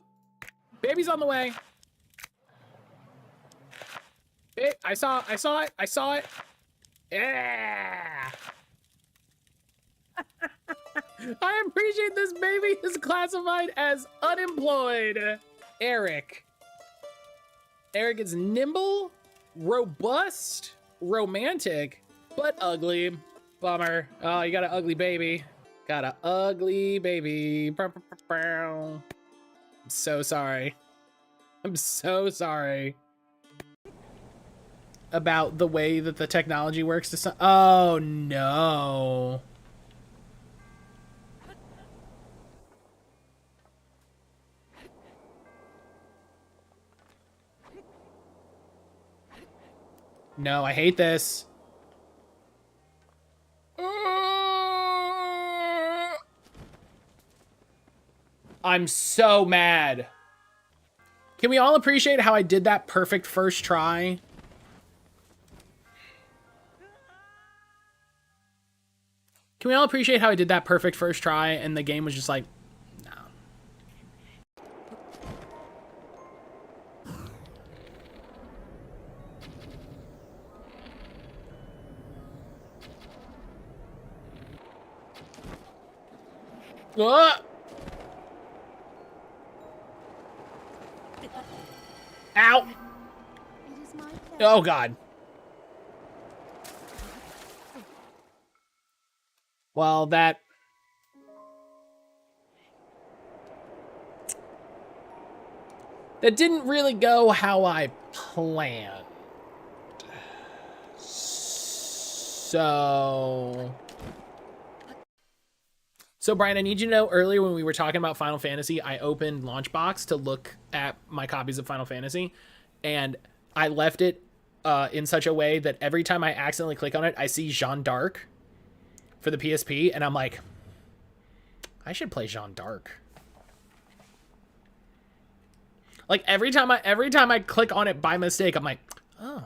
Baby's on the way. I saw it. Yeah. I appreciate this baby is classified as unemployed. Eric is nimble, robust, romantic, but ugly. Bummer. Oh, you got an ugly baby. Got an ugly baby. I'm so sorry. I'm so sorry about the way that the technology works to oh no. No, I hate this. I'm so mad. Can we all appreciate how I did that perfect first try? Can we all appreciate how I did that perfect first try and the game was just like, no. Ow! Oh God. Well, that didn't really go how I planned. So Brian, I need you to know, earlier when we were talking about Final Fantasy, I opened Launchbox to look at my copies of Final Fantasy, and I left it in such a way that every time I accidentally click on it, I see Jeanne d'Arc for the PSP, and I'm like, I should play Jeanne d'Arc. Like every time I click on it by mistake, I'm like, oh.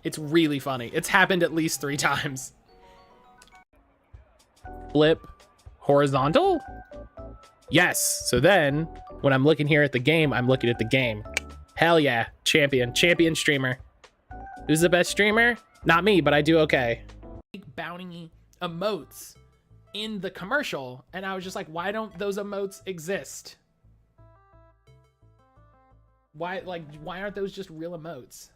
It's really funny. It's happened at least 3 times. Flip horizontal? Yes. So then when I'm looking here at the game, I'm looking at the game. Hell yeah. Champion streamer. Who's the best streamer? Not me, but I do okay. Bounty emotes in the commercial, and I was just like, why don't those emotes exist? Why aren't those just real emotes?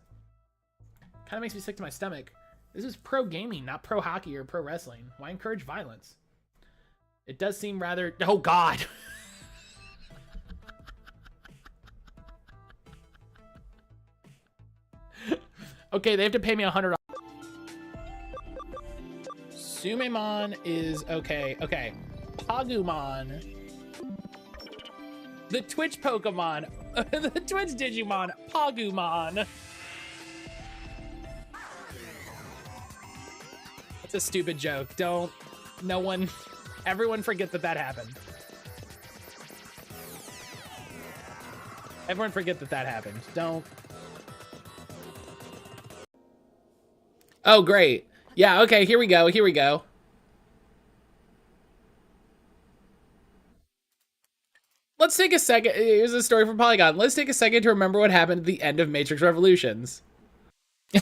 Kind of makes me sick to my stomach. This is pro gaming, not pro hockey or pro wrestling. Why encourage violence? It does seem rather... Oh, God. Okay, they have to pay me $100. Sumemon is okay. Okay. Pagumon. The Twitch Pokemon. The Twitch Digimon. Pagumon. It's a stupid joke. Everyone forget that happened. Everyone forget that happened. Don't. Oh, great. Yeah, okay, here we go. Let's take a second. Here's a story from Polygon. Let's take a second to remember what happened at the end of Matrix Revolutions. This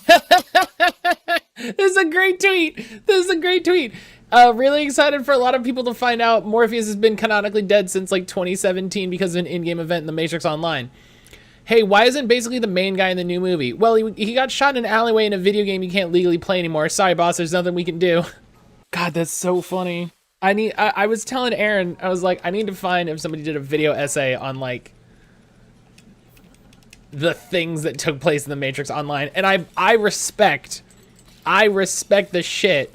is a great tweet. Really excited for a lot of people to find out Morpheus has been canonically dead since like 2017 because of an in-game event in the Matrix Online. Hey, why isn't basically the main guy in the new movie? Well, he got shot in an alleyway in a video game you can't legally play anymore. Sorry, boss, there's nothing we can do. God, that's so funny. I was telling Aaron, I was like, I need to find if somebody did a video essay on like the things that took place in the Matrix Online. And I respect the shit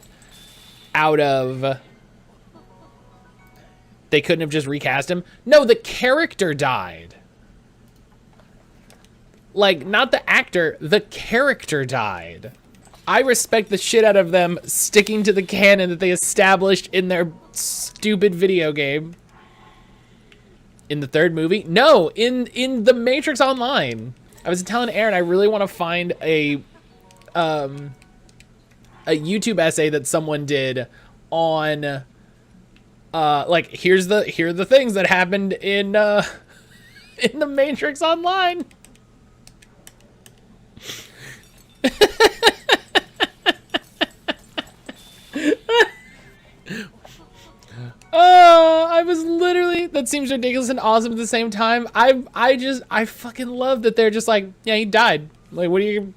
out of... They couldn't have just recast him. No, the character died. Like, not the actor, the character died. I respect the shit out of them sticking to the canon that they established in their stupid video game. In the third movie? No, in the Matrix Online. I was telling Aaron I really want to find a YouTube essay that someone did on like here are the things that happened in the Matrix Online. I was literally, that seems ridiculous and awesome at the same time. I fucking love that they're just like, yeah, he died. Like, what are you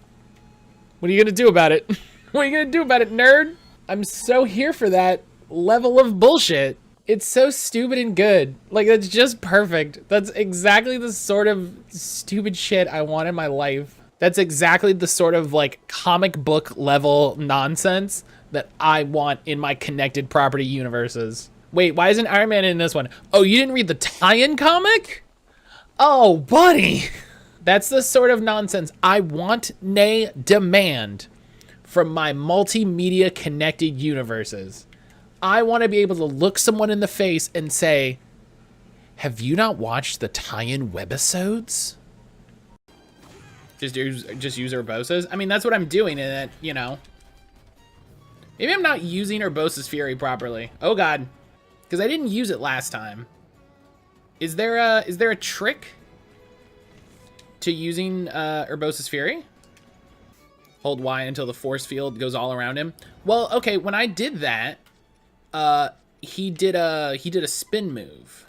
gonna do about it? What are you gonna do about it, nerd? I'm so here for that level of bullshit. It's so stupid and good. Like, that's just perfect. That's exactly the sort of stupid shit I want in my life. That's exactly the sort of like comic book level nonsense that I want in my connected property universes. Wait, why isn't Iron Man in this one? Oh, you didn't read the tie-in comic? Oh, buddy. That's the sort of nonsense I want, nay, demand from my multimedia connected universes. I want to be able to look someone in the face and say, have you not watched the tie-in webisodes? Just use Urbosa's? I mean, that's what I'm doing in it, you know. Maybe I'm not using Urbosa's Fury properly. Oh god. Because I didn't use it last time. Is there a trick to using Urbosa's Fury? Hold Y until the force field goes all around him. Well, okay, when I did that, he did a spin move.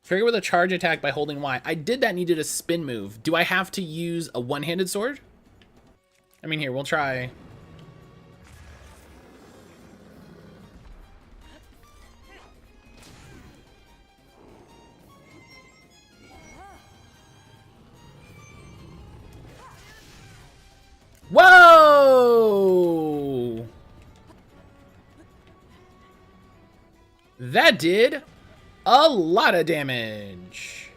Trigger with a charge attack by holding Y. I did that and he did a spin move. Do I have to use a one-handed sword? I mean, here, we'll try. Whoa! That did a lot of damage.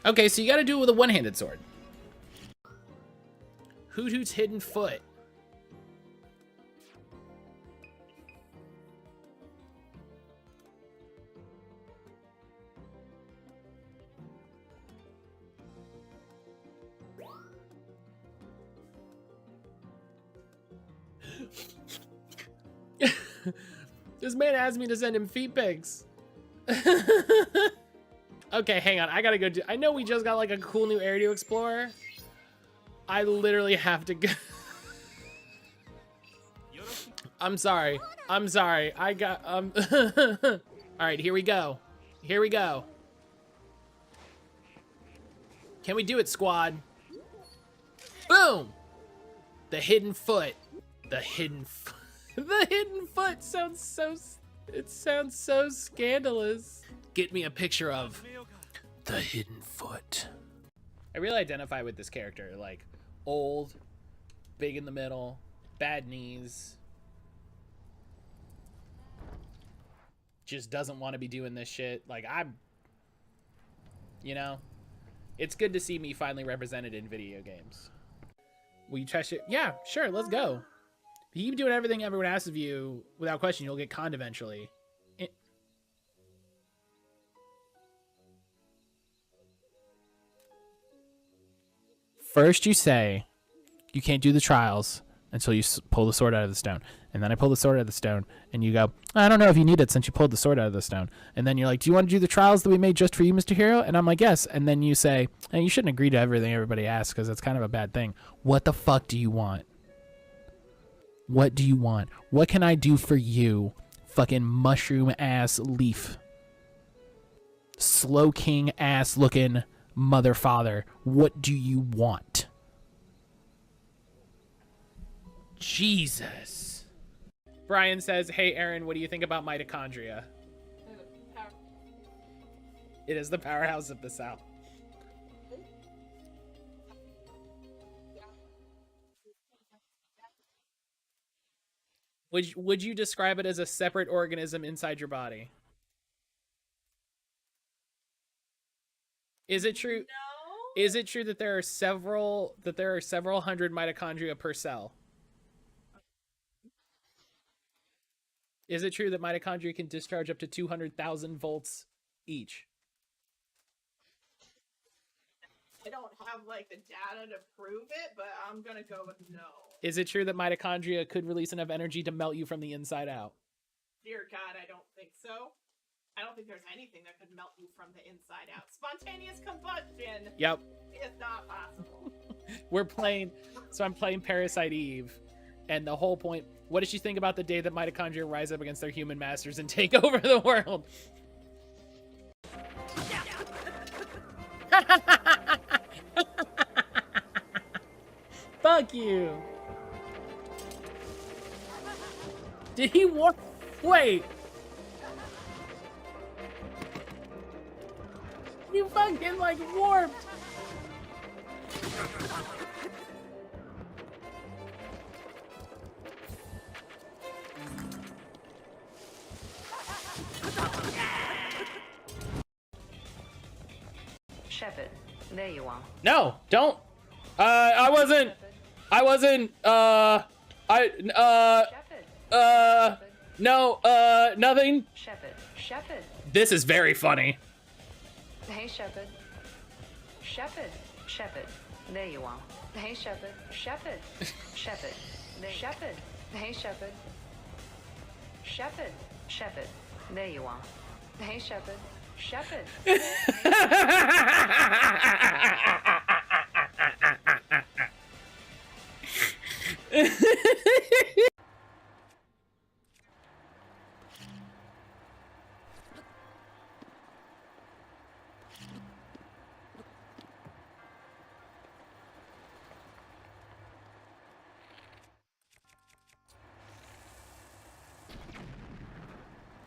Okay, so you gotta do it with a one-handed sword. Hoot Hoot's hidden foot. This man asked me to send him feet pics. Okay, hang on. I gotta go do... I know we just got like a cool new area to explore. I literally have to go... I'm sorry. I'm sorry. I got... Alright, here we go. Here we go. Can we do it, squad? Boom! The hidden foot. The hidden foot. The hidden foot sounds so... It sounds so scandalous. Get me a picture of the hidden foot. I really identify with this character. Like, old, big in the middle, bad knees. Just doesn't want to be doing this shit. Like, I'm... You know? It's good to see me finally represented in video games. Will you test it? Yeah, sure, let's go. If you keep doing everything everyone asks of you, without question, you'll get conned eventually. First you say, you can't do the trials until you pull the sword out of the stone. And then I pull the sword out of the stone, and you go, I don't know if you need it since you pulled the sword out of the stone. And then you're like, do you want to do the trials that we made just for you, Mr. Hero? And I'm like, yes. And then you say, hey, you shouldn't agree to everything everybody asks because that's kind of a bad thing. What the fuck do you want? What do you want? What can I do for you? Fucking mushroom ass leaf. Slow king ass looking mother father. What do you want? Jesus. Brian says, hey Aaron, what do you think about mitochondria? It is the powerhouse of the South. Would you describe it as a separate organism inside your body? Is it true? No. Is it true that there are several hundred mitochondria per cell? Is it true that mitochondria can discharge up to 200,000 volts each? I don't have like the data to prove it, but I'm gonna go with no. Is it true that mitochondria could release enough energy to melt you from the inside out? Dear God, I don't think so. I don't think there's anything that could melt you from the inside out. Spontaneous combustion. Yep. Is not possible. I'm playing Parasite Eve, and the whole point, what does she think about the day that mitochondria rise up against their human masters and take over the world? Fuck you. Did he warp? Wait. You fucking like warped. Shepard, there you are. No, don't. I wasn't, no, nothing. Shepard. This is very funny. Hey, Shepard. Shepard, there you are. Hey, Shepard. Shepard, hey, Shepard. Shepard, there you are. Hey, Shepard.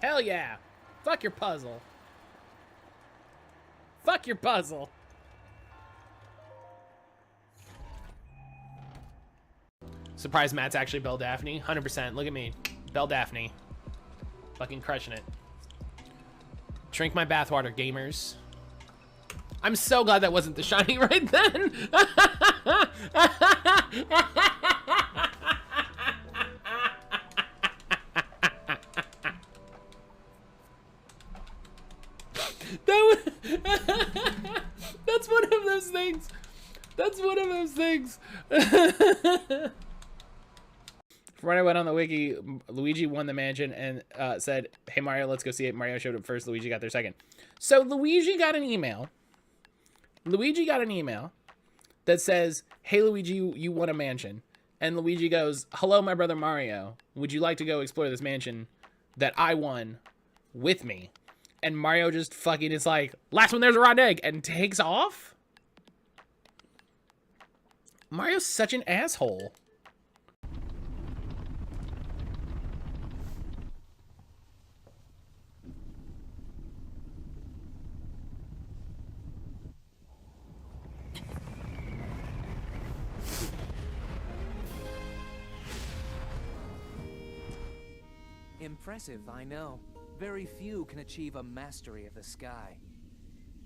Hell yeah. Fuck your puzzle. Fuck your puzzle. Surprised Matt's actually Belle Daphne. 100%. Look at me. Belle Daphne. Fucking crushing it. Drink my bathwater, gamers. I'm so glad that wasn't the shiny right then. That's one of those things. That's one of those things. When I went on the wiki, Luigi won the mansion and said, "Hey Mario, let's go see it." Mario showed up first. Luigi got there second. So Luigi got an email. Luigi got an email that says, "Hey Luigi, you won a mansion." And Luigi goes, "Hello, my brother Mario. Would you like to go explore this mansion that I won with me?" And Mario just fucking is like, "Last one, there's a rotten egg," and takes off. Mario's such an asshole. Impressive, I know. Very few can achieve a mastery of the sky.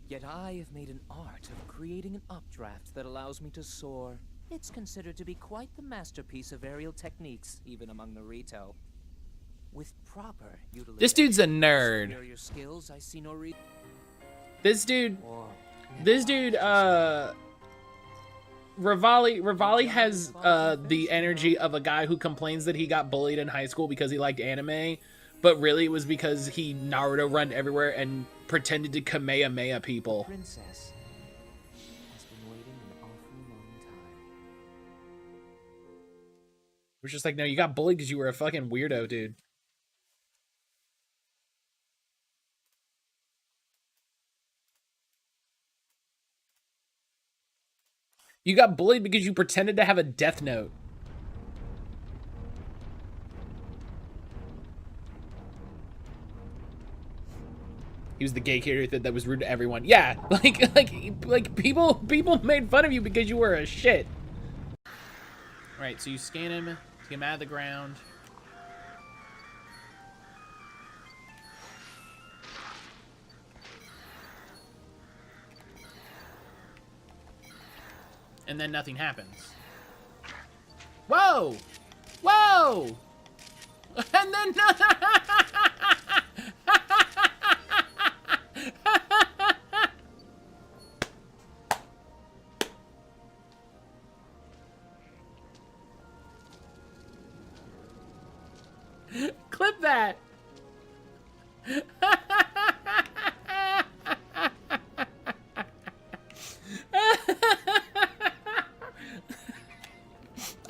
Yet I have made an art of creating an updraft that allows me to soar. It's considered to be quite the masterpiece of aerial techniques, even among the Rito. With proper utilization. This dude's a nerd. Superior skills, I see no reason. This dude, Rivali has the energy of a guy who complains that he got bullied in high school because he liked anime, but really it was because he Naruto run everywhere and pretended to Kamehameha people. Princess has been waiting an awful long time. It was just like, no, you got bullied because you were a fucking weirdo, dude. You got bullied because you pretended to have a death note. He was the gay character that was rude to everyone. Yeah, like people made fun of you because you were a shit. All right, so you scan him to get him out of the ground. And then nothing happens. Whoa! Whoa! And then clip that.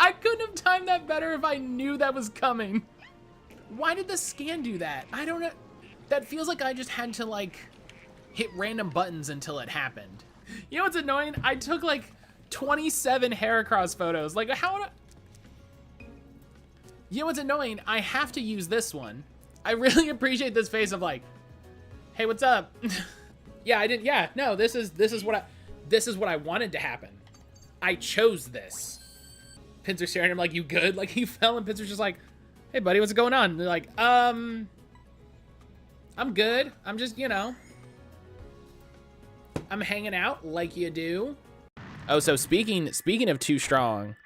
I couldn't have timed that better if I knew that was coming. Why did the scan do that? I don't know. That feels like I just had to like hit random buttons until it happened. You know what's annoying? I took like 27 Heracross photos. Like how? You know what's annoying? I have to use this one. I really appreciate this face of like, hey, what's up? Yeah, I didn't. Yeah, no, this is what I wanted to happen. I chose this. Pincer's staring at him like, you good? Like he fell and Pincer's just like, hey buddy, what's going on? And they're like, I'm good. I'm just, you know. I'm hanging out like you do. Oh, so speaking of too strong,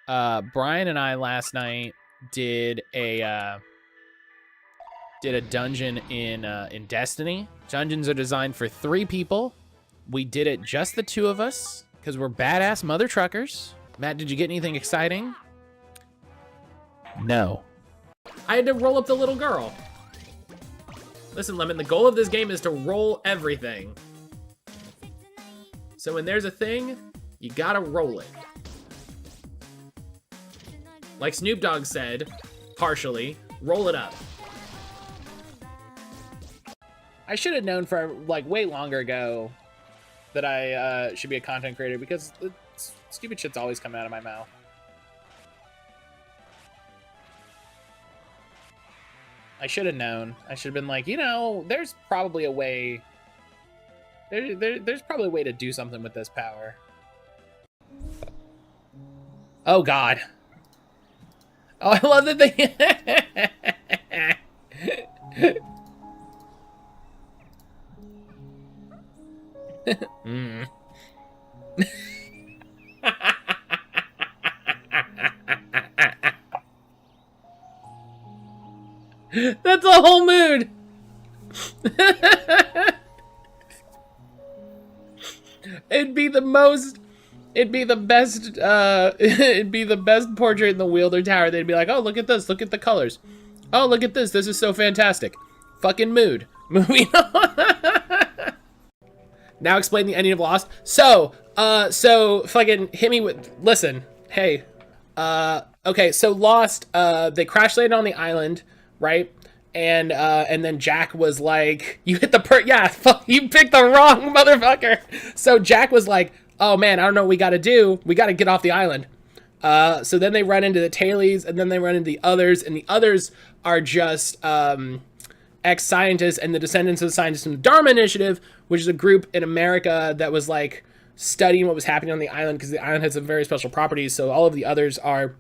Brian and I last night did a dungeon in Destiny. Dungeons are designed for 3 people. We did it just the 2 of us because we're badass mother truckers. Matt, did you get anything exciting? No. I had to roll up the little girl. Listen, Lemon, the goal of this game is to roll everything. So when there's a thing, you gotta roll it. Like Snoop Dogg said, partially, roll it up. I should have known for like way longer ago that I should be a content creator because the stupid shit's always come out of my mouth. I should have known. I should have been like, you know, there's probably a way. There's probably a way to do something with this power. Oh God. Oh, I love that they. That's a whole mood. It'd be the best portrait in the Wielder Tower. They'd be like, oh, look at this, look at the colors. Oh, look at this is so fantastic. Fucking mood. Moving on. Now explain the ending of Lost. So fucking hit me with, listen, hey. Okay, so Lost, they crash landed on the island, right? And then Jack was like, you hit the yeah, you picked the wrong motherfucker. So Jack was like, oh man, I don't know what we gotta do. We gotta get off the island. So then they run into the tailies, and then they run into the others, and the others are just ex-scientists and the descendants of the scientists from the Dharma Initiative, which is a group in America that was like studying what was happening on the island because the island has some very special properties. So all of the others are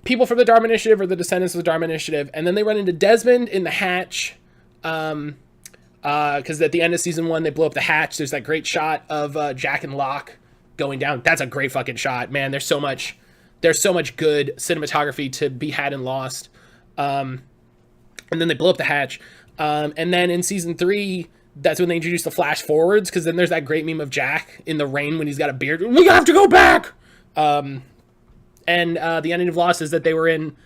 people from the Dharma Initiative or the descendants of the Dharma Initiative. And then they run into Desmond in the hatch. Because at the end of season 1, they blow up the hatch. There's that great shot of Jack and Locke going down. That's a great fucking shot, man. There's so much good cinematography to be had in Lost. And then they blow up the hatch. And then in season 3, that's when they introduce the flash forwards. Because then there's that great meme of Jack in the rain when he's got a beard. We have to go back. And the ending of Lost is that they were in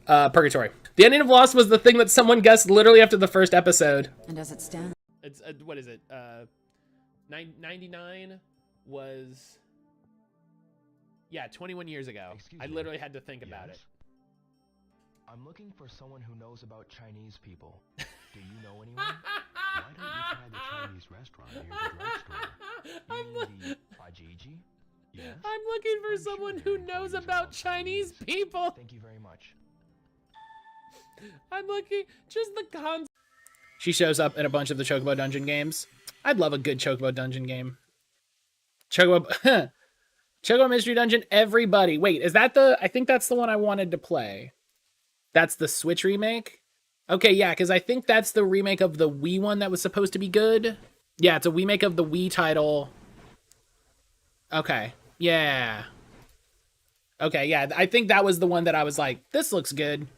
purgatory. The ending of Lost was the thing that someone guessed literally after the first episode. And does it stand? It's what is it? 99 was 21 years ago. I literally had to think about it. I'm looking for someone who knows about Chinese people. Do you know anyone? Why don't you try the Chinese restaurant near the drugstore? You mean the Bajiji? Yes. I'm looking for someone who knows about Chinese people. Thank you very much. I'm looking, just the concept. She shows up in a bunch of the Chocobo Dungeon games. I'd love a good Chocobo Dungeon game. Chocobo Mystery Dungeon, everybody. Wait, is that I think that's the one I wanted to play. That's the Switch remake? Okay, yeah, because I think that's the remake of the Wii one that was supposed to be good. Yeah, it's a remake of the Wii title. Okay, yeah. Okay, yeah, I think that was the one that I was like, this looks good.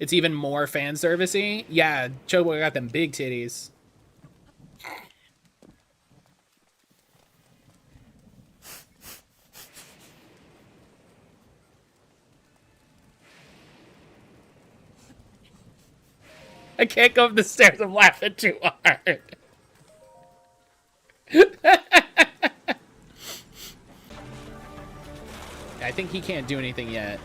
It's even more fan servicey. Yeah, Chocobo got them big titties. I can't go up the stairs. I'm laughing too hard. I think he can't do anything yet.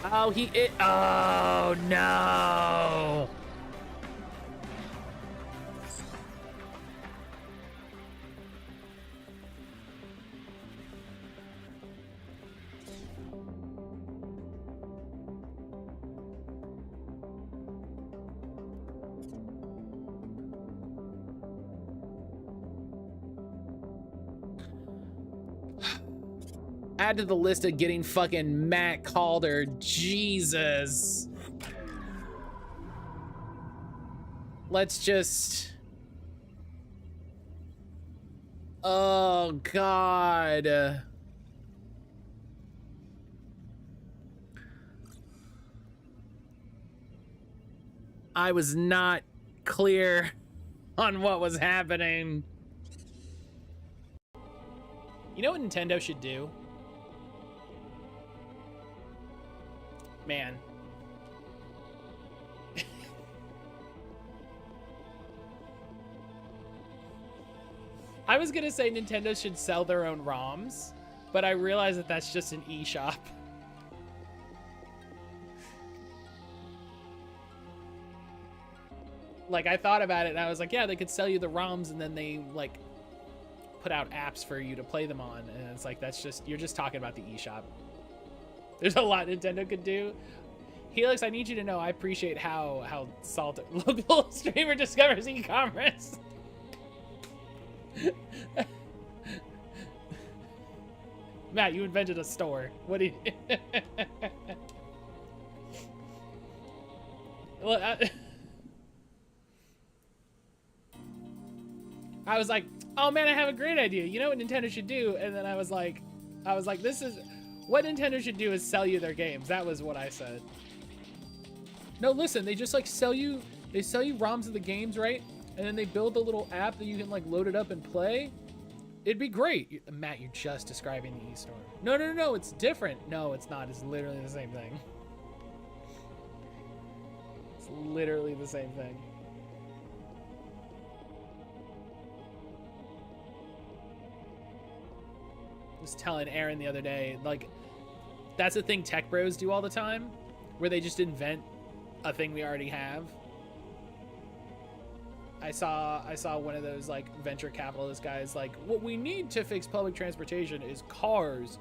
Oh, oh, no. Add to the list of getting fucking mattcaulder. Jesus. let's just... Oh, God. I was not clear on what was happening. You know what Nintendo should do? Man. I was gonna say Nintendo should sell their own ROMs, but I realize that that's just an eShop. Like, I thought about it and I was like, yeah, they could sell you the ROMs and then they like put out apps for you to play them on. And it's like, that's just, you're just talking about the eShop. There's a lot Nintendo could do. Helix, I need you to know I appreciate how Salt local streamer discovers e-commerce. Matt, you invented a store. What do you... Well, I was like, oh man, I have a great idea. You know what Nintendo should do? And then I was like, this is what Nintendo should do is sell you their games. That was what I said. No, listen, they just like sell you ROMs of the games, right? And then they build a little app that you can like load it up and play. It'd be great. Matt, you're just describing the e-store. No, it's different. No, it's not. It's literally the same thing. It's literally the same thing. I was telling Aaron the other day, like, that's a thing tech bros do all the time, where they just invent a thing we already have. I saw one of those like venture capitalist guys like, what we need to fix public transportation is cars,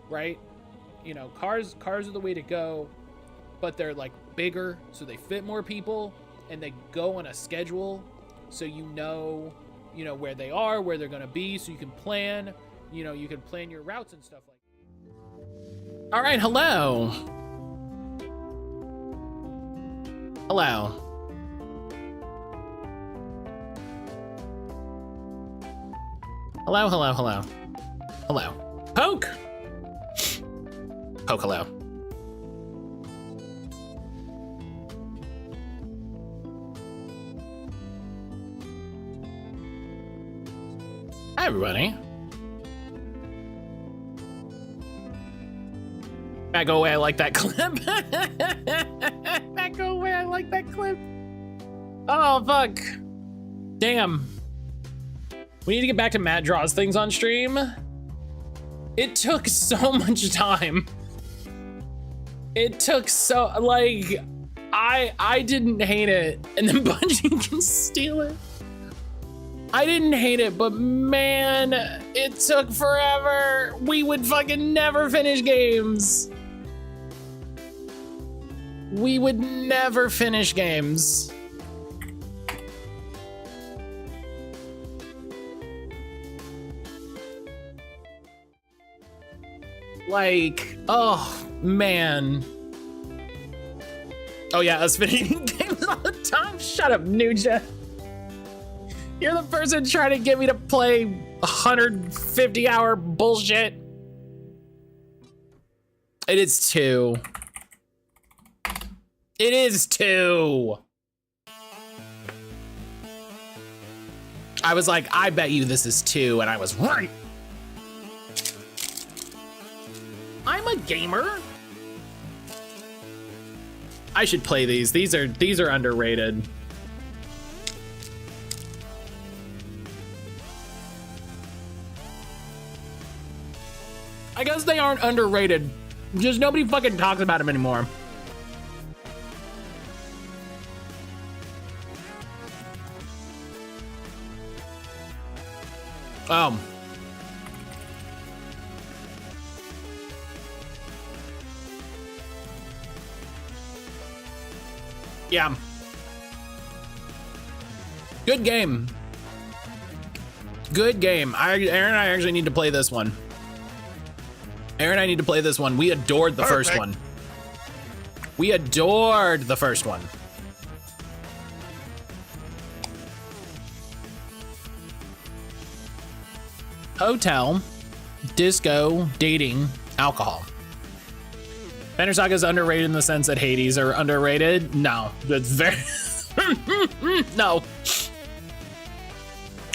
right? You know, cars are the way to go, but they're like bigger, so they fit more people, and they go on a schedule, so you know where they are, where they're gonna be, so you can plan. You know, you can plan your routes and stuff like that. All right, hello. Hello. Hello, hello, hello. Hello. Poke! Poke, hello. Hi, everybody. Back go away, I like that clip. Back go away, I like that clip. Oh, fuck. Damn. We need to get back to Matt Draws Things on stream. It took so much time. It took so, like, I didn't hate it, and then Bungie can steal it. I didn't hate it, but man, it took forever. We would fucking never finish games. We would never finish games. Like, oh man. Oh yeah, us finishing games all the time. Shut up, Nuja. You're the person trying to get me to play 150-hour bullshit. It is 2. It is 2. I was like, I bet you this is 2, and I was right. I'm a gamer. I should play these. These are underrated. I guess they aren't underrated. Just nobody fucking talks about them anymore. Yeah. Good game. Good game. Aaron and I actually need to play this one. Aaron and I need to play this one. We adored the first one. We adored the first one. hotel, disco, dating, alcohol. Banner Saga is underrated in the sense that Hades are underrated. No, that's very no.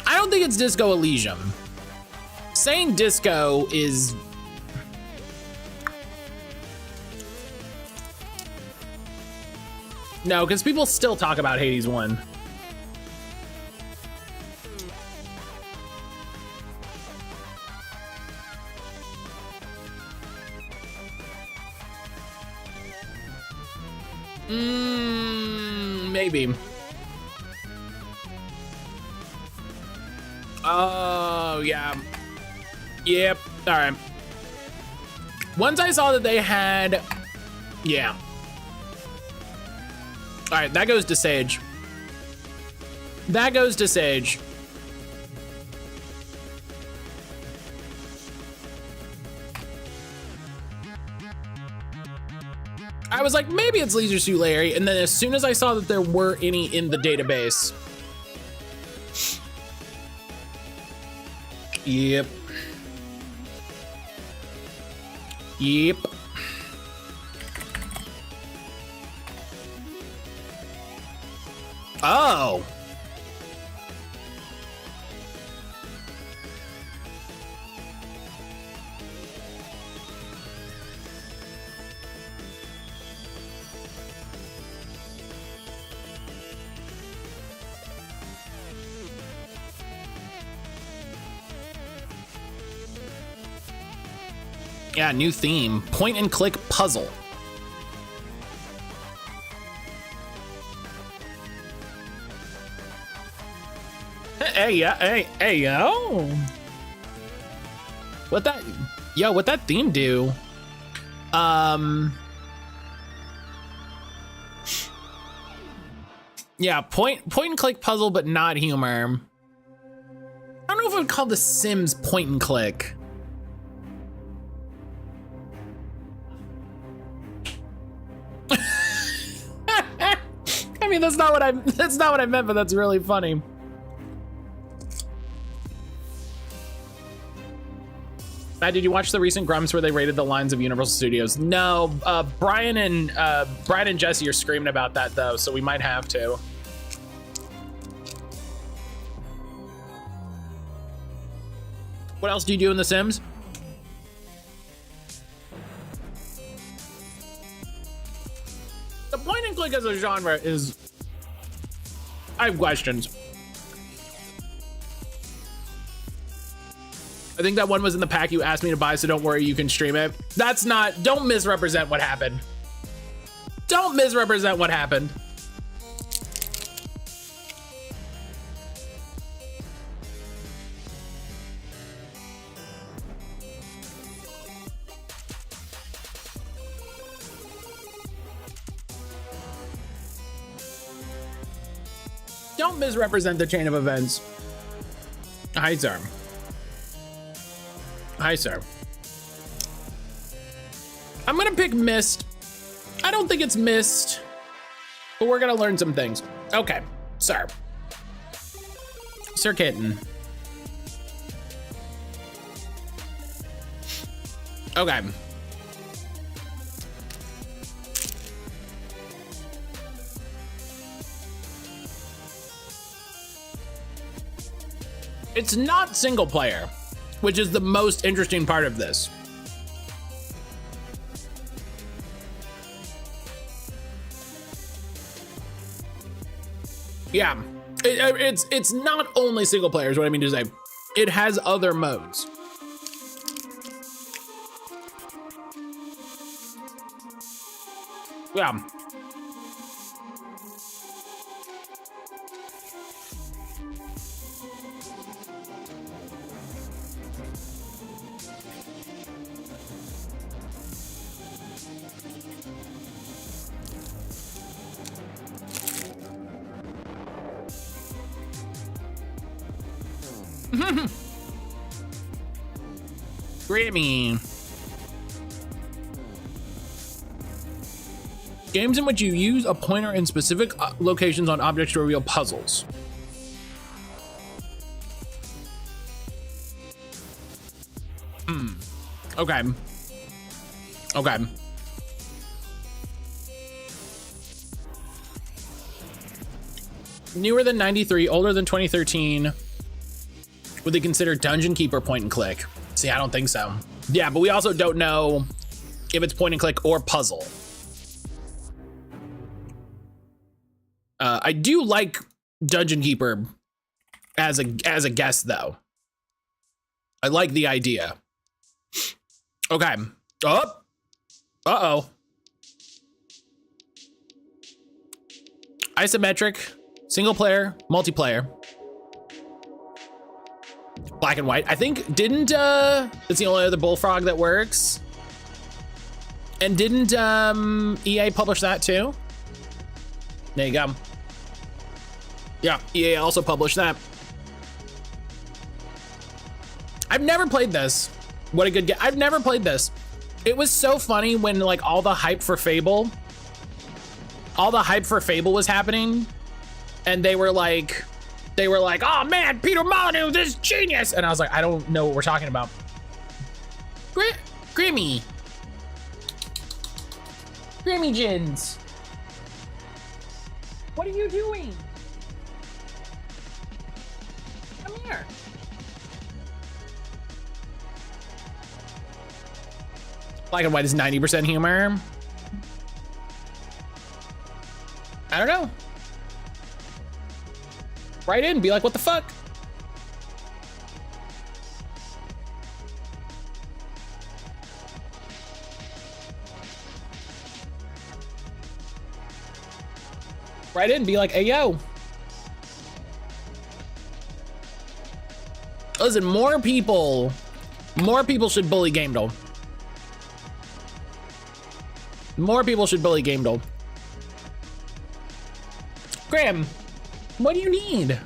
I don't think it's Disco Elysium. Saying disco is no, because people still talk about Hades 1. Maybe. Oh, yeah. Yep. All right. Once I saw that they had, yeah. All right, that goes to Sage. That goes to Sage. I was like, maybe it's Leisure Suit Larry, and then as soon as I saw that there were any in the database. Yep. Yep. Oh. Yeah, new theme. Point and click puzzle. Hey, yo. What that theme do? Yeah, point and click puzzle, but not humor. I don't know if I would call The Sims point and click. I mean, that's not what I meant, but that's really funny. Matt, did you watch the recent Grumps where they rated the lines of Universal Studios? No, Brian and Jesse are screaming about that though, so we might have to. What else do you do in The Sims? The point and click as a genre is, I have questions. I think that one was in the pack you asked me to buy, so don't worry, you can stream it. That's not, don't misrepresent what happened. Don't misrepresent what happened. Don't misrepresent the chain of events. Hi, sir. Hi, sir. I'm gonna pick Mist. I don't think it's Mist, but we're gonna learn some things. Okay, sir. Sir Kitten. Okay. It's not single player, which is the most interesting part of this. Yeah, it's not only single player is what I mean to say. It has other modes. Yeah. Grammy. Games in which you use a pointer in specific locations on objects to reveal puzzles. Okay. Okay. Newer than 93, older than 2013. Would they consider Dungeon Keeper point and click? See, I don't think so. Yeah, but we also don't know if it's point and click or puzzle. I do like Dungeon Keeper as a guest though. I like the idea. Okay. Oh. Uh-oh. Isometric, single player, multiplayer. Black and white. I think it's the only other Bullfrog that works. And didn't EA publish that too? There you go. Yeah, EA also published that. I've never played this. What a good get. I've never played this. It was so funny when like all the hype for Fable was happening, and they were like, oh man, Peter Molyneux, this is genius. And I was like, I don't know what we're talking about. Grimmy Jins. What are you doing? Come here. Black and white is 90% humor. I don't know. Write in, be like, what the fuck? Write in, be like, hey, yo. Listen, more people should bully GameDole. More people should bully GameDole. Graham, what do you need?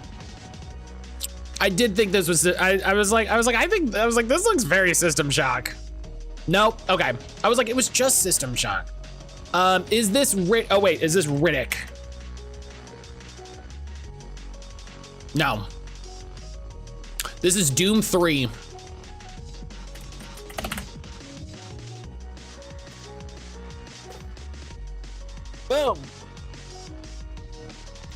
I did think this was, I was like, this looks very System Shock. Nope, okay. I was like, it was just System Shock. Is this oh wait, is this Riddick? No. This is Doom 3. Boom.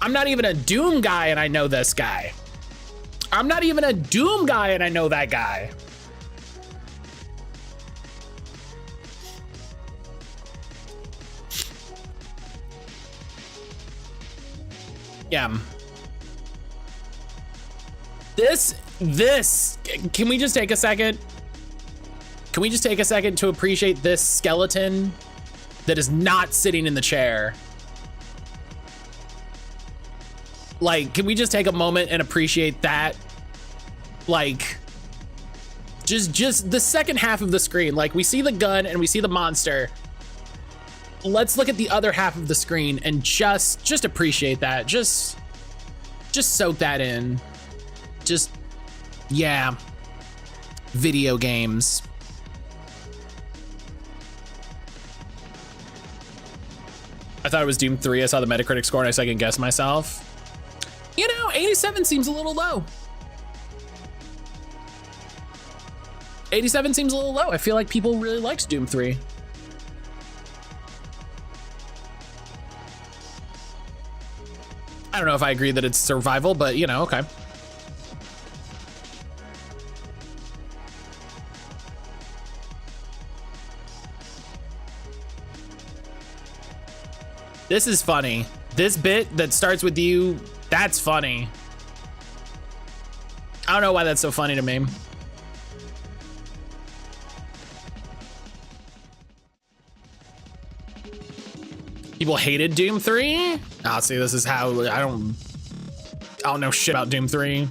I'm not even a Doom guy and I know this guy. I'm not even a Doom guy and I know that guy. Yeah. This, can we just take a second? Can we just take a second to appreciate this skeleton that is not sitting in the chair? Like, can we just take a moment and appreciate that? Like, just the second half of the screen. Like, we see the gun and we see the monster. Let's look at the other half of the screen and just appreciate that. Just soak that in. Just, yeah. Video games. I thought it was Doom 3. I saw the Metacritic score and I second guessed myself. You know, 87 seems a little low. 87 seems a little low. I feel like people really liked Doom 3. I don't know if I agree that it's survival, but you know, okay. This is funny. This bit that starts with you, that's funny. I don't know why that's so funny to me. People hated Doom 3? Oh, see, this is how I don't know shit about Doom 3.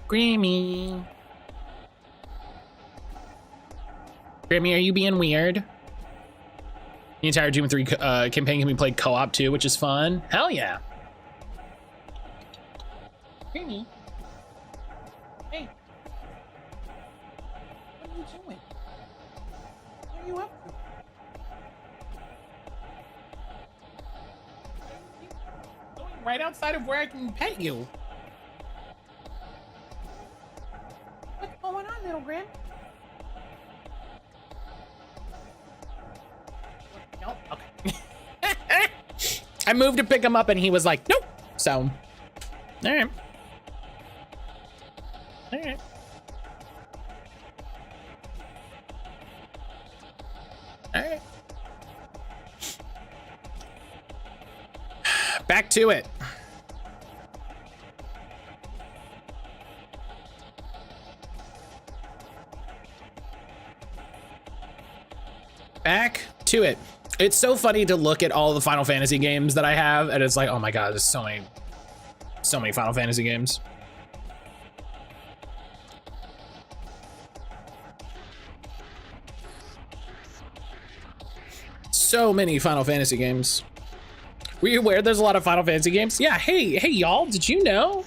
Grammy. Grammy, are you being weird? The entire Doom 3 campaign can be played co-op too, which is fun. Hell yeah. Grammy. Hey. What are you doing? What are you up to? Going right outside of where I can pet you. What's going on, little Grim? Nope. Okay. I moved to pick him up and he was like, nope. So, all right. All right. All right. Back to it. Back to it. It's so funny to look at all the Final Fantasy games that I have, and it's like, oh my god, there's so many Final Fantasy games. So many Final Fantasy games. Were you aware there's a lot of Final Fantasy games? Yeah, hey y'all, did you know?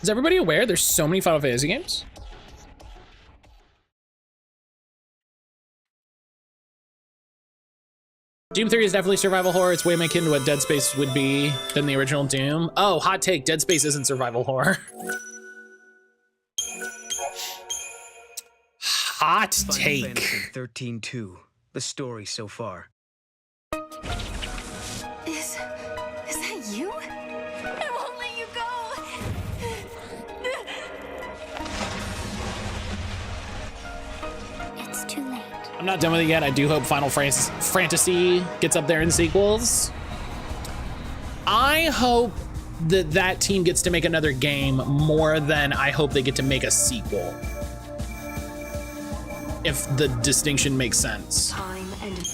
Is everybody aware there's so many Final Fantasy games? Doom 3 is definitely survival horror. It's way more akin to what Dead Space would be than the original Doom. Oh, hot take, Dead Space isn't survival horror. Hot take. Final Fantasy 13-2. The story so far. Is that you? I won't let you go. It's too late. I'm not done with it yet. I do hope Final Fantasy gets up there in sequels. I hope that team gets to make another game more than I hope they get to make a sequel. If the distinction makes sense. Time and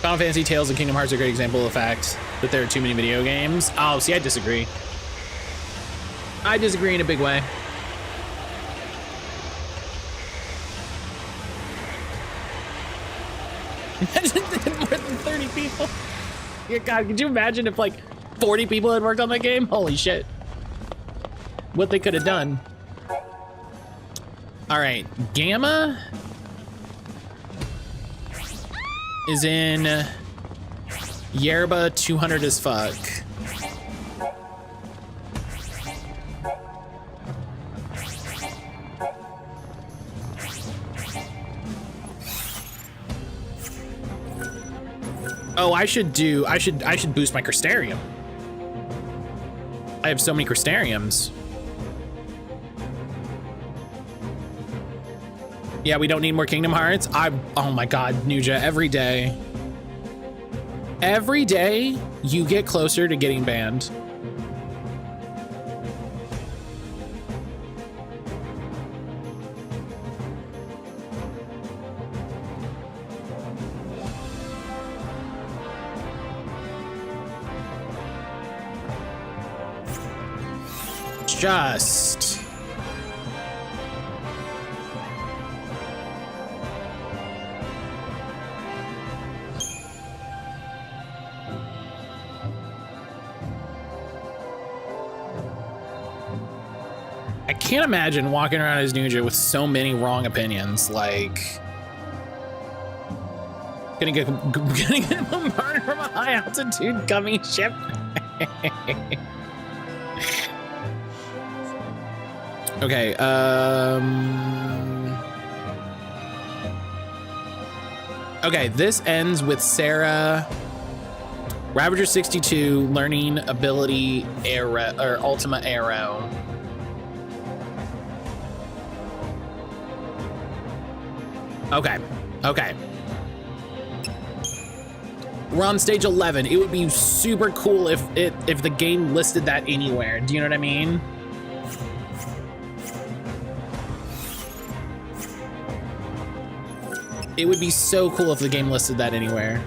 Final Fantasy, Tales, and Kingdom Hearts are a great example of the fact that there are too many video games. Oh, see, I disagree. I disagree in a big way. Imagine more than 30 people. Yeah, God, could you imagine if like 40 people had worked on that game? Holy shit. What they could have done. All right, Gamma is in Yerba 200 as fuck. Oh, I should boost my Crystarium. I have so many Crystariums. Yeah, we don't need more Kingdom Hearts. Oh my God, Nuja, every day you get closer to getting banned. Just I can't imagine walking around as Nuja with so many wrong opinions. Like, gonna get bombarded from a high altitude gummy ship. Okay, okay, this ends with Sarah, Ravager 62, learning ability Arrow, or Ultima Arrow. Okay, okay. We're on stage 11. It would be super cool if the game listed that anywhere. Do you know what I mean? It would be so cool if the game listed that anywhere.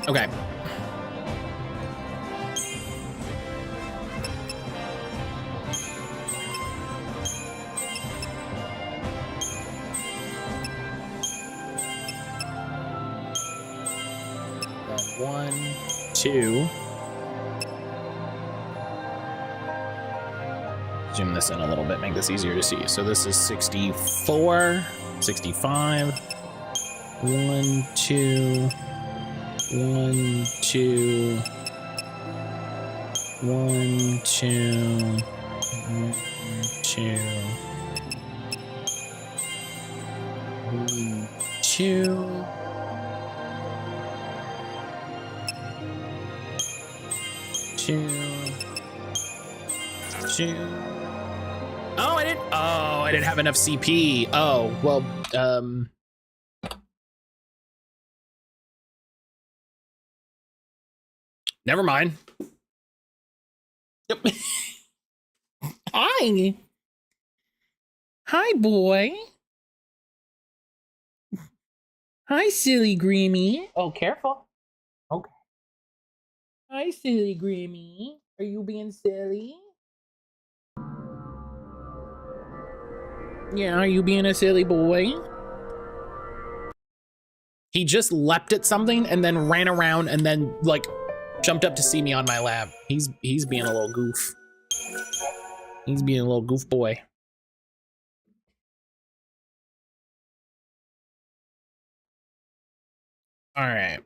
Okay. One. 62. Zoom this in a little bit, make this easier to see. So this is 64, 65. 1, 2, 1, 2, 1, 2, 1, 2, 1, 2. 2, 2. Oh, I didn't have enough CP. Oh, well, never mind. Yep. Hi. Hi, boy. Hi, silly Grammy. Oh, careful. Okay. Hi, silly Grammy. Are you being silly? Yeah, are you being a silly boy? He just leapt at something and then ran around and then, like, jumped up to see me on my lap. He's being a little goof. He's being a little goof boy. All right.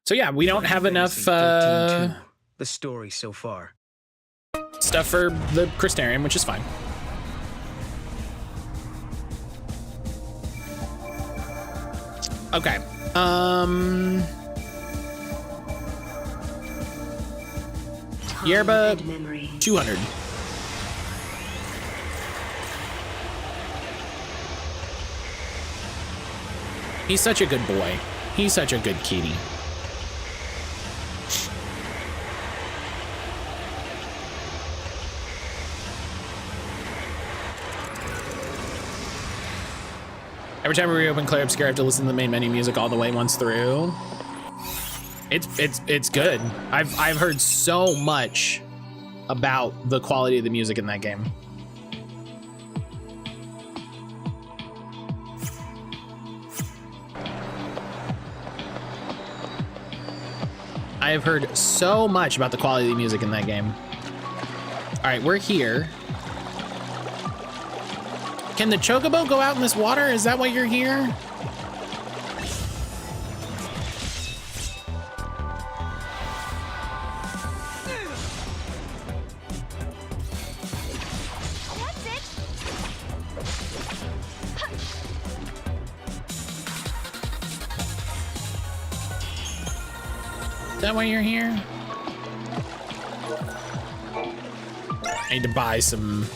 So yeah, we don't have enough the story so far. Stuff for the Crystarium, which is fine. Okay. Yerba 200. He's such a good boy. He's such a good kitty. Every time we reopen Clair Obscure, I have to listen to the main menu music all the way once through. It's good. I've heard so much about the quality of the music in that game. I have heard so much about the quality of the music in that game. All right, we're here. Can the chocobo go out in this water? Is that why you're here? Is that why you're here? I need to buy some.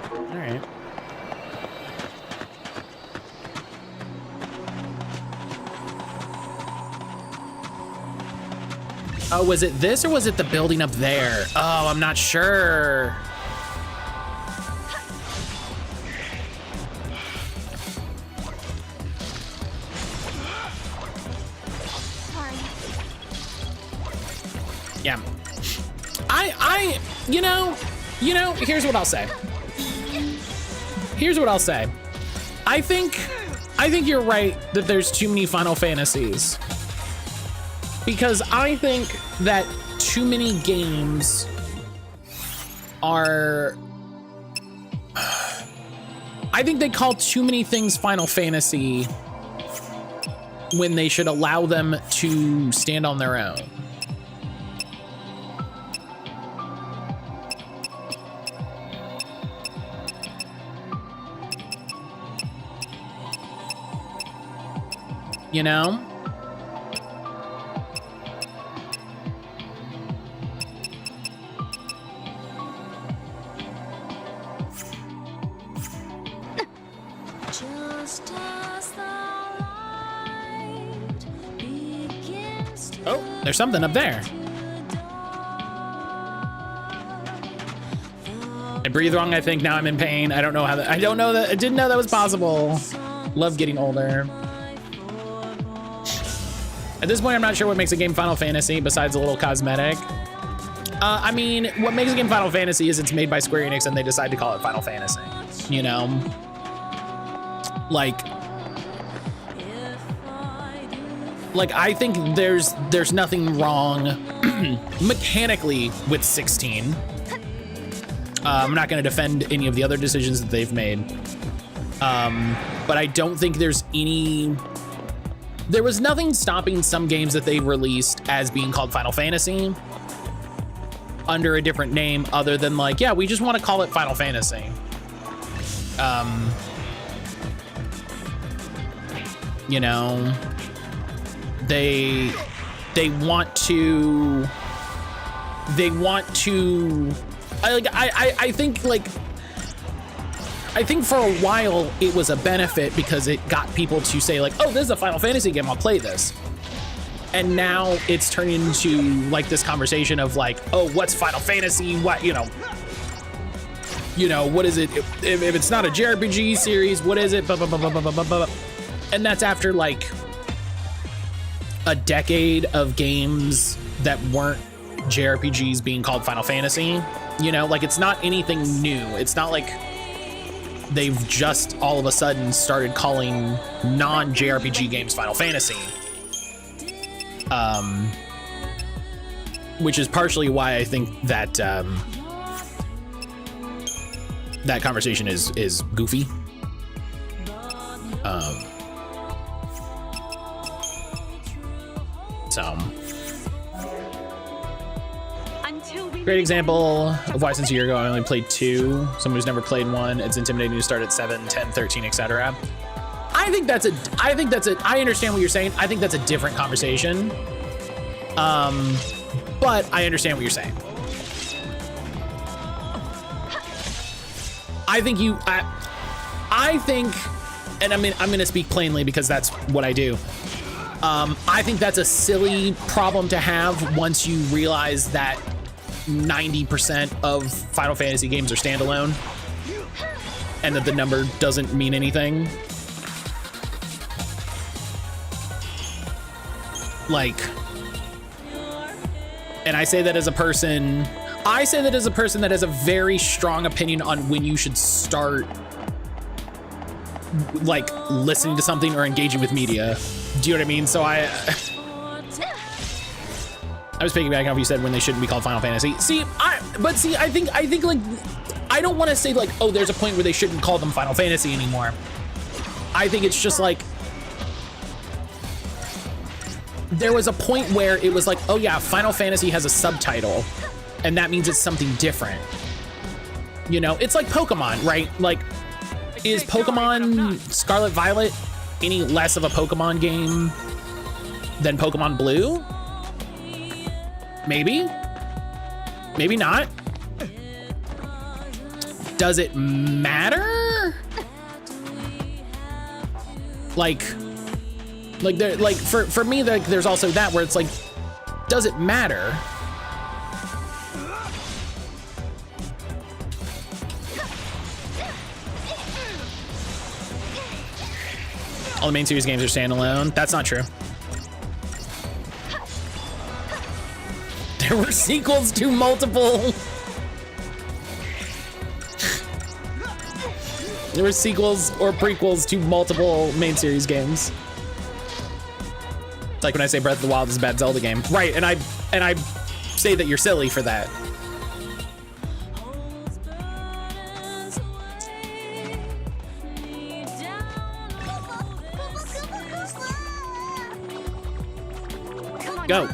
All right. Oh, was it this or was it the building up there? Oh, I'm not sure. Yeah. You know, here's what I'll say. Here's what I'll say. I think you're right that there's too many Final Fantasies. Because I think that too many games are... I think they call too many things Final Fantasy when they should allow them to stand on their own. You know? Oh, there's something up there. I breathe wrong, I think. Now I'm in pain. I don't know how that, I didn't know that was possible. Love getting older. At this point, I'm not sure what makes a game Final Fantasy besides a little cosmetic. I mean, what makes a game Final Fantasy is it's made by Square Enix and they decide to call it Final Fantasy, you know? Like I think there's nothing wrong mechanically with 16. I'm not going to defend any of the other decisions that they've made. But I don't think there was nothing stopping some games that they released as being called Final Fantasy under a different name other than like, yeah, we just want to call it Final Fantasy. You know, they want to I think for a while it was a benefit because it got people to say like, oh, this is a Final Fantasy game, I'll play this. And now it's turned into like this conversation of like, oh, what's Final Fantasy? What, you know, what is it? If it's not a JRPG series, what is it? Blah, blah, blah, blah, blah, blah, blah. And that's after like a decade of games that weren't JRPGs being called Final Fantasy. You know, like it's not anything new. It's not like they've just all of a sudden started calling non-JRPG games Final Fantasy. Which is partially why I think that that conversation is goofy. So great example of why since a year ago I only played 2. Someone who's never played 1, it's intimidating to start at 7, 10, 13, etc. I understand what you're saying. I think that's a different conversation. But I understand what you're saying. I think, and I'm gonna speak plainly because that's what I do. I think that's a silly problem to have once you realize that 90% of Final Fantasy games are standalone and that the number doesn't mean anything. Like, and I say that as a person that has a very strong opinion on when you should start like listening to something or engaging with media. Do you know what I mean? So I was piggybacking off you said when they shouldn't be called Final Fantasy. I think like, I don't want to say like, oh, there's a point where they shouldn't call them Final Fantasy anymore. I think it's just like, there was a point where it was like, oh yeah, Final Fantasy has a subtitle and that means it's something different. You know, it's like Pokemon, right? Like, is Pokemon Scarlet Violet any less of a Pokemon game than Pokemon Blue? Maybe. Maybe not. Does it matter? Like there, like for me, like there's also that where it's like, does it matter? All the main series games are standalone. That's not true. There were sequels to multiple. There were sequels or prequels to multiple main series games. It's like when I say Breath of the Wild is a bad Zelda game, right? And I say that you're silly for that. Go.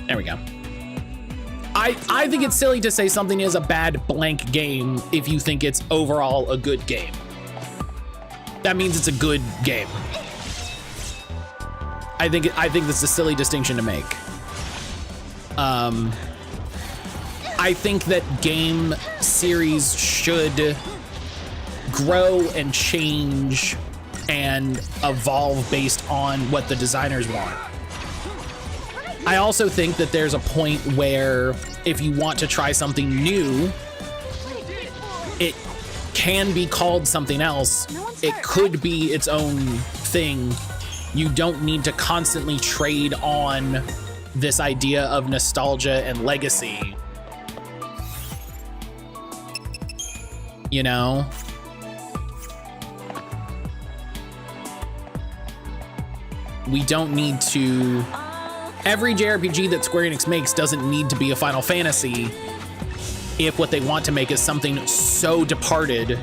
There we go. I think it's silly to say something is a bad blank game if you think it's overall a good game. That means it's a good game. I think that's a silly distinction to make. I think that game series should grow and change and evolve based on what the designers want. I also think that there's a point where if you want to try something new, it can be called something else. It could be its own thing. You don't need to constantly trade on this idea of nostalgia and legacy. You know? We don't need to... Every JRPG that Square Enix makes doesn't need to be a Final Fantasy if what they want to make is something so departed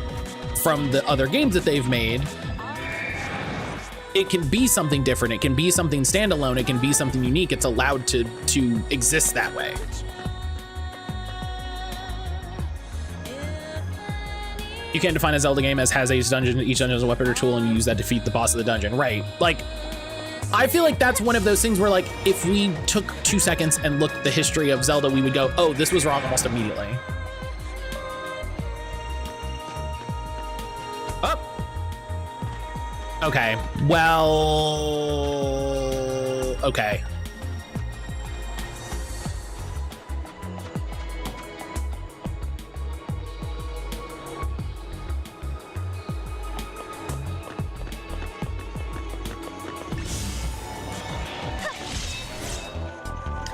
from the other games that they've made. It can be something different. It can be something standalone. It can be something unique. It's allowed to exist that way. You can't define a Zelda game as has each dungeon has a weapon or tool, and you use that to defeat the boss of the dungeon. Right. Like, I feel like that's one of those things where, like, if we took 2 seconds and looked at the history of Zelda, we would go, oh, this was wrong almost immediately. Oh. Okay. Well, okay.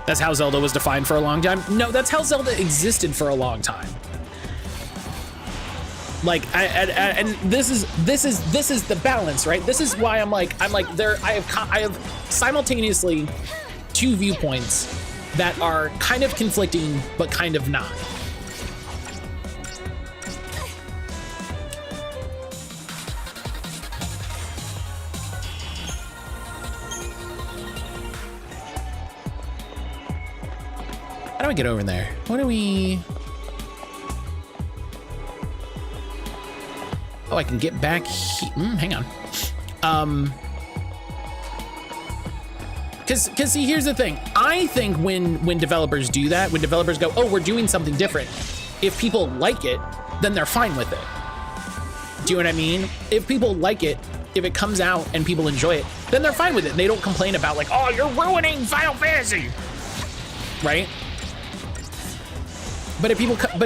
That's how Zelda was defined for a long time. No, that's how Zelda existed for a long time. Like, and this is the balance, right? This is why I'm like there. I have simultaneously two viewpoints that are kind of conflicting, but kind of not. How do I get over there? What do we... Oh, I can get back here. Hang on. Cause see, here's the thing. I think when developers do that, when developers go, oh, we're doing something different, if people like it, then they're fine with it. Do you know what I mean? If people like it, if it comes out and people enjoy it, then they're fine with it. They don't complain about like, oh, you're ruining Final Fantasy, right? But if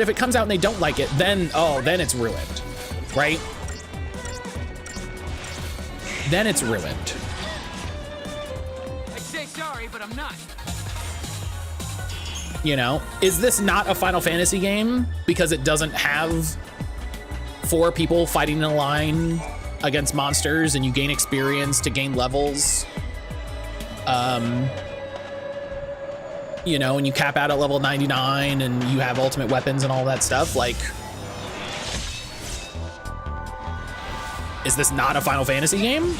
it comes out and they don't like it, then it's ruined, right? Then it's ruined. I'd say sorry, but I'm not. You know, is this not a Final Fantasy game because it doesn't have 4 people fighting in a line against monsters and you gain experience to gain levels? You know, and you cap out at level 99 and you have ultimate weapons and all that stuff. Like, is this not a Final Fantasy game?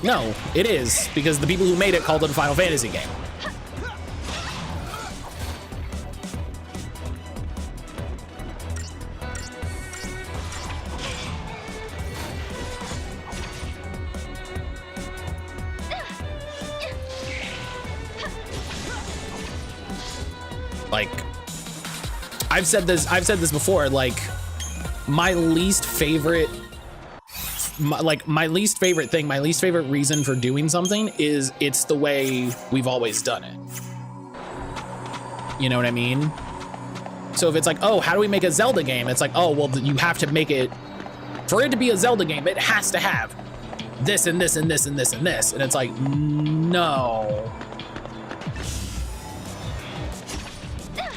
No, it is, because the people who made it called it a Final Fantasy game. Like, I've said this before, like, my least favorite reason for doing something is it's the way we've always done it. You know what I mean? So if it's like, oh, how do we make a Zelda game? It's like, oh, well, you have to make it, for it to be a Zelda game, it has to have this and this and this and this and this. And it's like, no.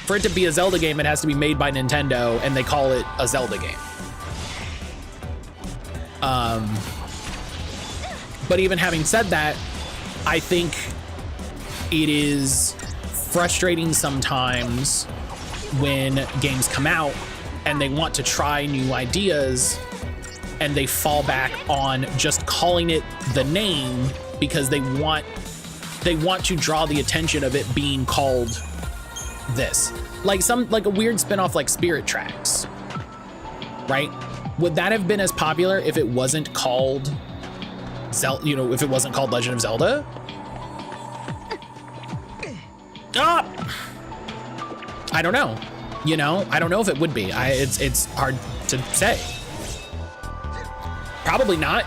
For it to be a Zelda game, it has to be made by Nintendo, and they call it a Zelda game. But even having said that, I think it is frustrating sometimes when games come out and they want to try new ideas and they fall back on just calling it the name because they want to draw the attention of it being called this, like a weird spin-off like Spirit Tracks, right? Would that have been as popular if it wasn't called Zelda, you know, if it wasn't called Legend of Zelda? I don't know. You know, I don't know if it would be. It's hard to say. Probably not.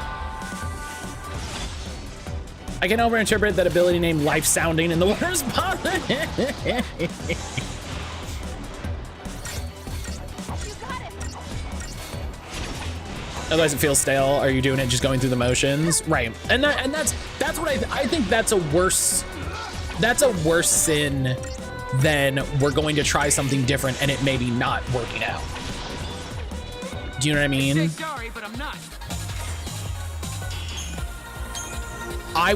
I can overinterpret that ability named Life Sounding in the worst possible. Otherwise it feels stale. Are you doing it just going through the motions? Right. And that's what I think that's a worse sin than we're going to try something different and it maybe not working out. Do you know what I mean? Sorry, but I'm not. I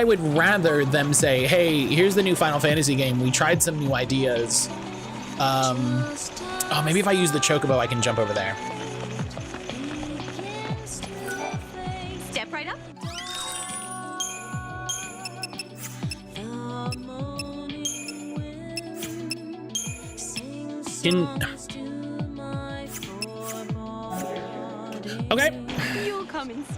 would rather them say, hey, here's the new Final Fantasy game. We tried some new ideas. Oh, maybe if I use the chocobo, I can jump over there. Step right up. Okay. You'll come and see.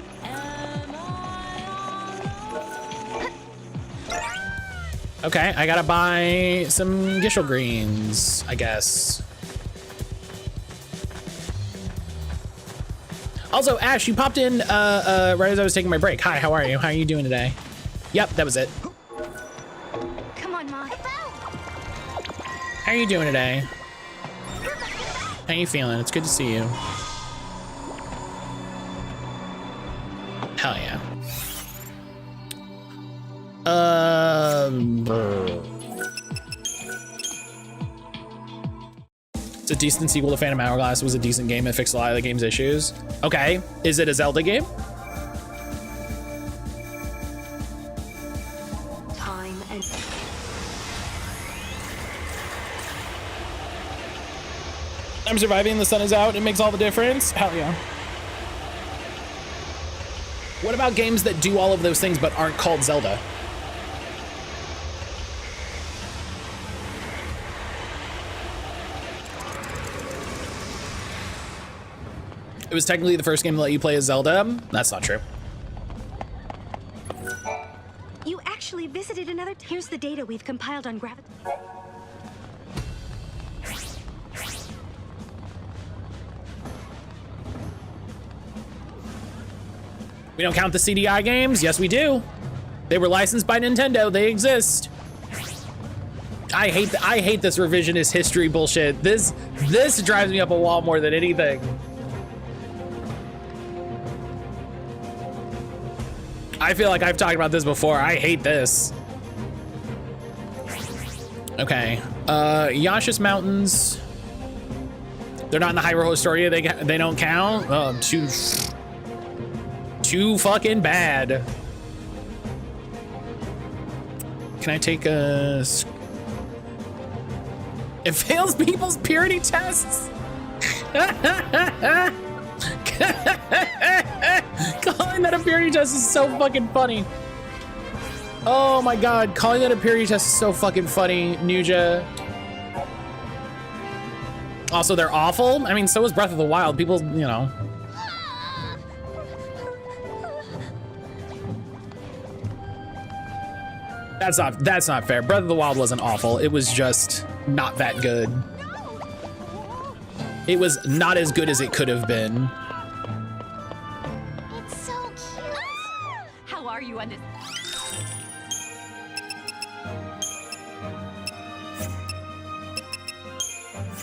Okay, I gotta buy some Gishel greens, I guess. Also, Ash, you popped in right as I was taking my break. Hi, how are you? How are you doing today? Yep, that was it. Come on, Mom. How are you doing today? How you feeling? It's good to see you. Hell yeah. It's a decent sequel to Phantom Hourglass. It was a decent game. It fixed a lot of the game's issues. Okay, is it a Zelda game? Time and I'm surviving. The sun is out. It makes all the difference. Hell yeah. What about games that do all of those things but aren't called Zelda? It was technically the first game to let you play as Zelda. That's not true. you actually visited another. Here's the data we've compiled on gravity. We don't count the CDI games? Yes, we do. They were licensed by Nintendo. They exist. I hate this revisionist history bullshit. This drives me up a wall more than anything. I feel like I've talked about this before. I hate this. Okay. Yasha's Mountains. They're not in the Hyrule Historia. They don't count. Too fucking bad. Can I take a... It fails people's purity tests. Calling that a purity test is so fucking funny. Oh my god, calling that a purity test is so fucking funny, Nuja. Also, they're awful. I mean, so is Breath of the Wild. People, you know. That's not fair. Breath of the Wild wasn't awful. It was just not that good. It was not as good as it could have been. It's so cute. How are you on this?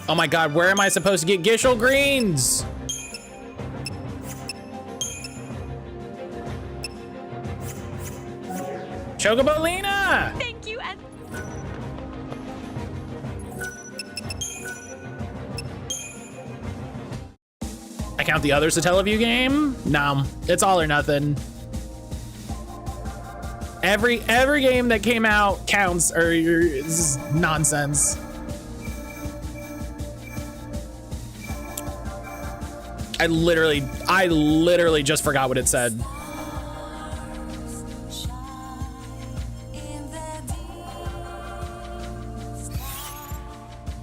Oh my god, where am I supposed to get Gishel greens? Chocobolina! Thank you, and I count the others a Teleview game? No, it's all or nothing. Every game that came out counts, or this is nonsense. I literally just forgot what it said.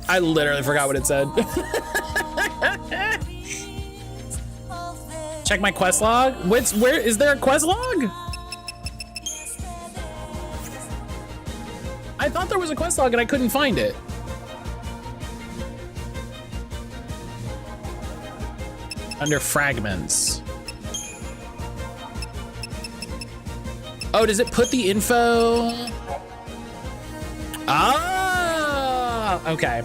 I literally forgot what it said. Check my quest log. Where is there a quest log? I thought there was a quest log and I couldn't find it. Under fragments. Oh, does it put the info? Ah, okay.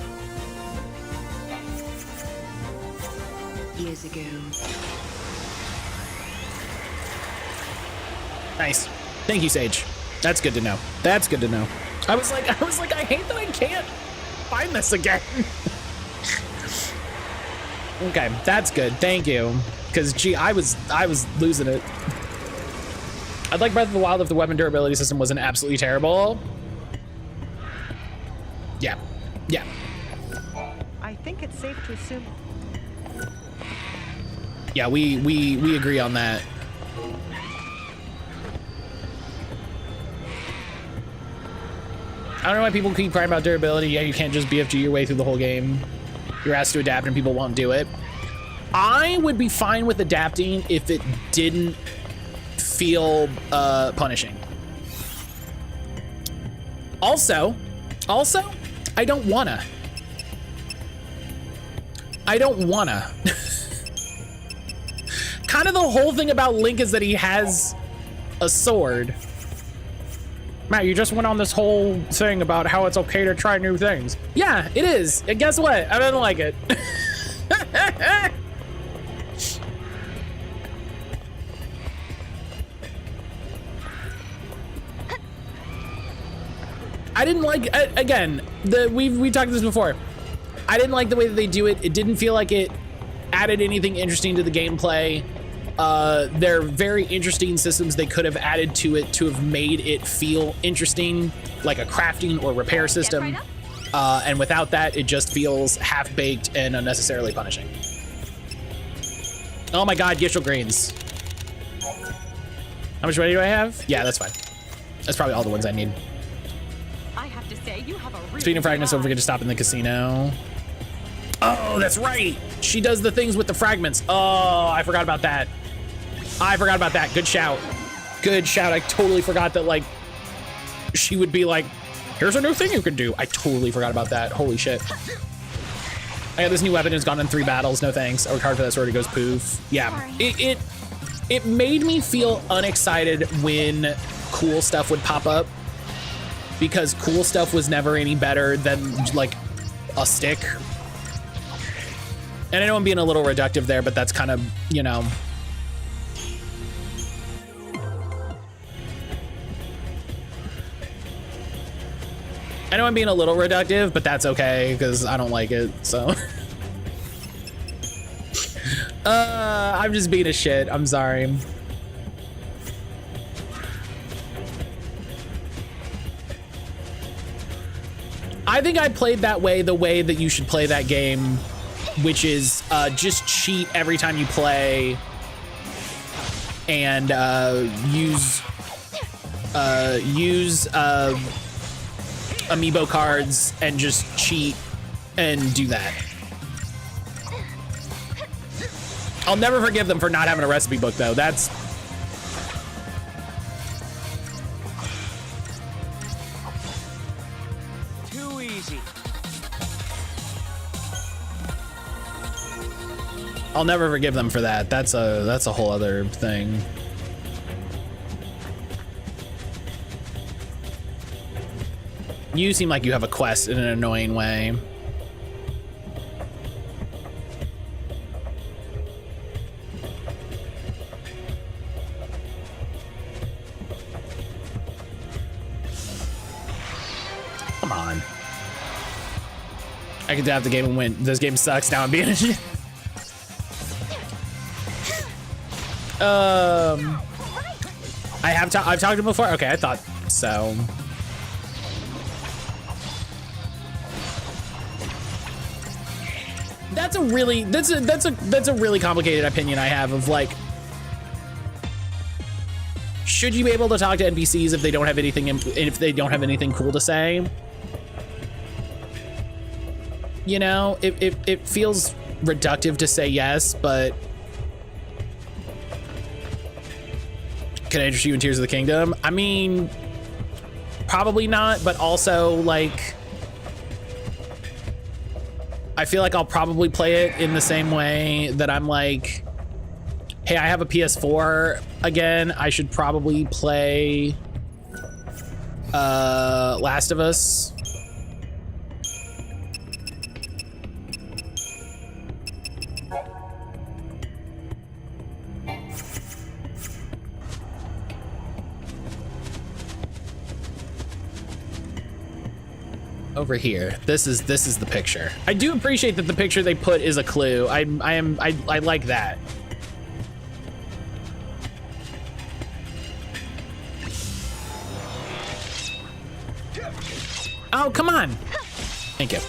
Years ago. Nice. Thank you, Sage. That's good to know. That's good to know. I was like, I hate that I can't find this again. Okay, that's good. Thank you. Because gee, I was losing it. I'd like Breath of the Wild if the weapon durability system wasn't absolutely terrible. Yeah. Yeah. I think it's safe to assume. Yeah, we agree on that. I don't know why people keep crying about durability. Yeah, you can't just BFG your way through the whole game. You're asked to adapt and people won't do it. I would be fine with adapting if it didn't feel punishing. Also, I don't wanna. Kind of the whole thing about Link is that he has a sword. Matt, you just went on this whole thing about how it's okay to try new things. Yeah, it is. And guess what? I don't like it. I didn't like, again, we talked this before. I didn't like the way that they do it. It didn't feel like it added anything interesting to the gameplay. They're very interesting systems they could have added to it to have made it feel interesting, like a crafting or repair system. And without that, it just feels half-baked and unnecessarily punishing. Oh my God, Gishel Greens. How much money do I have? Yeah, that's fine. That's probably all the ones I need. I have to say, you have a really Speaking of fragments, don't forget to stop in the casino. Oh, that's right. She does the things with the fragments. Oh, I forgot about that. Good shout. Good shout. I totally forgot that, like, she would be like, here's a new thing you can do. I totally forgot about that. Holy shit. I got this new weapon. It's gone in 3 battles. No thanks. I worked hard for that sword. It goes poof. Yeah. It made me feel unexcited when cool stuff would pop up, because cool stuff was never any better than, like, a stick. And I know I'm being a little reductive there, but that's kind of, you know. I know I'm being a little reductive, but that's okay, because I don't like it, so. I'm just being a shit. I'm sorry. I think I played that way the way that you should play that game, which is just cheat every time you play and use amiibo cards and just cheat and do that. I'll never forgive them for not having a recipe book, though. That's... Too easy. I'll never forgive them for that. That's a whole other thing. You seem like you have a quest in an annoying way. Come on. I could have the game and win. This game sucks. Now I'm being a shit. I've talked to him before. Okay, I thought so. That's a really complicated opinion I have of, like, should you be able to talk to NPCs if they don't have anything cool to say? You know, it feels reductive to say yes, but can I interest you in Tears of the Kingdom? I mean, probably not, but also, like, I feel like I'll probably play it in the same way that I'm like, Hey, I have a PS4 again. I should probably play Last of Us. Over here. This is the picture. I do appreciate that the picture they put is a clue. I like that. Oh, come on. Thank you.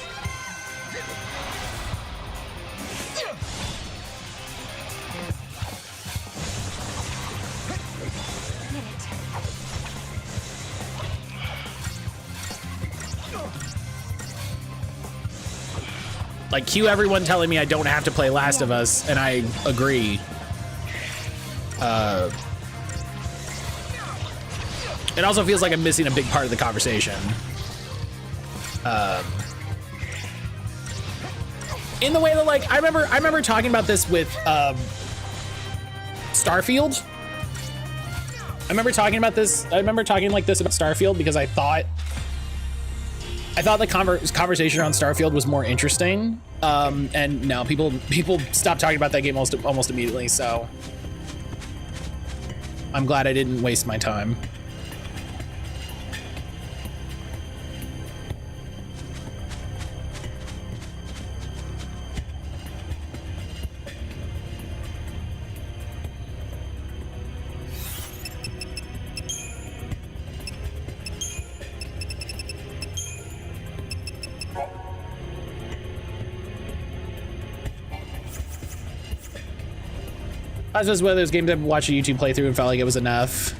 Like, cue everyone telling me I don't have to play Last of Us, and I agree. It also feels like I'm missing a big part of the conversation. In the way that, like, I remember talking about this with Starfield. I remember talking like this about Starfield because I thought the conversation around Starfield was more interesting. And no, people stopped talking about that game almost immediately. So I'm glad I didn't waste my time. I was just one of those games I watched a YouTube playthrough and felt like it was enough.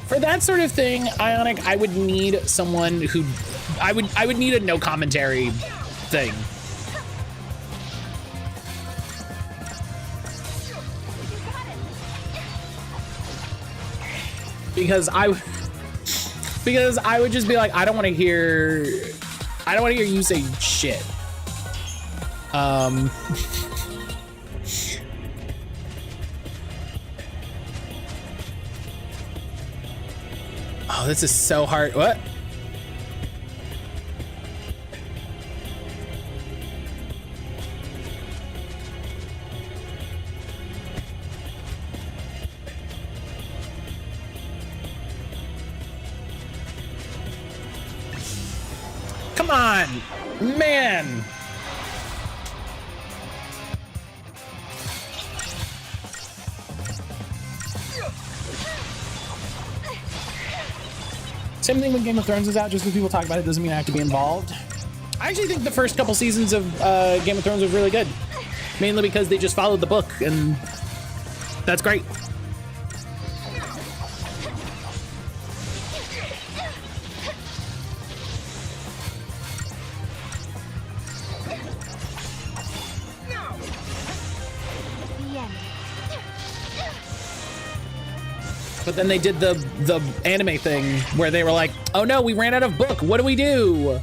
For that sort of thing, Ionic, I would need someone who I would need a no commentary thing. Because I would just be like, I don't want to hear you say shit. Oh, this is so hard. What? Come on, man. Same thing when Game of Thrones is out, just because people talk about it doesn't mean I have to be involved. I actually think the first couple seasons of Game of Thrones was really good. Mainly because they just followed the book, and that's great. But then they did the anime thing where they were like, oh no, we ran out of book. What do we do?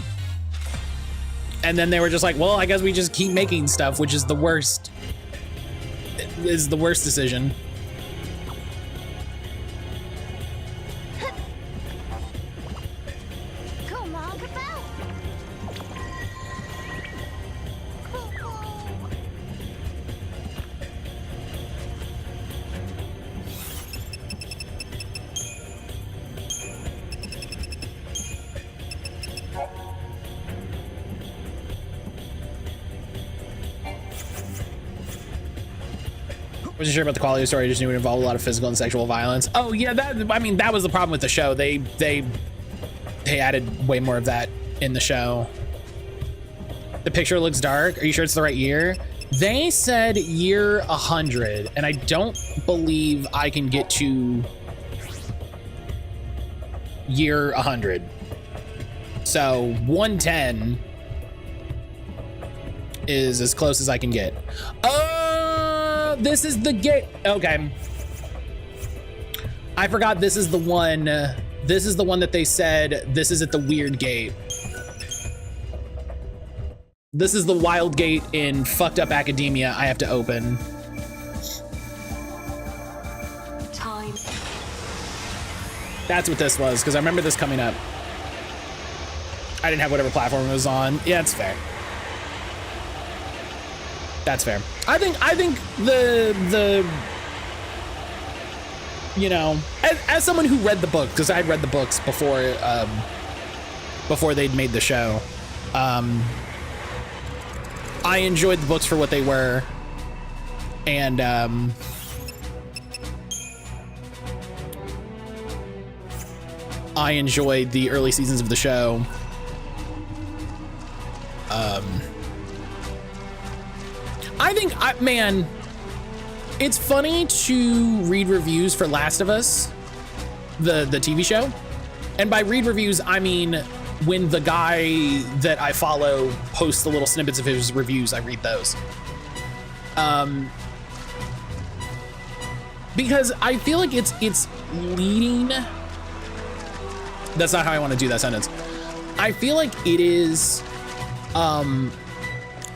And then they were just like, well, I guess we just keep making stuff, which is the worst. Is the worst decision. Wasn't sure about the quality of the story, just knew it involved a lot of physical and sexual violence. Oh yeah, that was the problem with the show. They added way more of that in the show. The picture looks dark. Are you sure it's the right year? They said year 100, and I don't believe I can get to year 100. So 110 is as close as I can get. This is the gate. Okay. I forgot this is the one. This is the one that they said, this is at the weird gate. This is the wild gate in fucked up academia I have to open. Time. That's what this was, because I remember this coming up. I didn't have whatever platform it was on. Yeah, it's fair. That's fair. I think the you know, as someone who read the book, because I'd read the books before they'd made the show, I enjoyed the books for what they were, and I enjoyed the early seasons of the show. Man, it's funny to read reviews for Last of Us, the TV show. And by read reviews, I mean when the guy that I follow posts the little snippets of his reviews, I read those. Because I feel like it's leading. That's not how I want to do that sentence. I feel like it is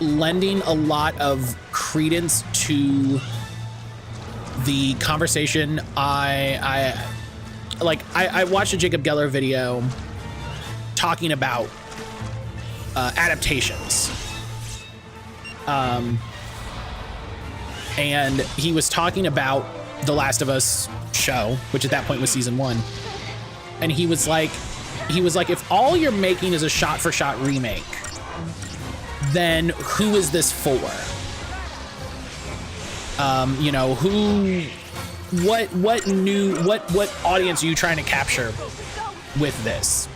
lending a lot of credence to the conversation. I watched a Jacob Geller video talking about adaptations. And he was talking about The Last of Us show, which at that point was season 1. And he was like, if all you're making is a shot-for-shot remake, then who is this for? You know, what audience are you trying to capture with this?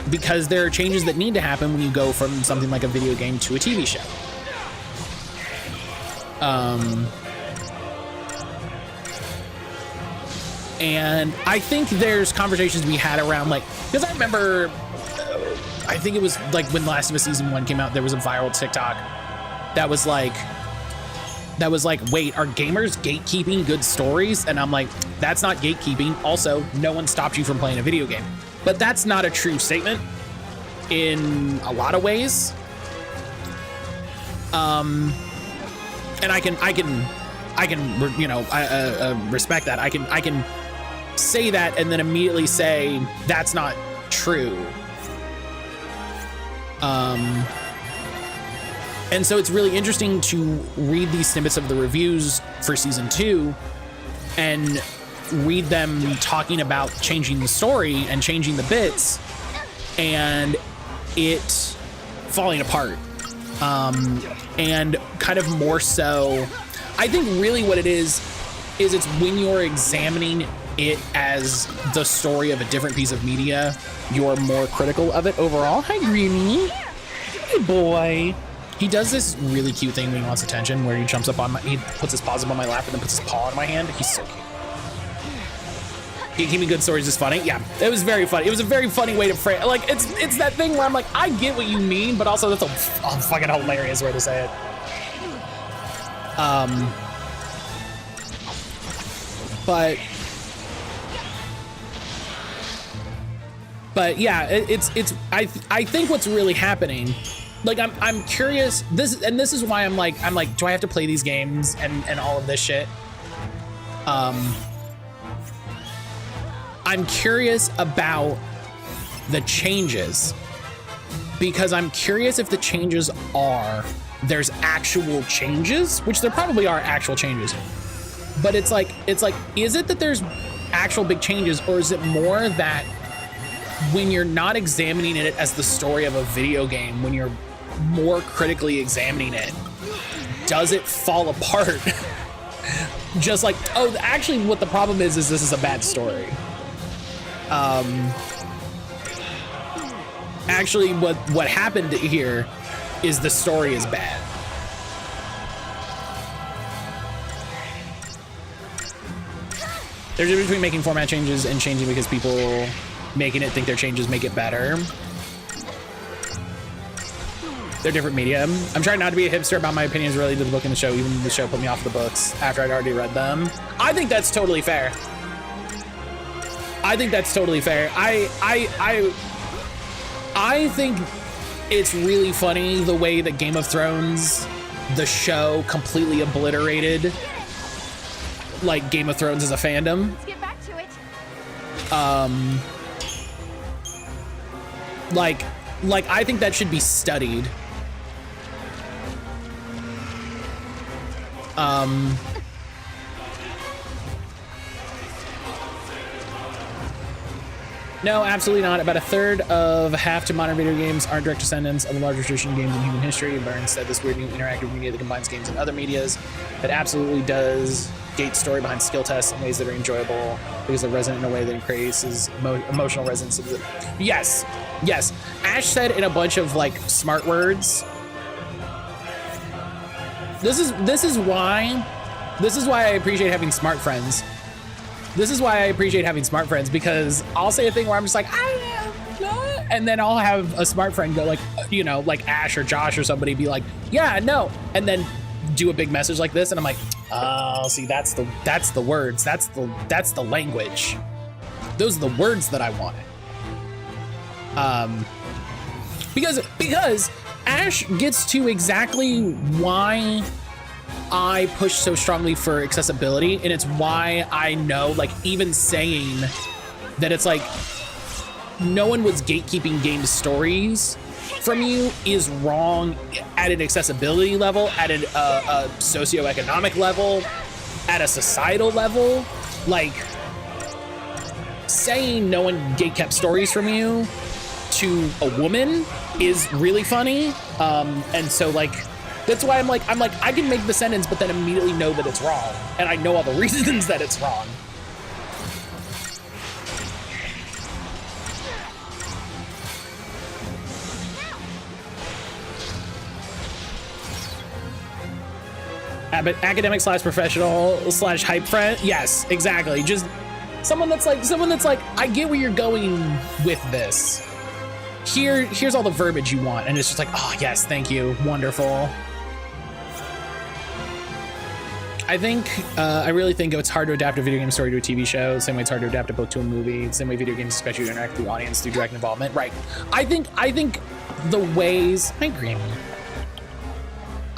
Because there are changes that need to happen when you go from something like a video game to a TV show. And I think there's conversations we had around, like, because I remember, I think it was like when Last of Us season 1 came out, there was a viral TikTok that was like, wait, are gamers gatekeeping good stories? And I'm like, that's not gatekeeping. Also, no one stopped you from playing a video game. But that's not a true statement in a lot of ways. And I can, you know, respect that. I can say that and then immediately say that's not true. And so it's really interesting to read these snippets of the reviews for season 2 and read them talking about changing the story and changing the bits and it falling apart. And kind of more so, I think really what it is it's when you're examining it as the story of a different piece of media, you're more critical of it overall. Hi, Greeny. Hey, boy. He does this really cute thing when he wants attention, where he jumps up on he puts his paws up on my lap and then puts his paw on my hand. He's so cute. Keeping good stories is funny. Yeah, it was very funny. It was a very funny way to frame. Like it's that thing where I'm like, I get what you mean, but also that's a fucking hilarious way to say it. But yeah, it's I think what's really happening, like I'm curious, this is why I'm like, do I have to play these games and all of this shit? I'm curious about the changes, because I'm curious if the changes there's actual changes, which there probably are actual changes, but it's like, is it that there's actual big changes, or is it more that when you're not examining it as the story of a video game, when you're more critically examining it, does it fall apart? Just like, oh, actually what the problem is this is a bad story. Actually what happened here is the story is bad. There's a difference between making format changes and changing because people making it think their changes make it better. They're different medium. I'm trying not to be a hipster about my opinions related to the book and the show, even though the show put me off the books after I'd already read them. I think that's totally fair. I think that's totally fair. I think it's really funny the way that Game of Thrones, the show, completely obliterated like Game of Thrones as a fandom. Let's get back to it. Like I think that should be studied. No, absolutely not. About a third of half to modern video games aren't direct descendants of the larger tradition games in human history, but are instead this weird new interactive media that combines games and other medias that absolutely does gate story behind skill tests in ways that are enjoyable because they're resonant in a way that increases emotional resonance. Yes, yes. Ash said in a bunch of like smart words. This is why I appreciate having smart friends. This is why I appreciate having smart friends, because I'll say a thing where I'm just like, and then I'll have a smart friend go like, you know, like Ash or Josh or somebody be like, yeah, no, and then do a big message like this, and I'm like, oh, see, that's the words, that's the language. Those are the words that I wanted. Because Ash gets to exactly why I push so strongly for accessibility, and it's why I know, like, even saying that it's like no one was gatekeeping game stories from you is wrong at an accessibility level, at a socioeconomic level, at a societal level. Like, saying no one gatekept stories from you to a woman is really funny, and so like that's why I'm like I can make the sentence but then immediately know that it's wrong, and I know all the reasons that it's wrong. Academic / professional / hype friend. Yes, exactly. Just someone that's like I get where you're going with this. Here's all the verbiage you want, and it's just like, oh yes, thank you, wonderful. I really think it's hard to adapt a video game story to a TV show, the same way it's hard to adapt a book to a movie, the same way video games expect you to interact with the audience through direct involvement. Right. I think the ways, I agree.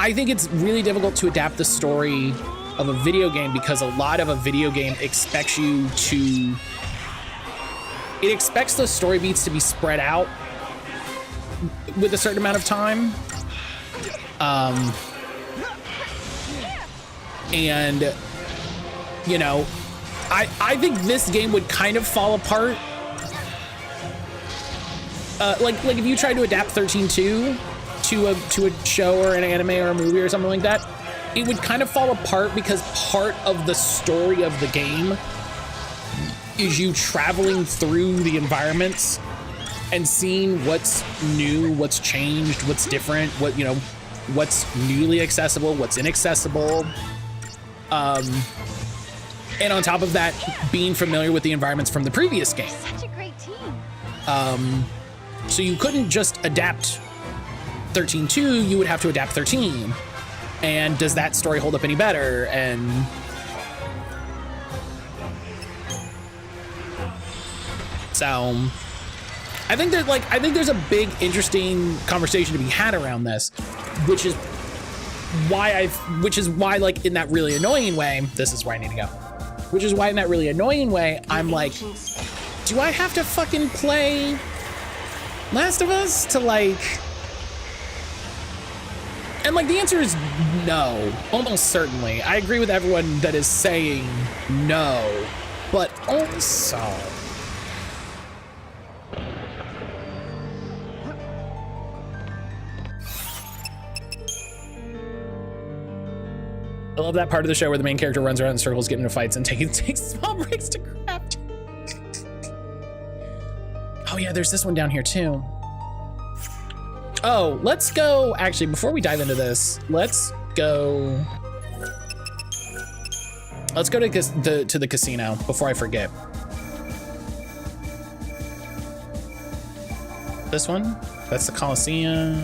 I think it's really difficult to adapt the story of a video game because a lot of a video game expects you to, it expects the story beats to be spread out with a certain amount of time. And you know, I think this game would kind of fall apart. Like if you tried to adapt 13.2 to a show or an anime or a movie or something like that, it would kind of fall apart because part of the story of the game is you traveling through the environments and seeing what's new, what's changed, what's different, what, you know, what's newly accessible, what's inaccessible. And on top of that, being familiar with the environments from the previous game. Such a great team. So you couldn't just adapt 13.2, you would have to adapt 13. And does that story hold up any better? And so I think there's a big, interesting conversation to be had around this, which is why like in that really annoying way, this is where I need to go. Which is why in that really annoying way, I'm like, do I have to fucking play Last of Us to like, and like the answer is no, almost certainly. I agree with everyone that is saying no, but also I love that part of the show where the main character runs around in circles, getting into fights and takes small breaks to craft. Oh yeah, there's this one down here too. Oh, let's go. Actually, before we dive into this, let's go to the casino before I forget. This one, that's the Coliseum.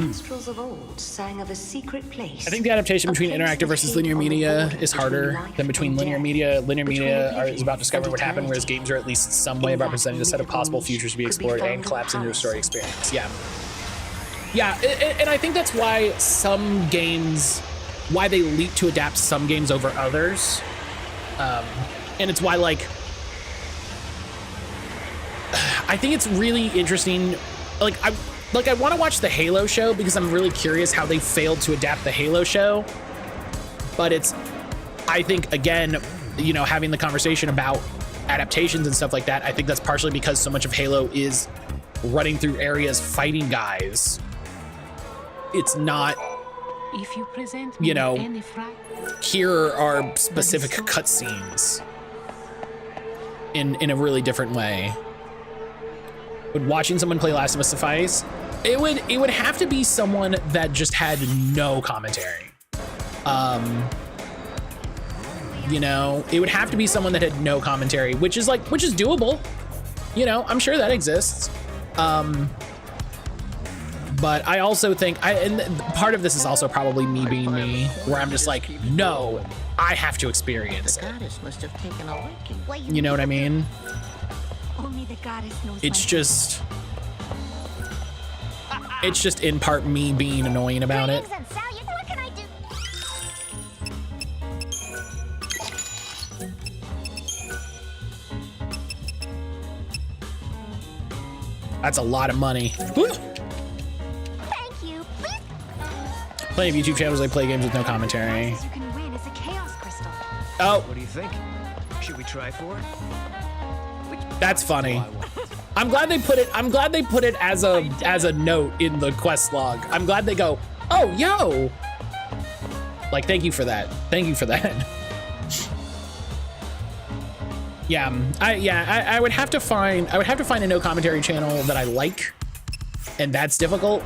minstrels of old sang of a secret place. I think the adaptation between interactive versus linear media is harder than between linear media. Linear media is about discovering what happened, whereas games are at least some way about presenting a set of possible futures to be explored and collapse into a story experience. Yeah. Yeah, and I think that's why some games, why they leap to adapt some games over others. And it's why, like, I think it's really interesting. Like, I want to watch the Halo show because I'm really curious how they failed to adapt the Halo show. But it's, I think, again, you know, having the conversation about adaptations and stuff like that, I think that's partially because so much of Halo is running through areas fighting guys. It's not, you know, here are specific cutscenes in a really different way. Would watching someone play Last of Us suffice? It would have to be someone that just had no commentary. You know, it would have to be someone that had no commentary, which is doable. You know, I'm sure that exists. But I also think, and part of this is also probably me being me, where I'm just like, no, I have to experience it. Must have taken a liking. You know what I mean? Only the goddess knows. It's just in part me being annoying about it. What can I do? That's a lot of money. Woo! Thank you. Please. Plenty of YouTube channels, they play games with no commentary. You can win is a chaos crystal. Oh. What do you think? Should we try for it? That's funny. I'm glad they put it as a note in the quest log. I'm glad they go, oh, yo. Like, thank you for that. Thank you for that. Yeah, I would have to find a no commentary channel that I like, and that's difficult.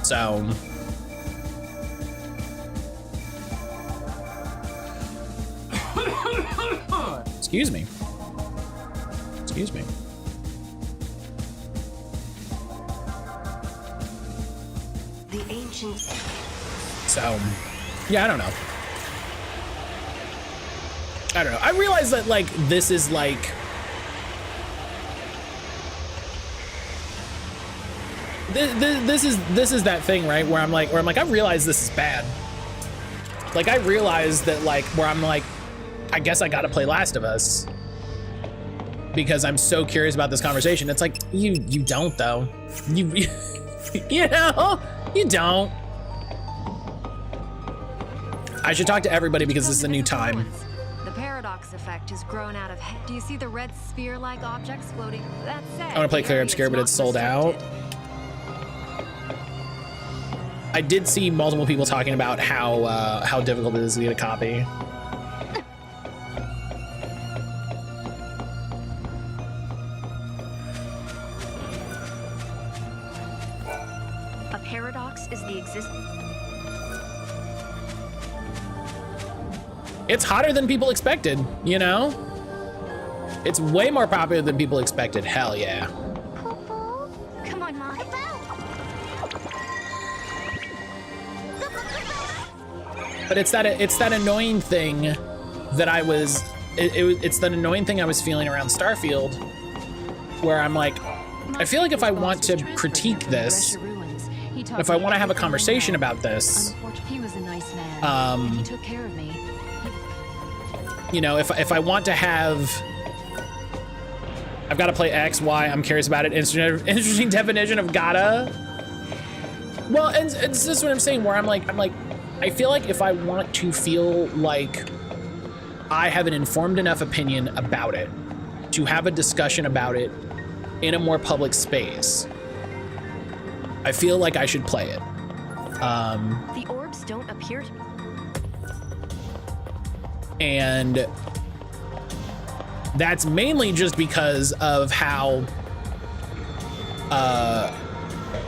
So excuse me. The ancient. So, yeah, I don't know. I realize that, like, this is like, this is that thing, right? Where I'm like, I realize this is bad. Like, I realize that, like, where I'm like, I guess I gotta play Last of Us because I'm so curious about this conversation. It's like, you don't though. You know, you don't. I should talk to everybody because this is a new time. The paradox effect has grown out of. Do you see the red sphere-like objects floating? That's it. I want to play Clear Obscure, but it's sold out. I did see multiple people talking about how difficult it is to get a copy. A paradox is the existence. It's hotter than people expected, you know? It's way more popular than people expected. Hell yeah. Come on, Mom. But it's that annoying thing that I was. It's that annoying thing I was feeling around Starfield, where I'm like, I feel like if I want to critique this, if I want to have a conversation about this, He was a nice man. He took care of me. You know, if I want to have, I've got to play X, Y, I'm curious about it. Interesting definition of gotta. Well, and this is what I'm saying, where I'm like, I feel like if I want to feel like I have an informed enough opinion about it to have a discussion about it in a more public space, I feel like I should play it. The orbs don't appear to me. And that's mainly just because of how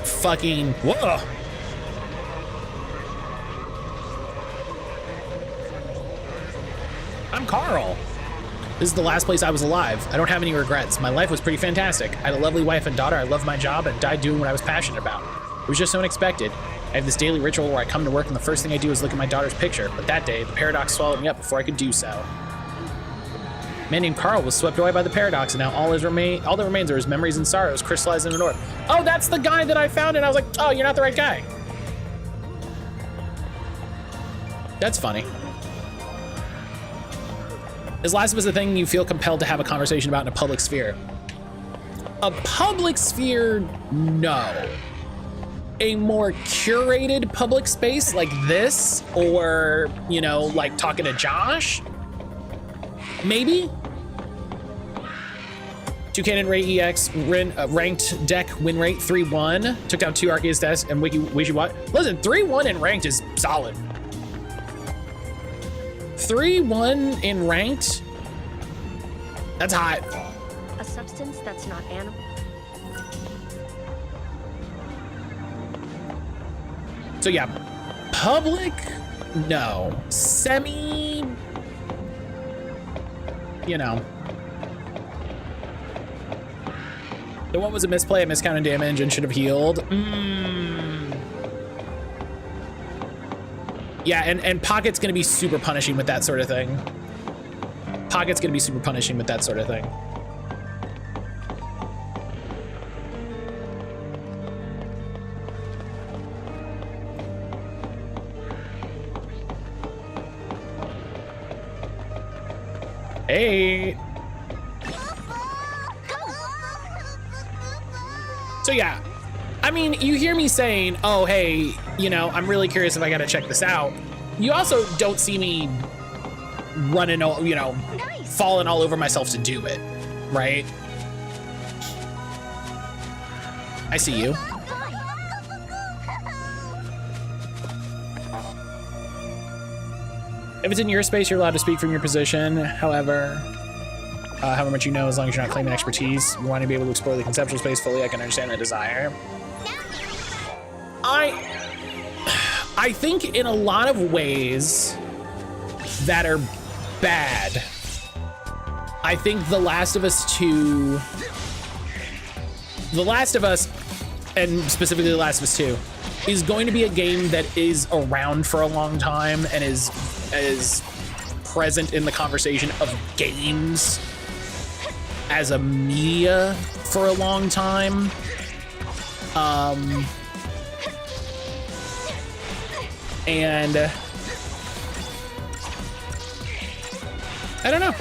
fucking whoa. I'm Carl. This is the last place I was alive. I don't have any regrets. My life was pretty fantastic. I had a lovely wife and daughter. I loved my job and died doing what I was passionate about. It was just so unexpected. I have this daily ritual where I come to work and the first thing I do is look at my daughter's picture. But that day, the paradox swallowed me up before I could do so. A man named Carl was swept away by the paradox, and now all that remains are his memories and sorrows crystallized in an orb. Oh, that's the guy that I found, and I was like, oh, you're not the right guy. That's funny. Is Last of Us a thing you feel compelled to have a conversation about in a public sphere? A public sphere, no. A more curated public space like this, or, you know, like talking to Josh, maybe? 2Cannon Ray EX ranked deck win rate 3-1. Took down 2 Arceus decks and Wishy what? Listen, 3-1 in ranked is solid. 3-1 in ranked? That's hot. A substance that's not animal. So yeah, public, no. Semi, you know. The one was a misplay, a miscounted damage, and should have healed. Yeah, and Pocket's gonna be super punishing with that sort of thing. Pocket's gonna be super punishing with that sort of thing. Hey. So yeah, I mean, you hear me saying, oh, hey, you know, I'm really curious if I gotta check this out. You also don't see me running, you know, falling all over myself to do it, right? I see you. If it's in your space, you're allowed to speak from your position. However much you know, as long as you're not claiming expertise, you want to be able to explore the conceptual space fully. I can understand that desire. I think in a lot of ways that are bad, I think The Last of Us 2, The Last of Us, and specifically The Last of Us 2, is going to be a game that is around for a long time and is present in the conversation of games as a media for a long time. And I don't know.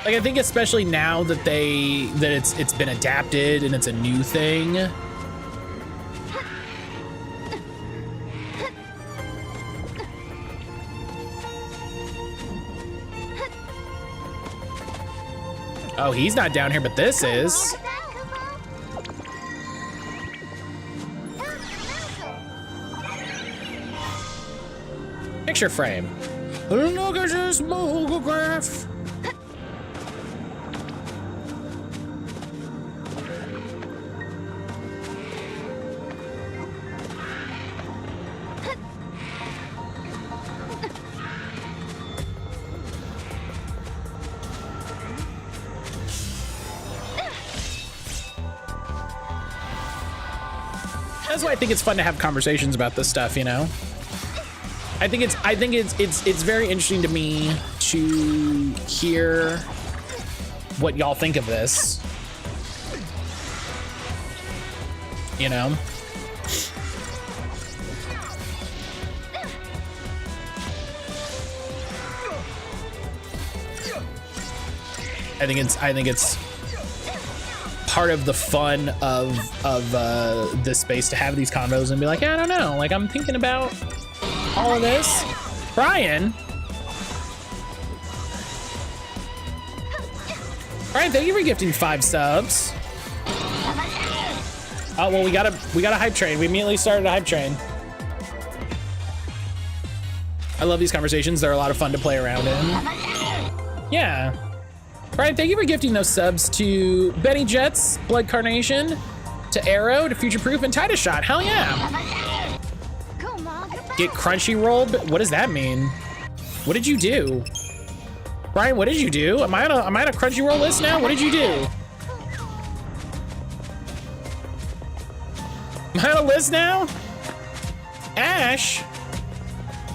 Like, I think especially now that it's been adapted and it's a new thing. Oh, he's not down here, but this is. Picture frame. Look at this photograph. That's why I think it's fun to have conversations about this stuff, you know? I think it's very interesting to me to hear what y'all think of this. You know? I think it's part of the fun of this space to have these convos and be like, yeah, I don't know, like I'm thinking about all of this. Brian, thank you for gifting 5 subs. Oh well, we got a hype train. We immediately started a hype train. I love these conversations. They're a lot of fun to play around in. Yeah. Brian, thank you for gifting those subs to Benny Jets, Blood Carnation, to Arrow, to Future Proof, and Titus Shot. Hell yeah. Get Crunchyroll. What does that mean? What did you do? Brian, what did you do? Am I on a Crunchyroll list now? What did you do? Am I on a list now? Ash,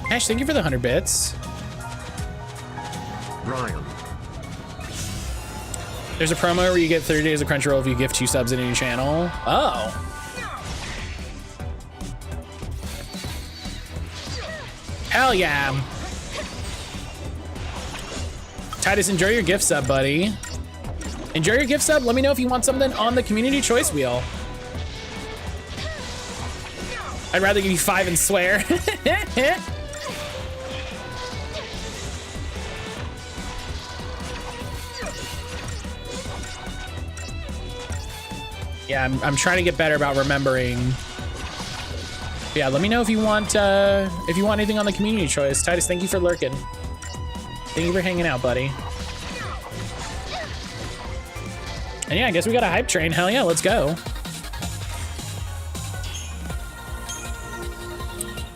thank you for the 100 bits. Brian. There's a promo where you get 30 days of Crunchyroll if you gift 2 subs in any channel. Oh. Hell yeah. Titus, enjoy your gift sub, buddy. Enjoy your gift sub. Let me know if you want something on the community choice wheel. I'd rather give you 5 and swear. Yeah, I'm trying to get better about remembering. Yeah, let me know if you want anything on the community choice. Titus, thank you for lurking. Thank you for hanging out, buddy. And yeah, I guess we got a hype train. Hell yeah, let's go.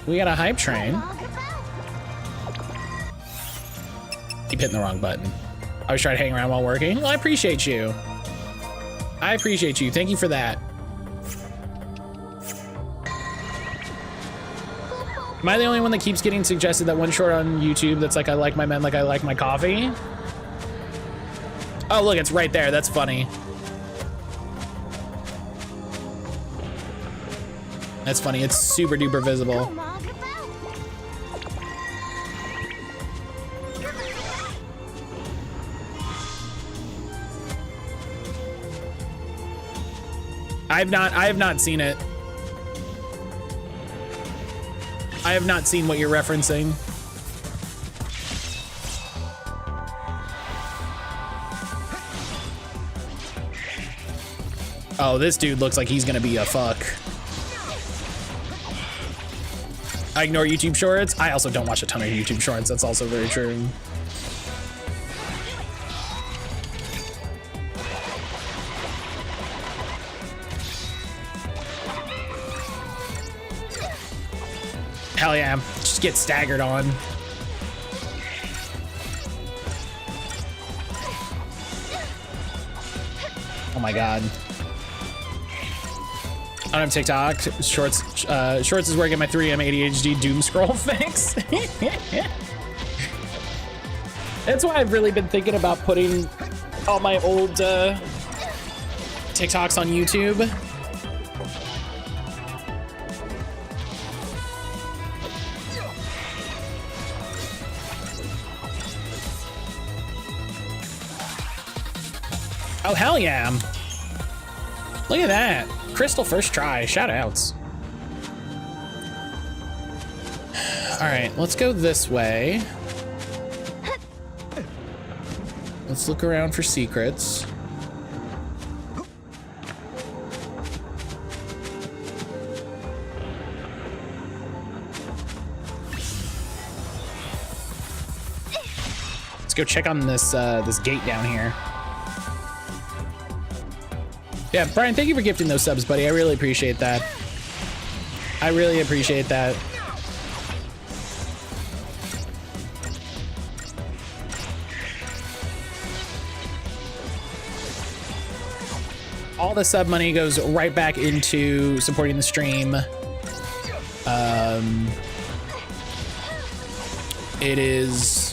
We got a hype train. Keep hitting the wrong button. I was trying to hang around while working. Well, I appreciate you. I appreciate you. Thank you for that. Am I the only one that keeps getting suggested that one short on YouTube that's like, I like my men like I like my coffee? Oh, look, it's right there. That's funny. That's funny. It's super duper visible. I have not seen it. I have not seen what you're referencing. Oh, this dude looks like he's gonna be a fuck. I ignore YouTube shorts. I also don't watch a ton of YouTube shorts. That's also very true. Hell yeah, just get staggered on. Oh my God. I don't have TikTok. Shorts is where I get my 3M ADHD doom scroll fix. That's why I've really been thinking about putting all my old TikToks on YouTube. Oh, hell yeah. Look at that. Crystal first try. Shout outs. All right, let's go this way. Let's look around for secrets. Let's go check on this this gate down here. Yeah, Brian, thank you for gifting those subs, buddy. I really appreciate that. I really appreciate that. All the sub money goes right back into supporting the stream. It is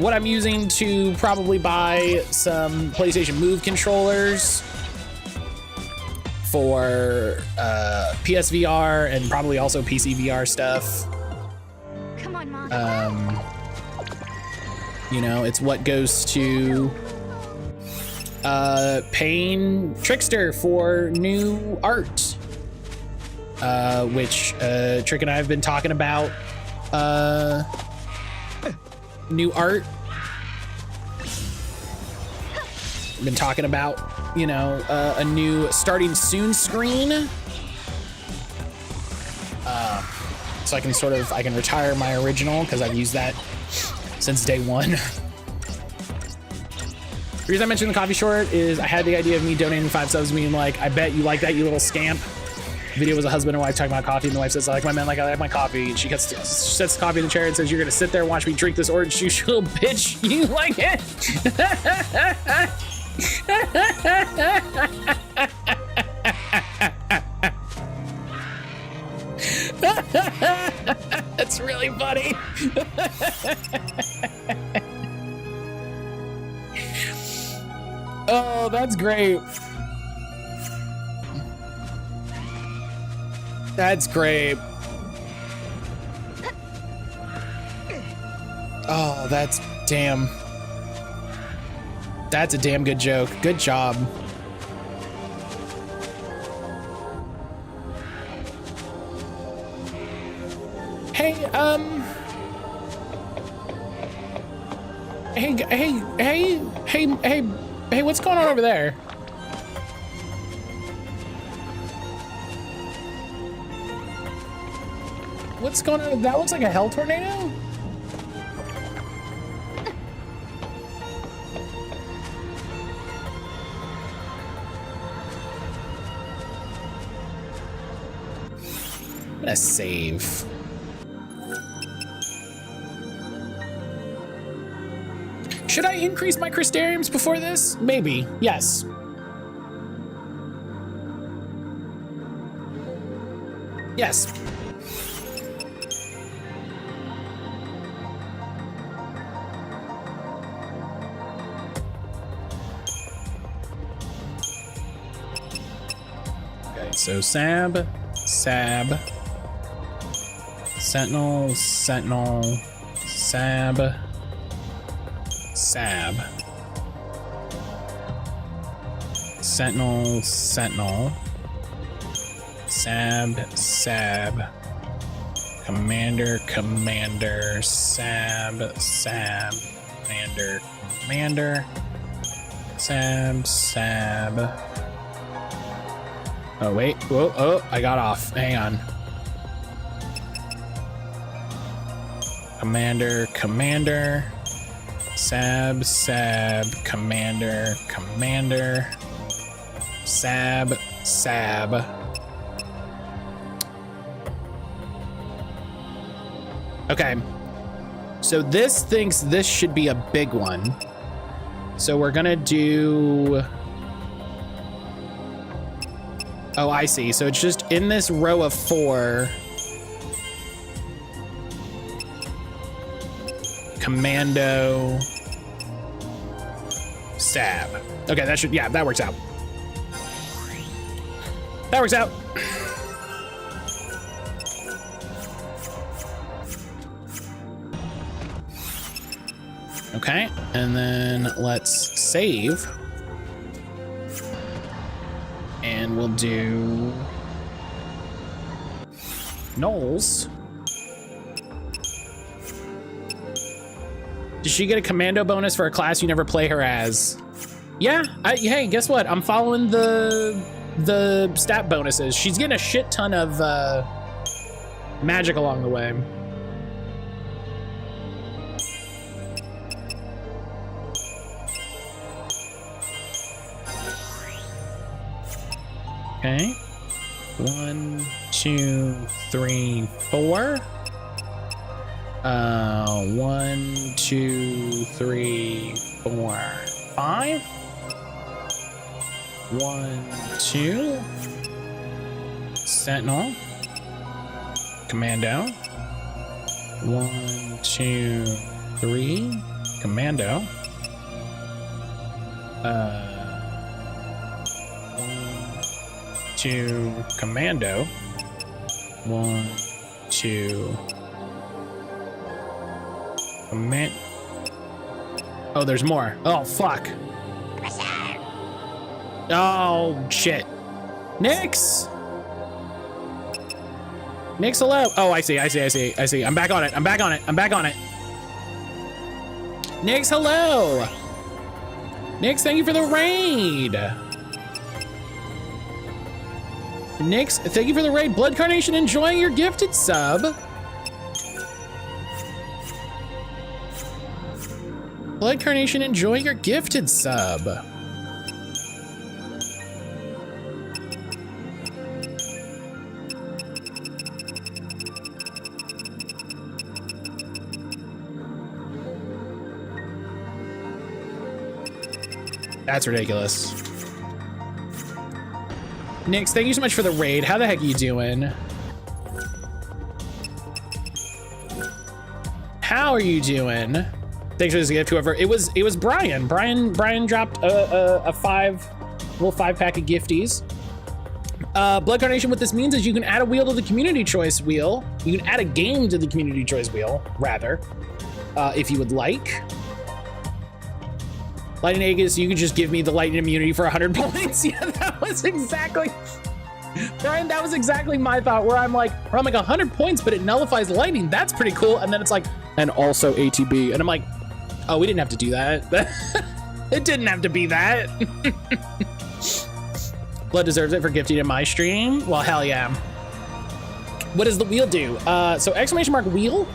what I'm using to probably buy some PlayStation Move controllers for PSVR and probably also PC VR stuff. Come on, Mom. You know, it's what goes to paying Trickster for new art, which Trick and I have been talking about. New art. Been talking about, you know, a new starting soon screen. So I can retire my original because I've used that since day one. The reason I mentioned the coffee short is I had the idea of me donating 5 subs, being like, I bet you like that, you little scamp. The video was a husband and wife talking about coffee, and the wife says, I like my man like I like my coffee. And she sets the coffee in the chair and says, you're gonna sit there and watch me drink this orange juice, you little bitch. You like it? That's really funny. Oh, that's great. That's great. Oh, that's damn. That's a damn good joke. Good job. Hey, hey, what's going on over there? What's going on? That looks like a hell tornado? I'm gonna save. Should I increase my crystariums before this? Maybe, yes. Yes. Okay, so Sab, Sentinel, Sab, Sentinel, Sab, Commander, Sab, Commander, Sab. Oh, wait, whoa, oh, I got off, hang on. Commander, Sab, Commander, Sab. Okay, so this thinks this should be a big one. So we're gonna do, oh, I see. So it's just in this row of 4. Commando, Sab. Okay, that should, yeah, that works out. That works out. Okay, and then let's save. And we'll do Knowles. Did she get a commando bonus for a class you never play her as? Yeah, hey, guess what? I'm following the stat bonuses. She's getting a shit ton of magic along the way. Okay. 1, 2, 3, 4. 1, 2, 3, 4, 5. 1, 2. Sentinel. Commando. 1, 2, 3. Commando. 1, 2. Commando. 1, 2. Oh, there's more. Oh, fuck. Oh, shit. Nyx! Nyx, hello. Oh, I see. I'm back on it. Nyx, hello. Nyx, thank you for the raid. Nyx, thank you for the raid. Blood Carnation, enjoying your gifted sub. Blood Carnation, enjoy your gifted sub. That's ridiculous. Nix, thank you so much for the raid. How the heck are you doing? How are you doing? Thanks for this gift, whoever. It was Brian. Brian dropped a little 5-pack of gifties. Blood Carnation, what this means is you can add a wheel to the community choice wheel. You can add a game to the community choice wheel, rather, if you would like. Lightning Aegis, you could just give me the lightning immunity for 100 points. Yeah, that was exactly, Brian, that was exactly my thought, where I'm like 100 points, but it nullifies lightning. That's pretty cool. And then it's like, and also ATB. And I'm like, oh, we didn't have to do that. It didn't have to be that. Blood deserves it for gifting in my stream. Well, hell yeah. What does the wheel do? So exclamation mark wheel.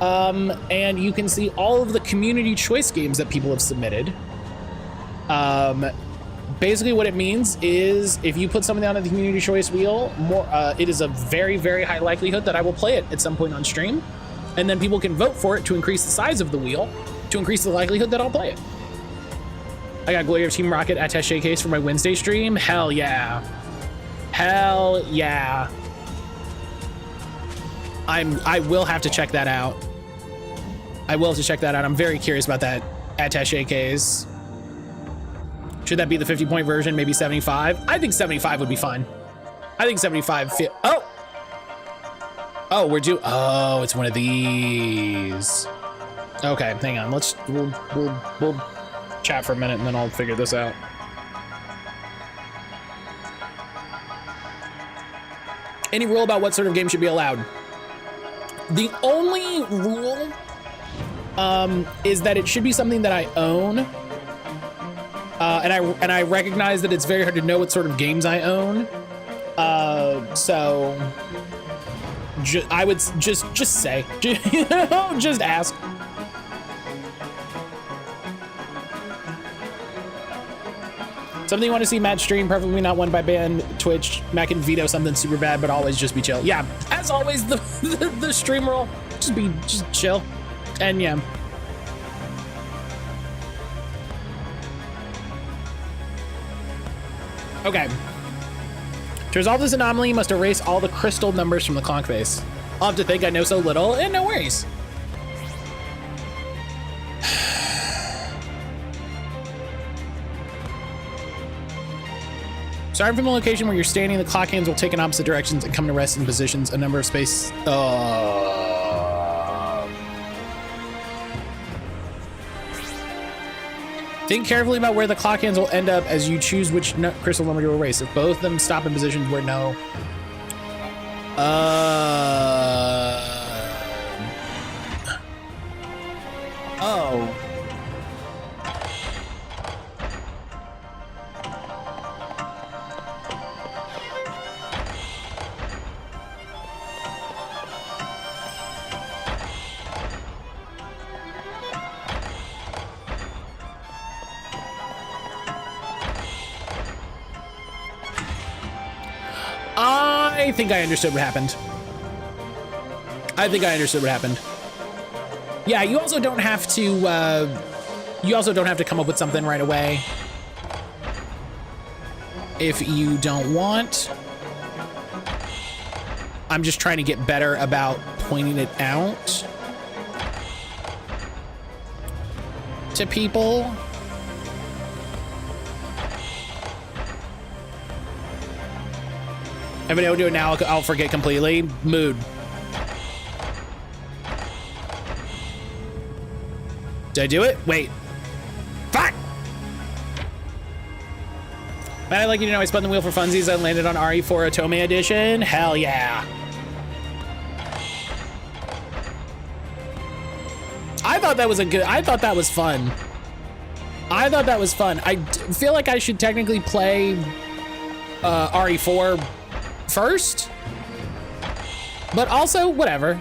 And you can see all of the community choice games that people have submitted. Basically what it means is if you put something on the community choice wheel, it is a very, very high likelihood that I will play it at some point on stream. And then people can vote for it to increase the size of the wheel, to increase the likelihood that I'll play it. I got Glory of Team Rocket attaché case for my Wednesday stream. Hell yeah. Hell yeah. I will have to check that out. I will have to check that out. I'm very curious about that attaché case. Should that be the 50-point version? Maybe 75? I think 75 would be fine. I think 75. Oh, oh, it's one of these. Okay, hang on. We'll chat for a minute and then I'll figure this out. Any rule about what sort of game should be allowed? The only rule is that it should be something that I own. And I recognize that it's very hard to know what sort of games I own. So I would just say, you know, just ask. Something you want to see Matt stream, preferably not one by ban, Twitch. Matt can veto something super bad, but always just be chill. Yeah, as always, the stream rule, just chill. And yeah. Okay. To resolve this anomaly, you must erase all the crystal numbers from the clock face. I'll have to think, I know so little, and no worries. Starting from the location where you're standing, the clock hands will take in opposite directions and come to rest in positions a number of space. Think carefully about where the clock hands will end up as you choose which crystal number to erase. If both of them stop in positions where no... Oh. I think I understood what happened. Yeah, you also don't have to come up with something right away if you don't want. I'm just trying to get better about pointing it out to people. If I don't do it now, I'll forget completely. Mood. Did I do it? Wait. Fuck! Man, I'd like you to know I spun the wheel for funsies and landed on RE4 Otome edition. Hell yeah. I thought that was fun. I feel like I should technically play RE4 first, but also whatever.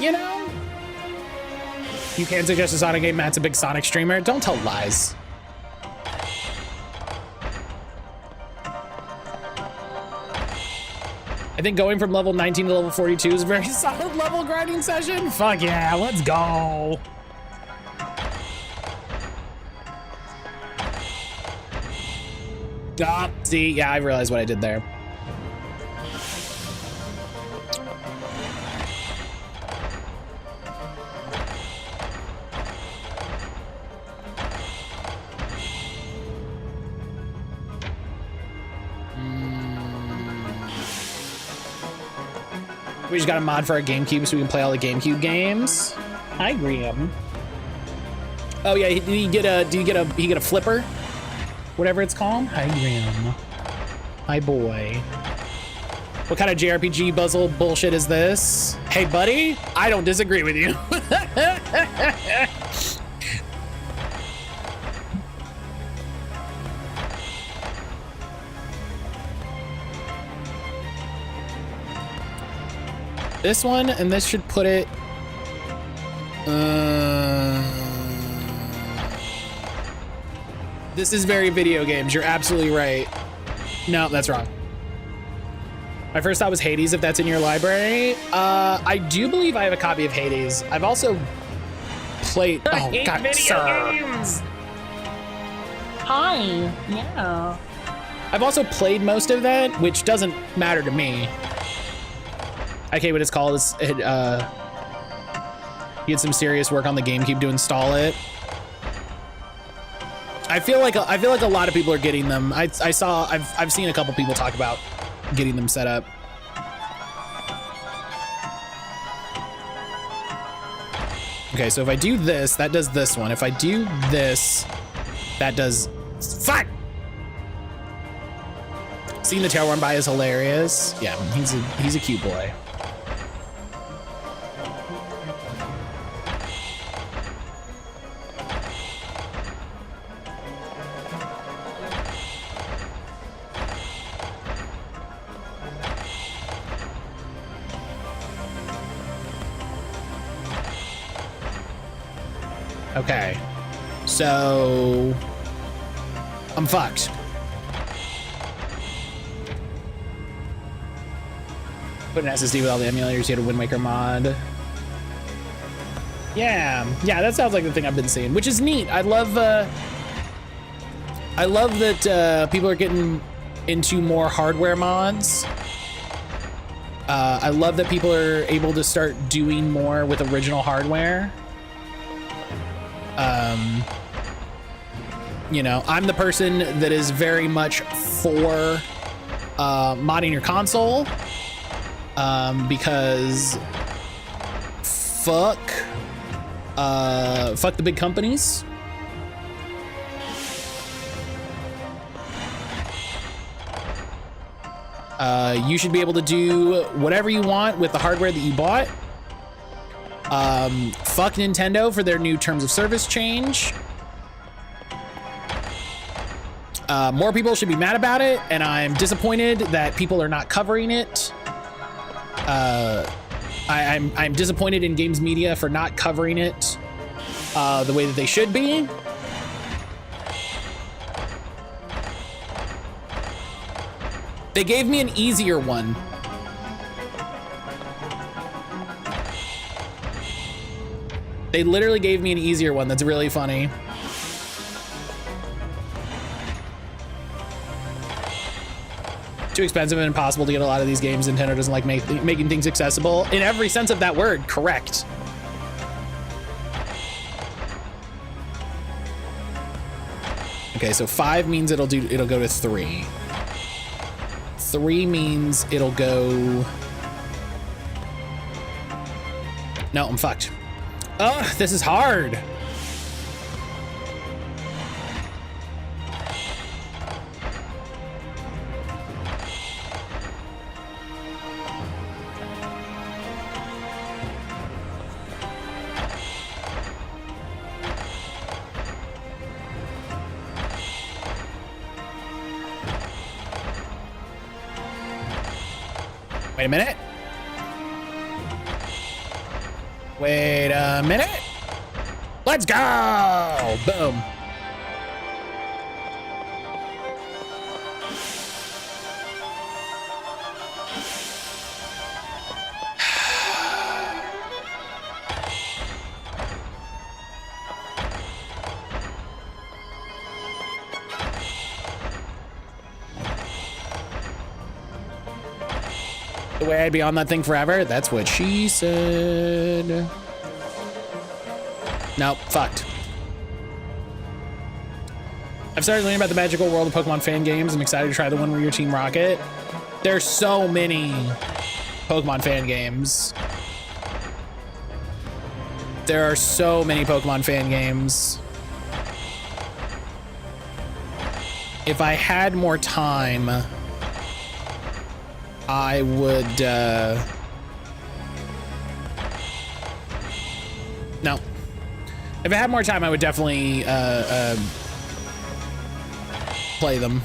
you know? You can't suggest a Sonic game. Matt's a big Sonic streamer. Don't tell lies. I think going from level 19 to level 42 is a very solid level grinding session. Fuck yeah, let's go. Ah, see, yeah, I realized what I did there. We just got a mod for our GameCube so we can play all the GameCube games. Hi, Graham. Oh yeah, did you get a flipper? Whatever it's called. Hi, Graham. Hi, boy. What kind of JRPG puzzle bullshit is this? Hey, buddy, I don't disagree with you. This one, and this should put it... This is very video games. You're absolutely right. No, that's wrong. My first thought was Hades, if that's in your library. I do believe I have a copy of Hades. I've also played... Oh, God, sir. Games. Hi, yeah. I've also played most of that, which doesn't matter to me. Okay, what it's called is you had some serious work on the GameCube to install it. I feel like a lot of people are getting them. I've seen a couple people talk about getting them set up. Okay, so if I do this, that does this one. If I do this, that does... Fuck! Seeing the tail run by is hilarious. Yeah, he's a cute boy. Okay, so I'm fucked. Put an SSD with all the emulators. You had a Wind Waker mod. Yeah, that sounds like the thing I've been seeing, which is neat. I love that people are getting into more hardware mods. I love that people are able to start doing more with original hardware. You know, I'm the person that is very much for modding your console, because fuck the big companies. You should be able to do whatever you want with the hardware that you bought. Fuck Nintendo for their new terms of service change. More people should be mad about it, and I'm disappointed that people are not covering it. I'm disappointed in games media for not covering it the way that they should be. They gave me an easier one. They literally gave me an easier one that's really funny. Too expensive and impossible to get a lot of these games. Nintendo doesn't like making things accessible in every sense of that word. Correct. Okay, so 5 means it'll go to 3. 3 means it'll go... No, I'm fucked. Ugh, this is hard. Wait a minute. Wait a minute. Let's go. Boom. The way I'd be on that thing forever? That's what she said. Nope, fucked. I've started learning about the magical world of Pokemon fan games. I'm excited to try the one where you're Team Rocket. There's so many Pokemon fan games. There are so many Pokemon fan games. If I had more time, I would, no. If I had more time, I would definitely, play them.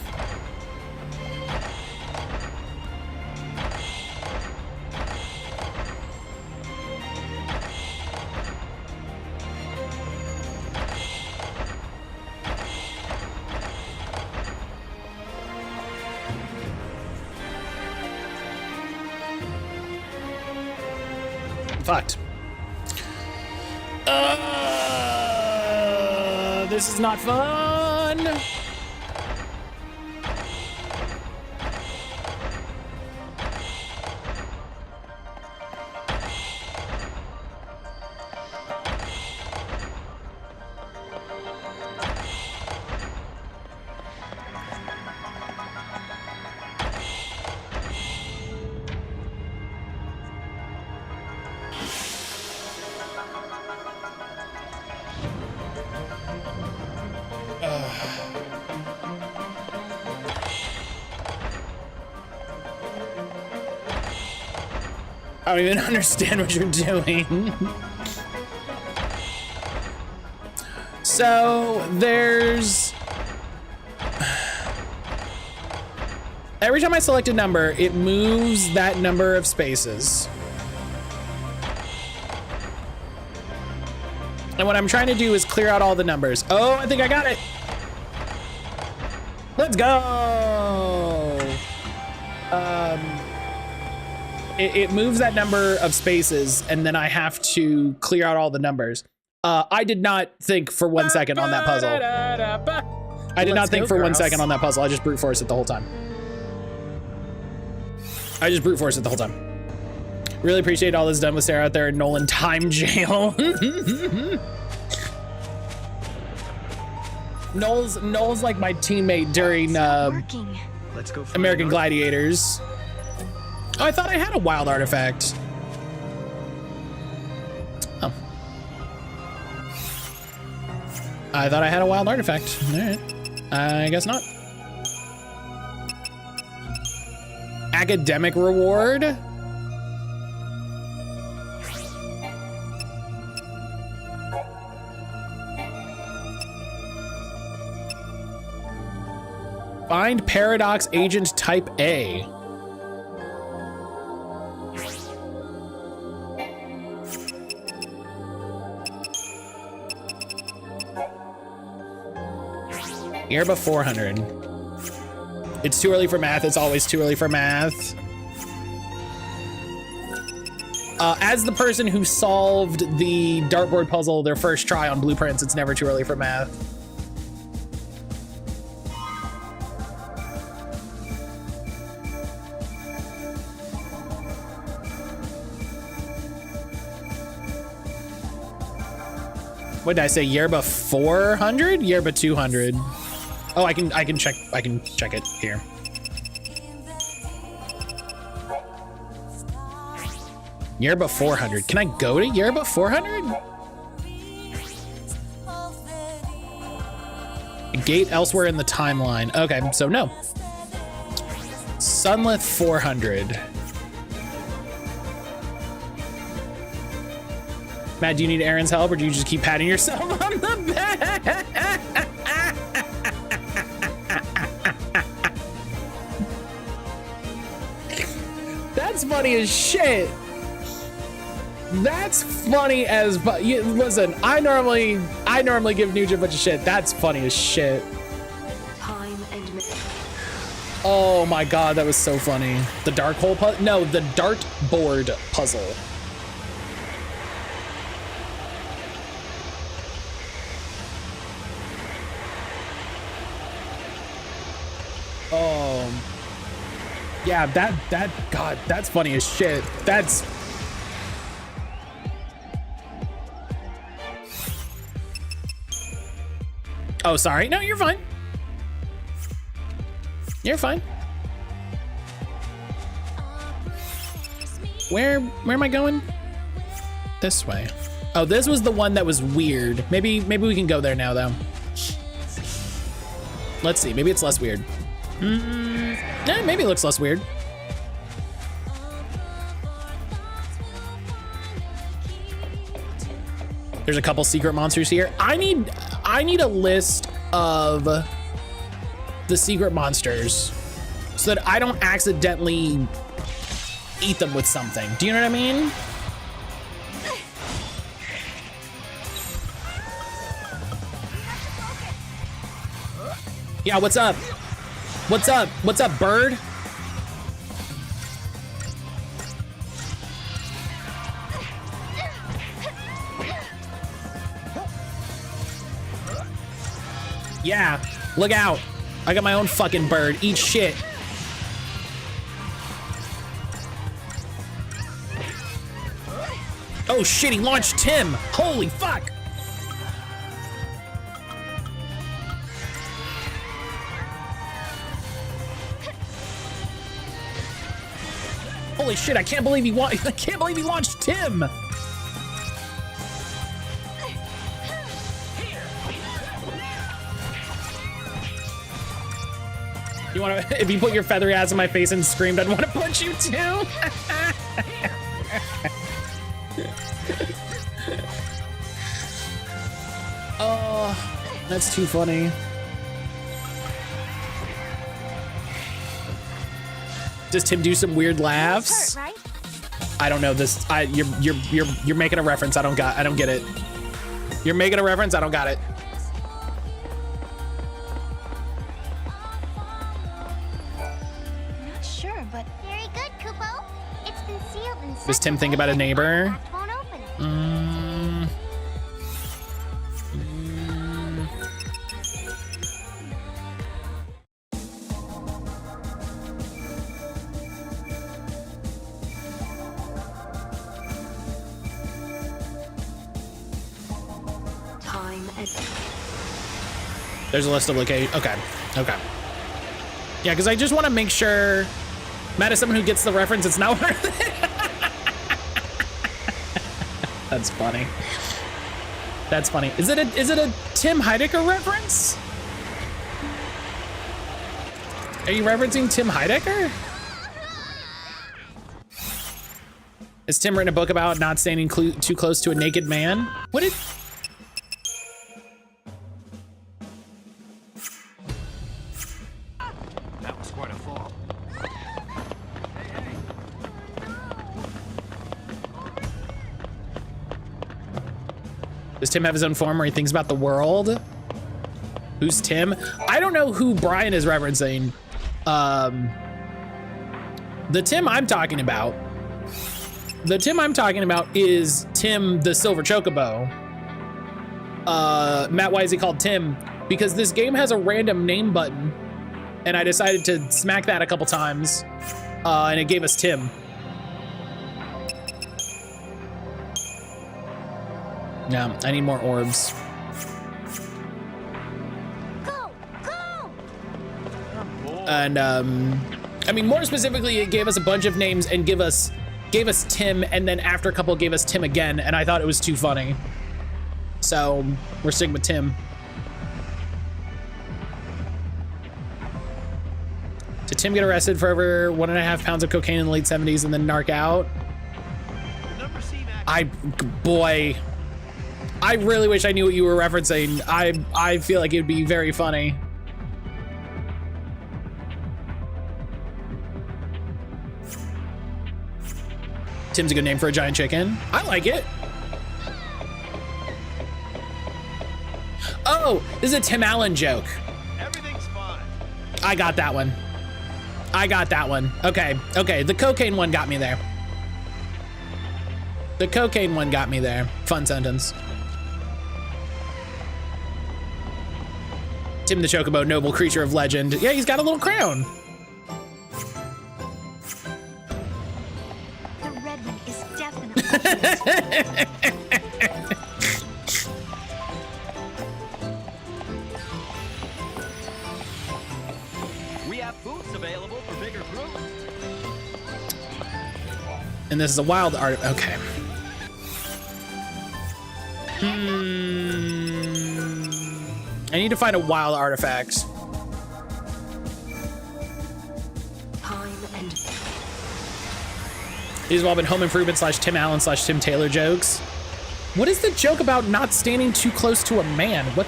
Fucked. This is not fun. I don't even understand what you're doing. So there's, every time I select a number, it moves that number of spaces. And what I'm trying to do is clear out all the numbers. Oh, I think I got it. Let's go. It moves that number of spaces, and then I have to clear out all the numbers. I did not think for 1 second on that puzzle. I did not think for 1 second on that puzzle. I just brute forced it the whole time. Really appreciate all this done with Sarah out there in Nolan time jail. Noel's like my teammate during Let's go American Gladiators. Oh, I thought I had a wild artifact. Oh. I thought I had a wild artifact. All right. I guess not. Academic reward? Find Paradox Agent Type A. Yerba 400. It's too early for math. It's always too early for math. As the person who solved the dartboard puzzle their first try on Blueprints, it's never too early for math. What did I say? Yerba 400? Yerba 200. Oh, I can check it here. Yerba 400. Can I go to Yerba 400? A gate elsewhere in the timeline. Okay, so no. Sunlith 400. Matt, do you need Aaron's help, or do you just keep patting yourself on the back? That's funny as shit. That's funny as listen, I normally give Nuge a bunch of shit. That's funny as shit. Time and Oh my god, that was so funny. The dark hole puzzle? No, the dartboard puzzle. Yeah, God, that's funny as shit. That's... Oh, sorry. No, you're fine. You're fine. Where am I going? This way. Oh, this was the one that was weird. Maybe we can go there now, though. Let's see. Maybe it's less weird. Yeah, maybe it looks less weird. There's a couple secret monsters here. I need a list of the secret monsters so that I don't accidentally eat them with something. Do you know what I mean? Yeah, what's up? What's up? What's up, bird? Yeah, look out. I got my own fucking bird. Eat shit. Oh shit, he launched Tim. Holy fuck. Holy shit, I can't believe he launched Tim. You wanna, if you put your feathery ass in my face and screamed, I'd want to punch you too. Oh, that's too funny. Does Tim do some weird laughs? Hurt, right? I don't know this. You're making a reference. I don't get it. You're making a reference. I don't got it. Not sure, but very good, Kupo. It's been sealed in Does Tim think about a neighbor? won't open it. time and There's a list of locations. Okay. Yeah, because I just want to make sure, Matt, as someone who gets the reference, it's not worth it. That's funny. That's funny. Is it a Tim Heidecker reference? Are you referencing Tim Heidecker? Has Tim written a book about not standing too close to a naked man? What did... That was quite a fall. Does Tim have his own forum where he thinks about the world? Who's Tim? I don't know who Brian is referencing. The Tim I'm talking about. The Tim I'm talking about is Tim the Silver Chocobo. Matt, why is he called Tim? Because this game has a random name button, and I decided to smack that a couple times, and it gave us Tim. Yeah, I need more orbs. Go! And I mean, more specifically, it gave us a bunch of names and gave us Tim, and then after a couple gave us Tim again, and I thought it was too funny. So we're sticking with Tim. Did Tim get arrested for over 1.5 pounds of cocaine in the late 70s and then narc out? Boy, I really wish I knew what you were referencing. I feel like it'd be very funny. Tim's a good name for a giant chicken. I like it. Oh, this is a Tim Allen joke. Everything's fine. I got that one. I got that one. Okay, okay, the cocaine one got me there. The cocaine one got me there. Fun sentence. Tim the Chocobo, noble creature of legend. Yeah, he's got a little crown. The red one is definitely. We have booths available for bigger groups. And this is a wild art. Okay. I need to find a wild artifact. Time and These have all been home improvement / Tim Allen / Tim Taylor jokes. What is the joke about not standing too close to a man? What?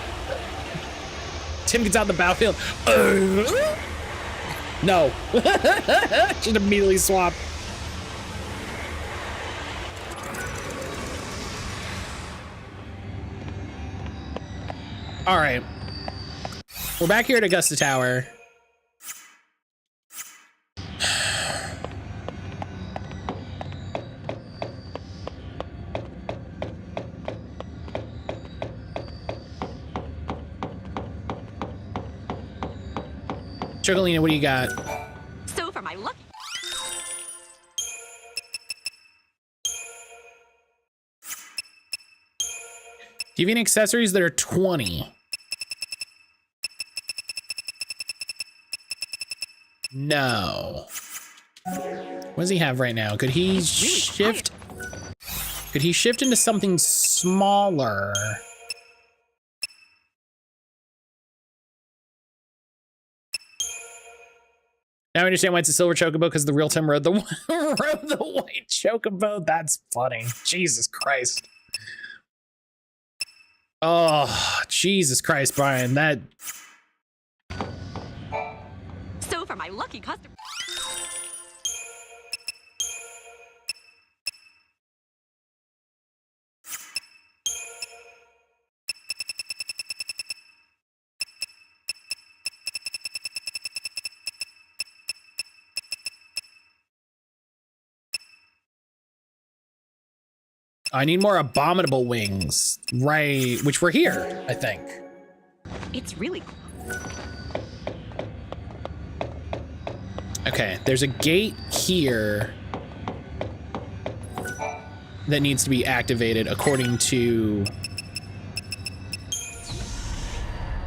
Tim gets out the battlefield. No. Should immediately swap. All right. We're back here at Augusta Tower. Chocolina, what do you got? So for my luck. Do you have any accessories that are 20? No. What does he have right now? Could he shift? Could he shift into something smaller? Now I understand why it's a silver chocobo, because the real Tim rode the rode the white chocobo. That's funny. Jesus Christ. Oh, Jesus Christ, Brian. That. So for my lucky customer. I need more abominable wings, right? Which were here, I think. It's really cool. Okay, there's a gate here that needs to be activated according to...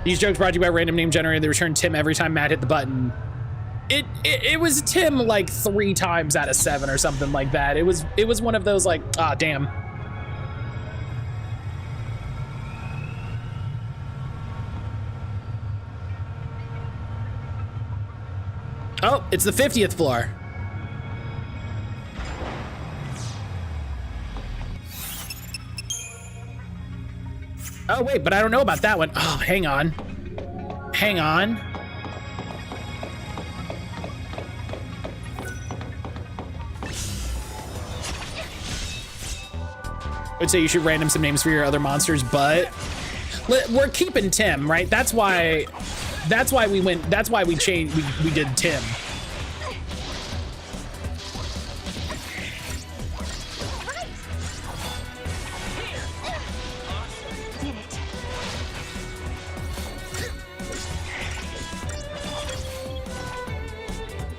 These jokes brought to you by random name generator. They return Tim every time Matt hit the button. It was Tim like 3 times out of 7 or something like that. It was one of those like, ah, damn. Oh, it's the 50th floor. Oh, wait, but I don't know about that one. Oh, hang on. Hang on. I would say you should random some names for your other monsters, but we're keeping Tim, right? That's why we went, that's why we changed, we did Tim.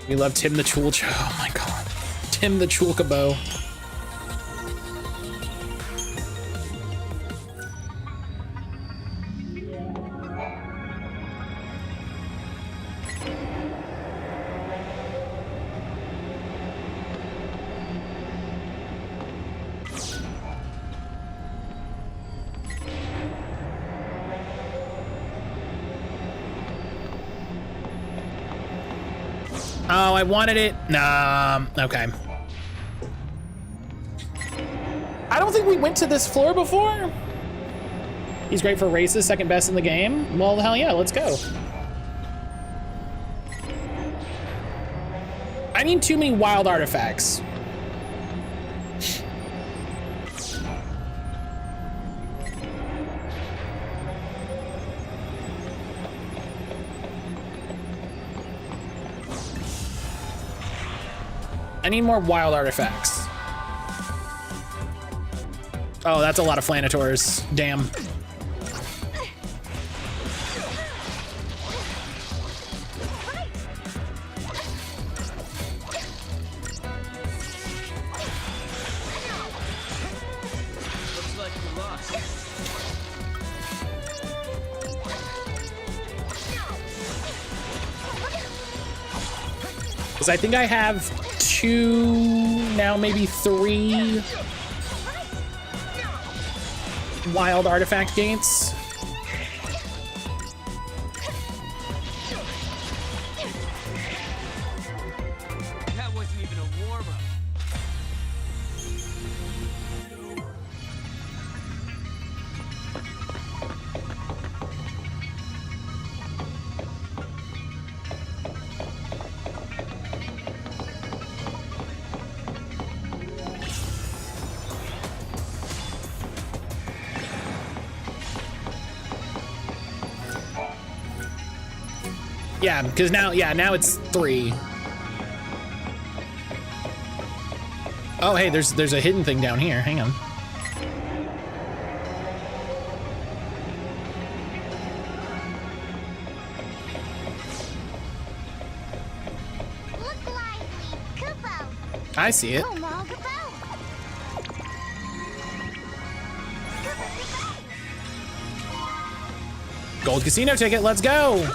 We love Tim the Chul. Oh my God. Tim the Chulkabo. Oh, I wanted it. Nah, okay. I don't think we went to this floor before. He's great for races, second best in the game. Well, hell yeah, let's go. I need too many wild artifacts. I need more wild artifacts. Oh, that's a lot of Flanators. Damn. Because I think I have 2, now maybe 3 wild artifact gates. That wasn't even a warm-up. Yeah, because now it's 3. Oh, hey, there's a hidden thing down here. Hang on. Look lively, Kupo. I see it. Gold casino ticket, let's go.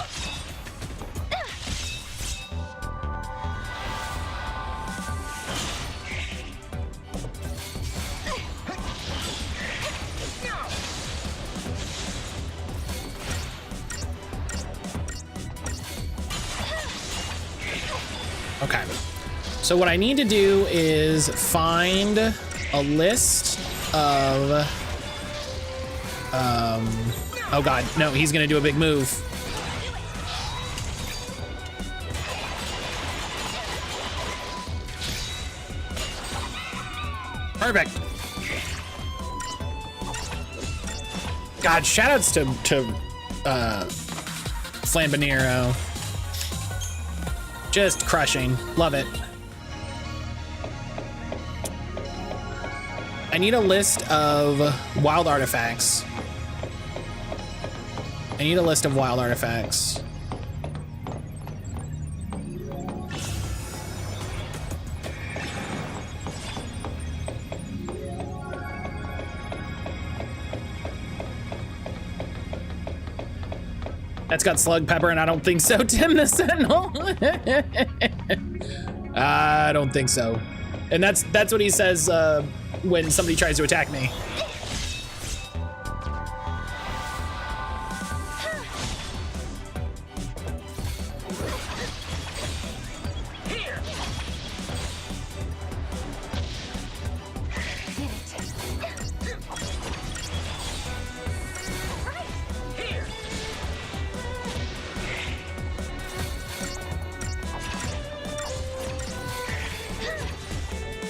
Okay, so what I need to do is find a list of, oh God, no, he's gonna do a big move. Perfect. God, shoutouts to Flambanero. Just crushing. Love it. I need a list of wild artifacts. I need a list of wild artifacts. That's got slug pepper, and I don't think so, Tim the Sentinel. I don't think so. And that's what he says when somebody tries to attack me.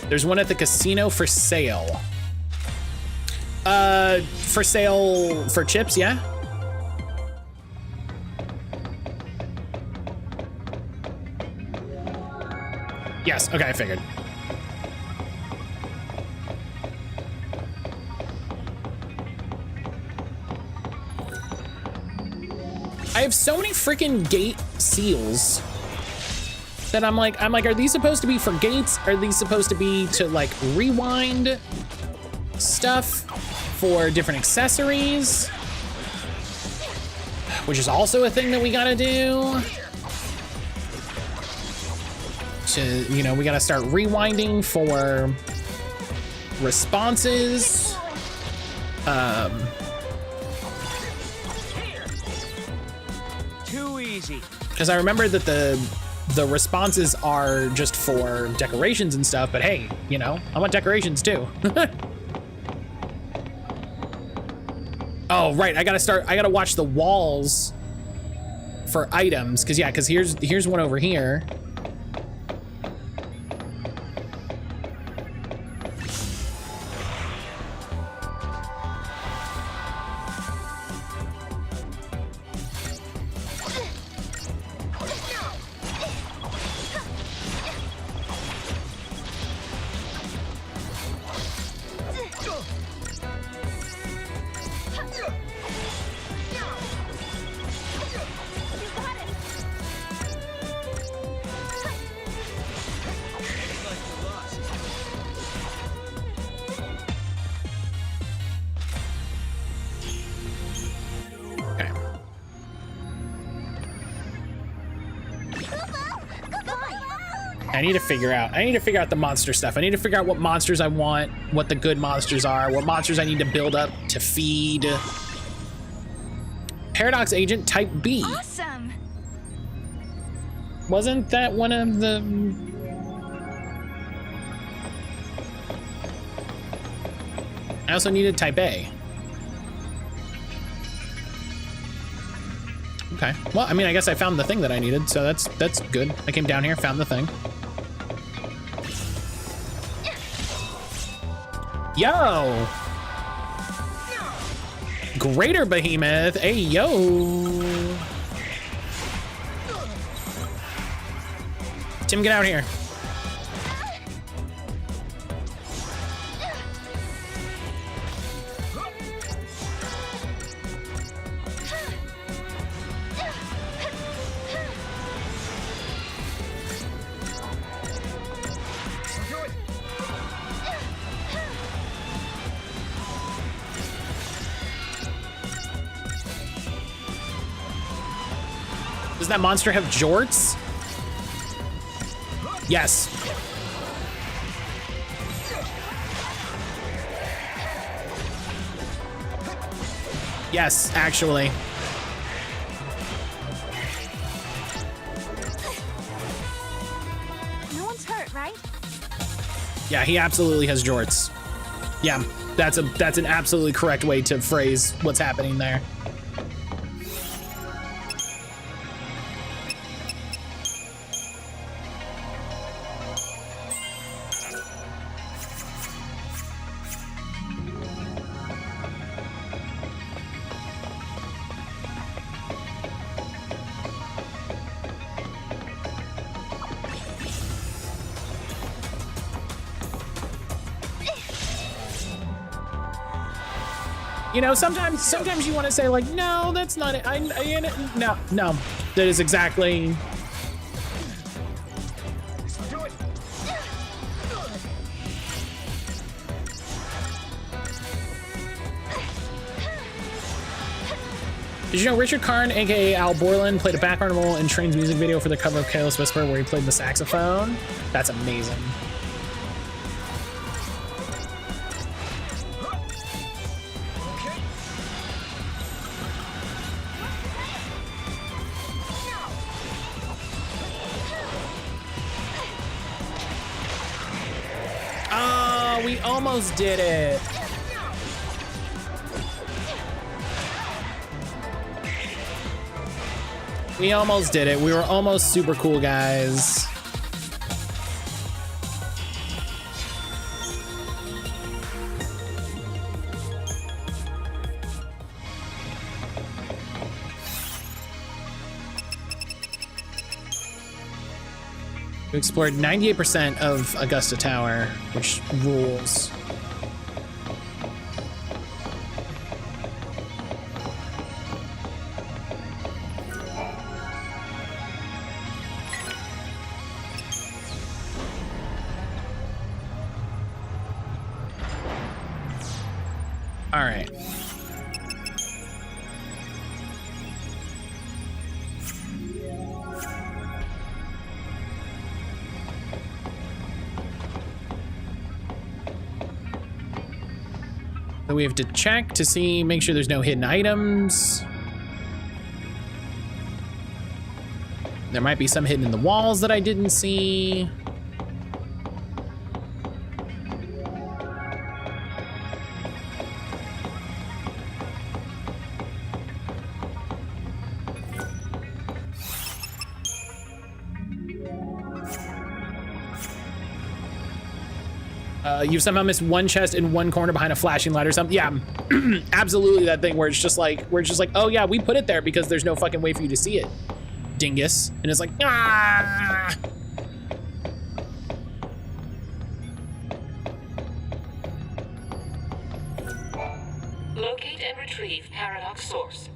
There's one at the casino for sale. For sale for chips, yeah? Yes, okay, I figured. I have so many freaking gate seals that I'm like, are these supposed to be for gates? Are these supposed to be to like rewind stuff for different accessories? Which is also a thing that we gotta do. To, you know, we gotta start rewinding for responses. Too easy. Because I remember that the responses are just for decorations and stuff, but hey, you know, I want decorations too. Oh, right, I gotta watch the walls for items, because here's one over here. I need to figure out the monster stuff. I need to figure out what monsters I want, what the good monsters are, what monsters I need to build up to feed. Paradox Agent Type B. Awesome. Wasn't that one of the... I also needed Type A. Okay. Well, I mean, I guess I found the thing that I needed, so that's good. I came down here, found the thing. Yo! Greater Behemoth. Hey, yo! Tim, get out here. Does that monster have jorts? Yes. Yes, actually. No one's hurt, right? Yeah, he absolutely has jorts. Yeah, that's an absolutely correct way to phrase what's happening there. You know, sometimes you want to say like, no, that's not it. No, that is exactly. Did you know Richard Karn, aka Al Borland, played a background role in Train's music video for the cover of Careless Whisper, where he played the saxophone? That's amazing. We almost did it. We almost did it. We were almost super cool, guys. We explored 98% of Augusta Tower, which rules. All right. So we have to check to see, make sure there's no hidden items. There might be some hidden in the walls that I didn't see. You've somehow missed one chest in one corner behind a flashing light or something. Yeah, absolutely that thing where it's just like, oh yeah, we put it there because there's no fucking way for you to see it, dingus. And it's like, ah. Locate and retrieve paradox source.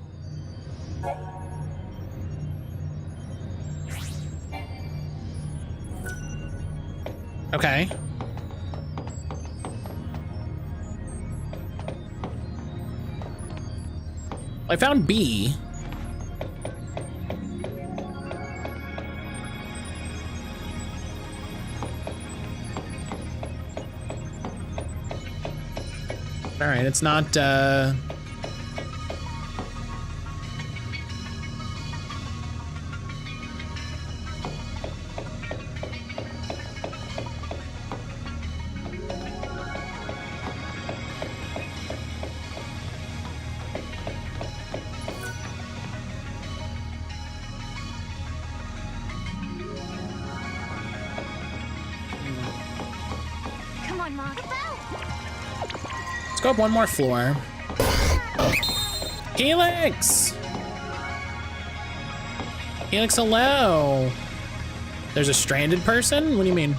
Okay. I found B. All right, it's not, Come on, Mom. let's go up one more floor. Helix! Helix, hello. There's a stranded person? What do you mean?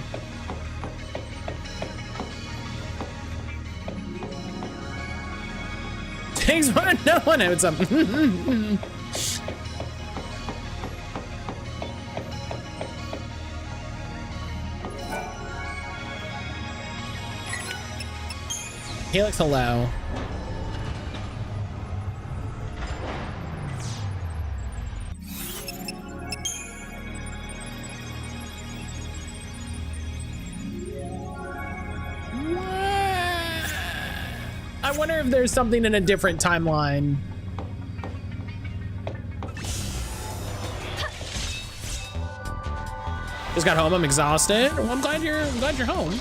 Thanks for no one out something. Helix, hello. I wonder if there's something in a different timeline. Just got home, I'm exhausted. Well, I'm glad you're home.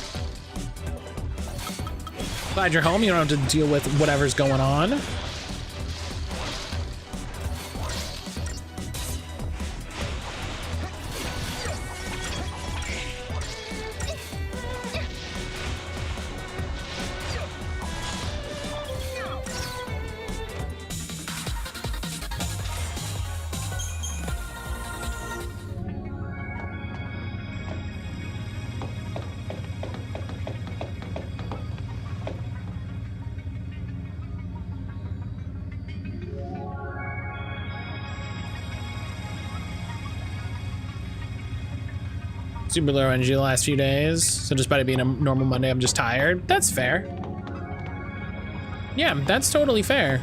Glad you're home, you don't have to deal with whatever's going on. Super low energy the last few days, so despite it being a normal Monday, I'm just tired. That's fair. Yeah, that's totally fair.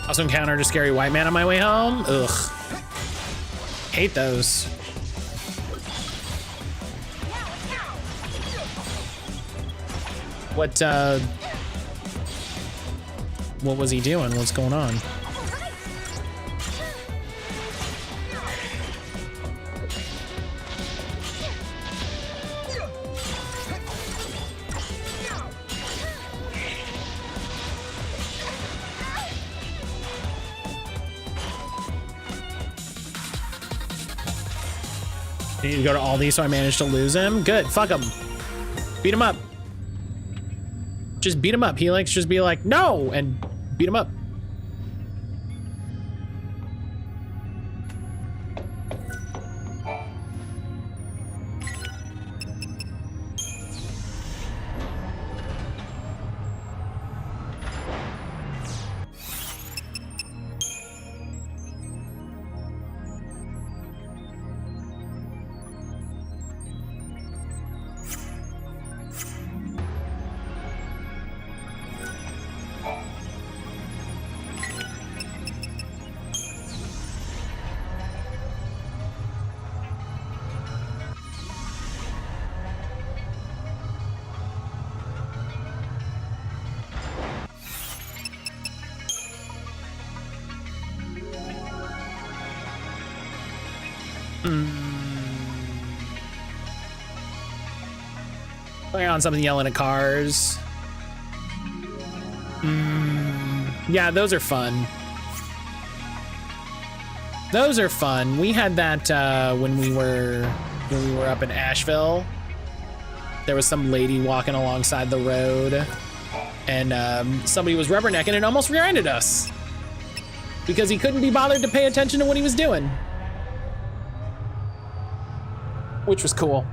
Also encountered a scary white man on my way home. Ugh. Hate those. What was he doing? What's going on? You need to go to Aldi, so I managed to lose him. Good, fuck him. Beat him up. Just beat him up. Helix, just be like, no, and beat him up. Playing on something, yelling at cars. Yeah, those are fun. Those are fun. We had that when we were up in Asheville. There was some lady walking alongside the road, and somebody was rubbernecking and almost rear-ended us because he couldn't be bothered to pay attention to what he was doing, which was cool.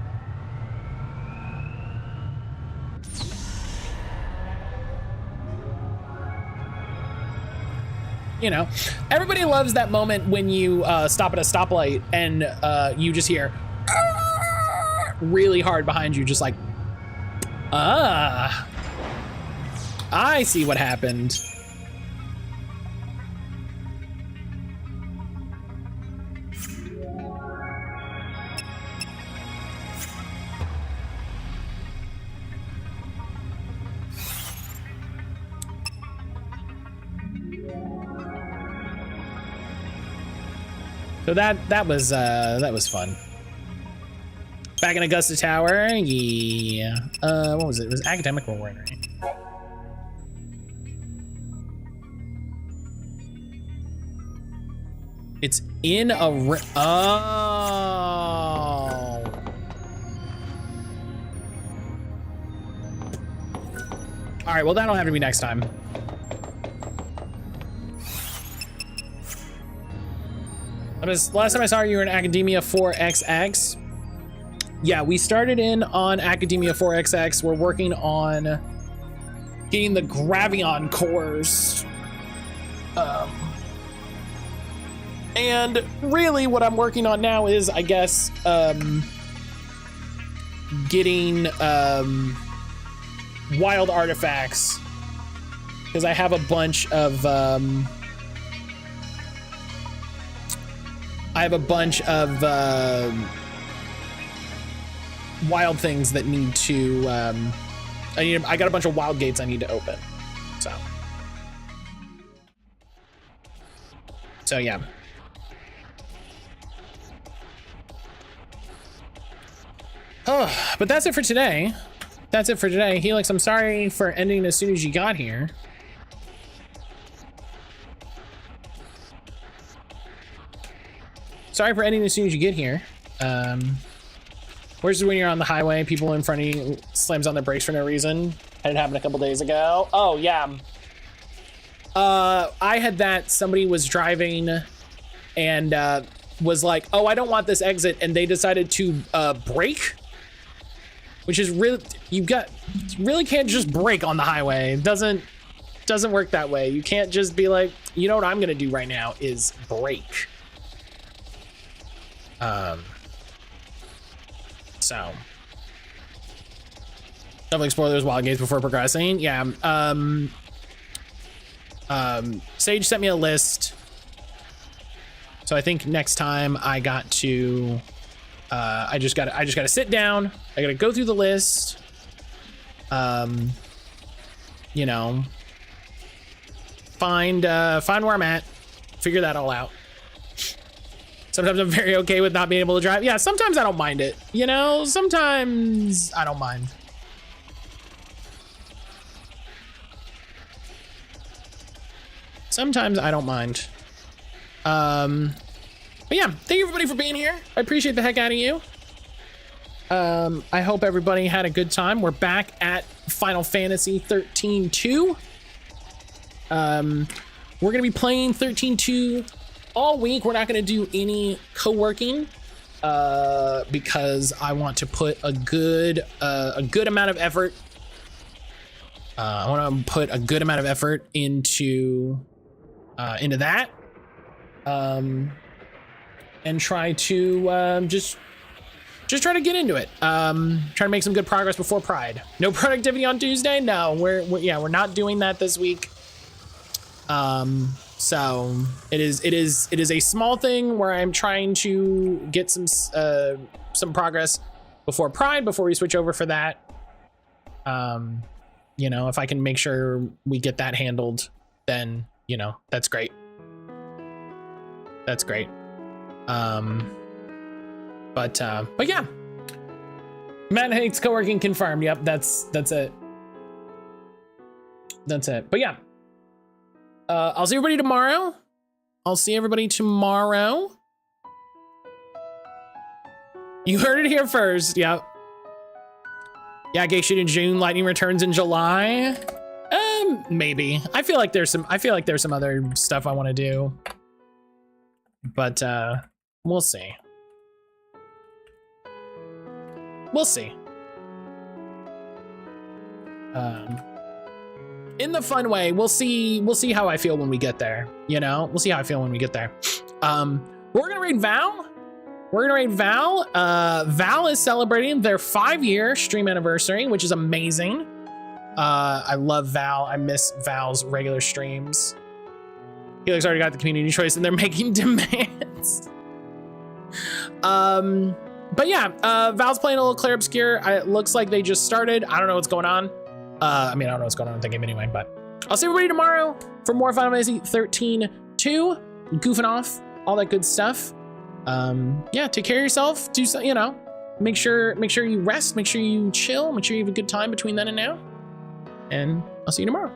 You know, everybody loves that moment when you stop at a stoplight and you just hear really hard behind you, just like, I see what happened. So that was fun. Back in Augusta Tower, yeah. What was it? It was academic reward, right? It's in a oh. All right, well that'll have to be next time. Last time I saw you were in Academia 4XX. Yeah, we started in on Academia 4XX. We're working on getting the Gravion cores. And really what I'm working on now is, I guess, getting wild artifacts. Because I have a bunch of wild things that need to I got a bunch of wild gates I need to open. So yeah. Oh, but that's it for today. That's it for today. Helix, I'm sorry for ending as soon as you got here. Sorry for ending as soon as you get here. Where's when you're on the highway, people in front of you slams on their brakes for no reason? Had it happen a couple days ago. Oh yeah. I had that. Somebody was driving and was like, oh, I don't want this exit, and they decided to brake, which is really, you really can't just brake on the highway. It doesn't work that way. You can't just be like, you know what I'm gonna do right now is brake. So definitely explore those wild gates before progressing. Yeah. Sage sent me a list, so I think next time I got to I just gotta sit down. I gotta go through the list, you know, find where I'm at, figure that all out. Sometimes I'm very okay with not being able to drive. Yeah, sometimes I don't mind it, you know, sometimes I don't mind. Sometimes I don't mind. But yeah, thank you everybody for being here. I appreciate the heck out of you. I hope everybody had a good time. We're back at Final Fantasy 13-2. We're gonna be playing 13-2 all week. We're not gonna do any co-working because I want to put a good amount of effort. I want to put a good amount of effort into that, and try to just try to get into it. Try to make some good progress before Pride. No productivity on Tuesday. No, we're not doing that this week. So it is a small thing where I'm trying to get some progress before Pride, before we switch over for that. You know, if I can make sure we get that handled, then, you know, that's great. That's great. But yeah. Matt hates co-working confirmed. Yep, that's it. That's it. But yeah. I'll see everybody tomorrow. You heard it here first. Yep. Yeah, Gay Shit in June, Lightning returns in July. Maybe. I feel like there's some other stuff I want to do. But we'll see. We'll see. In the fun way, we'll see how I feel when we get there. You know, we'll see how I feel when we get there. We're gonna raid Val. Val is celebrating their 5-year stream anniversary, which is amazing. I love Val. I miss Val's regular streams. Helix already got the community choice and they're making demands. But yeah, Val's playing a little Clair Obscure. It looks like they just started. I don't know what's going on. I mean, I don't know what's going on with the game anyway, but I'll see everybody tomorrow for more Final Fantasy 13-2, goofing off, all that good stuff. Yeah, take care of yourself. Do some, you know, make sure you rest, make sure you chill, make sure you have a good time between then and now. And I'll see you tomorrow.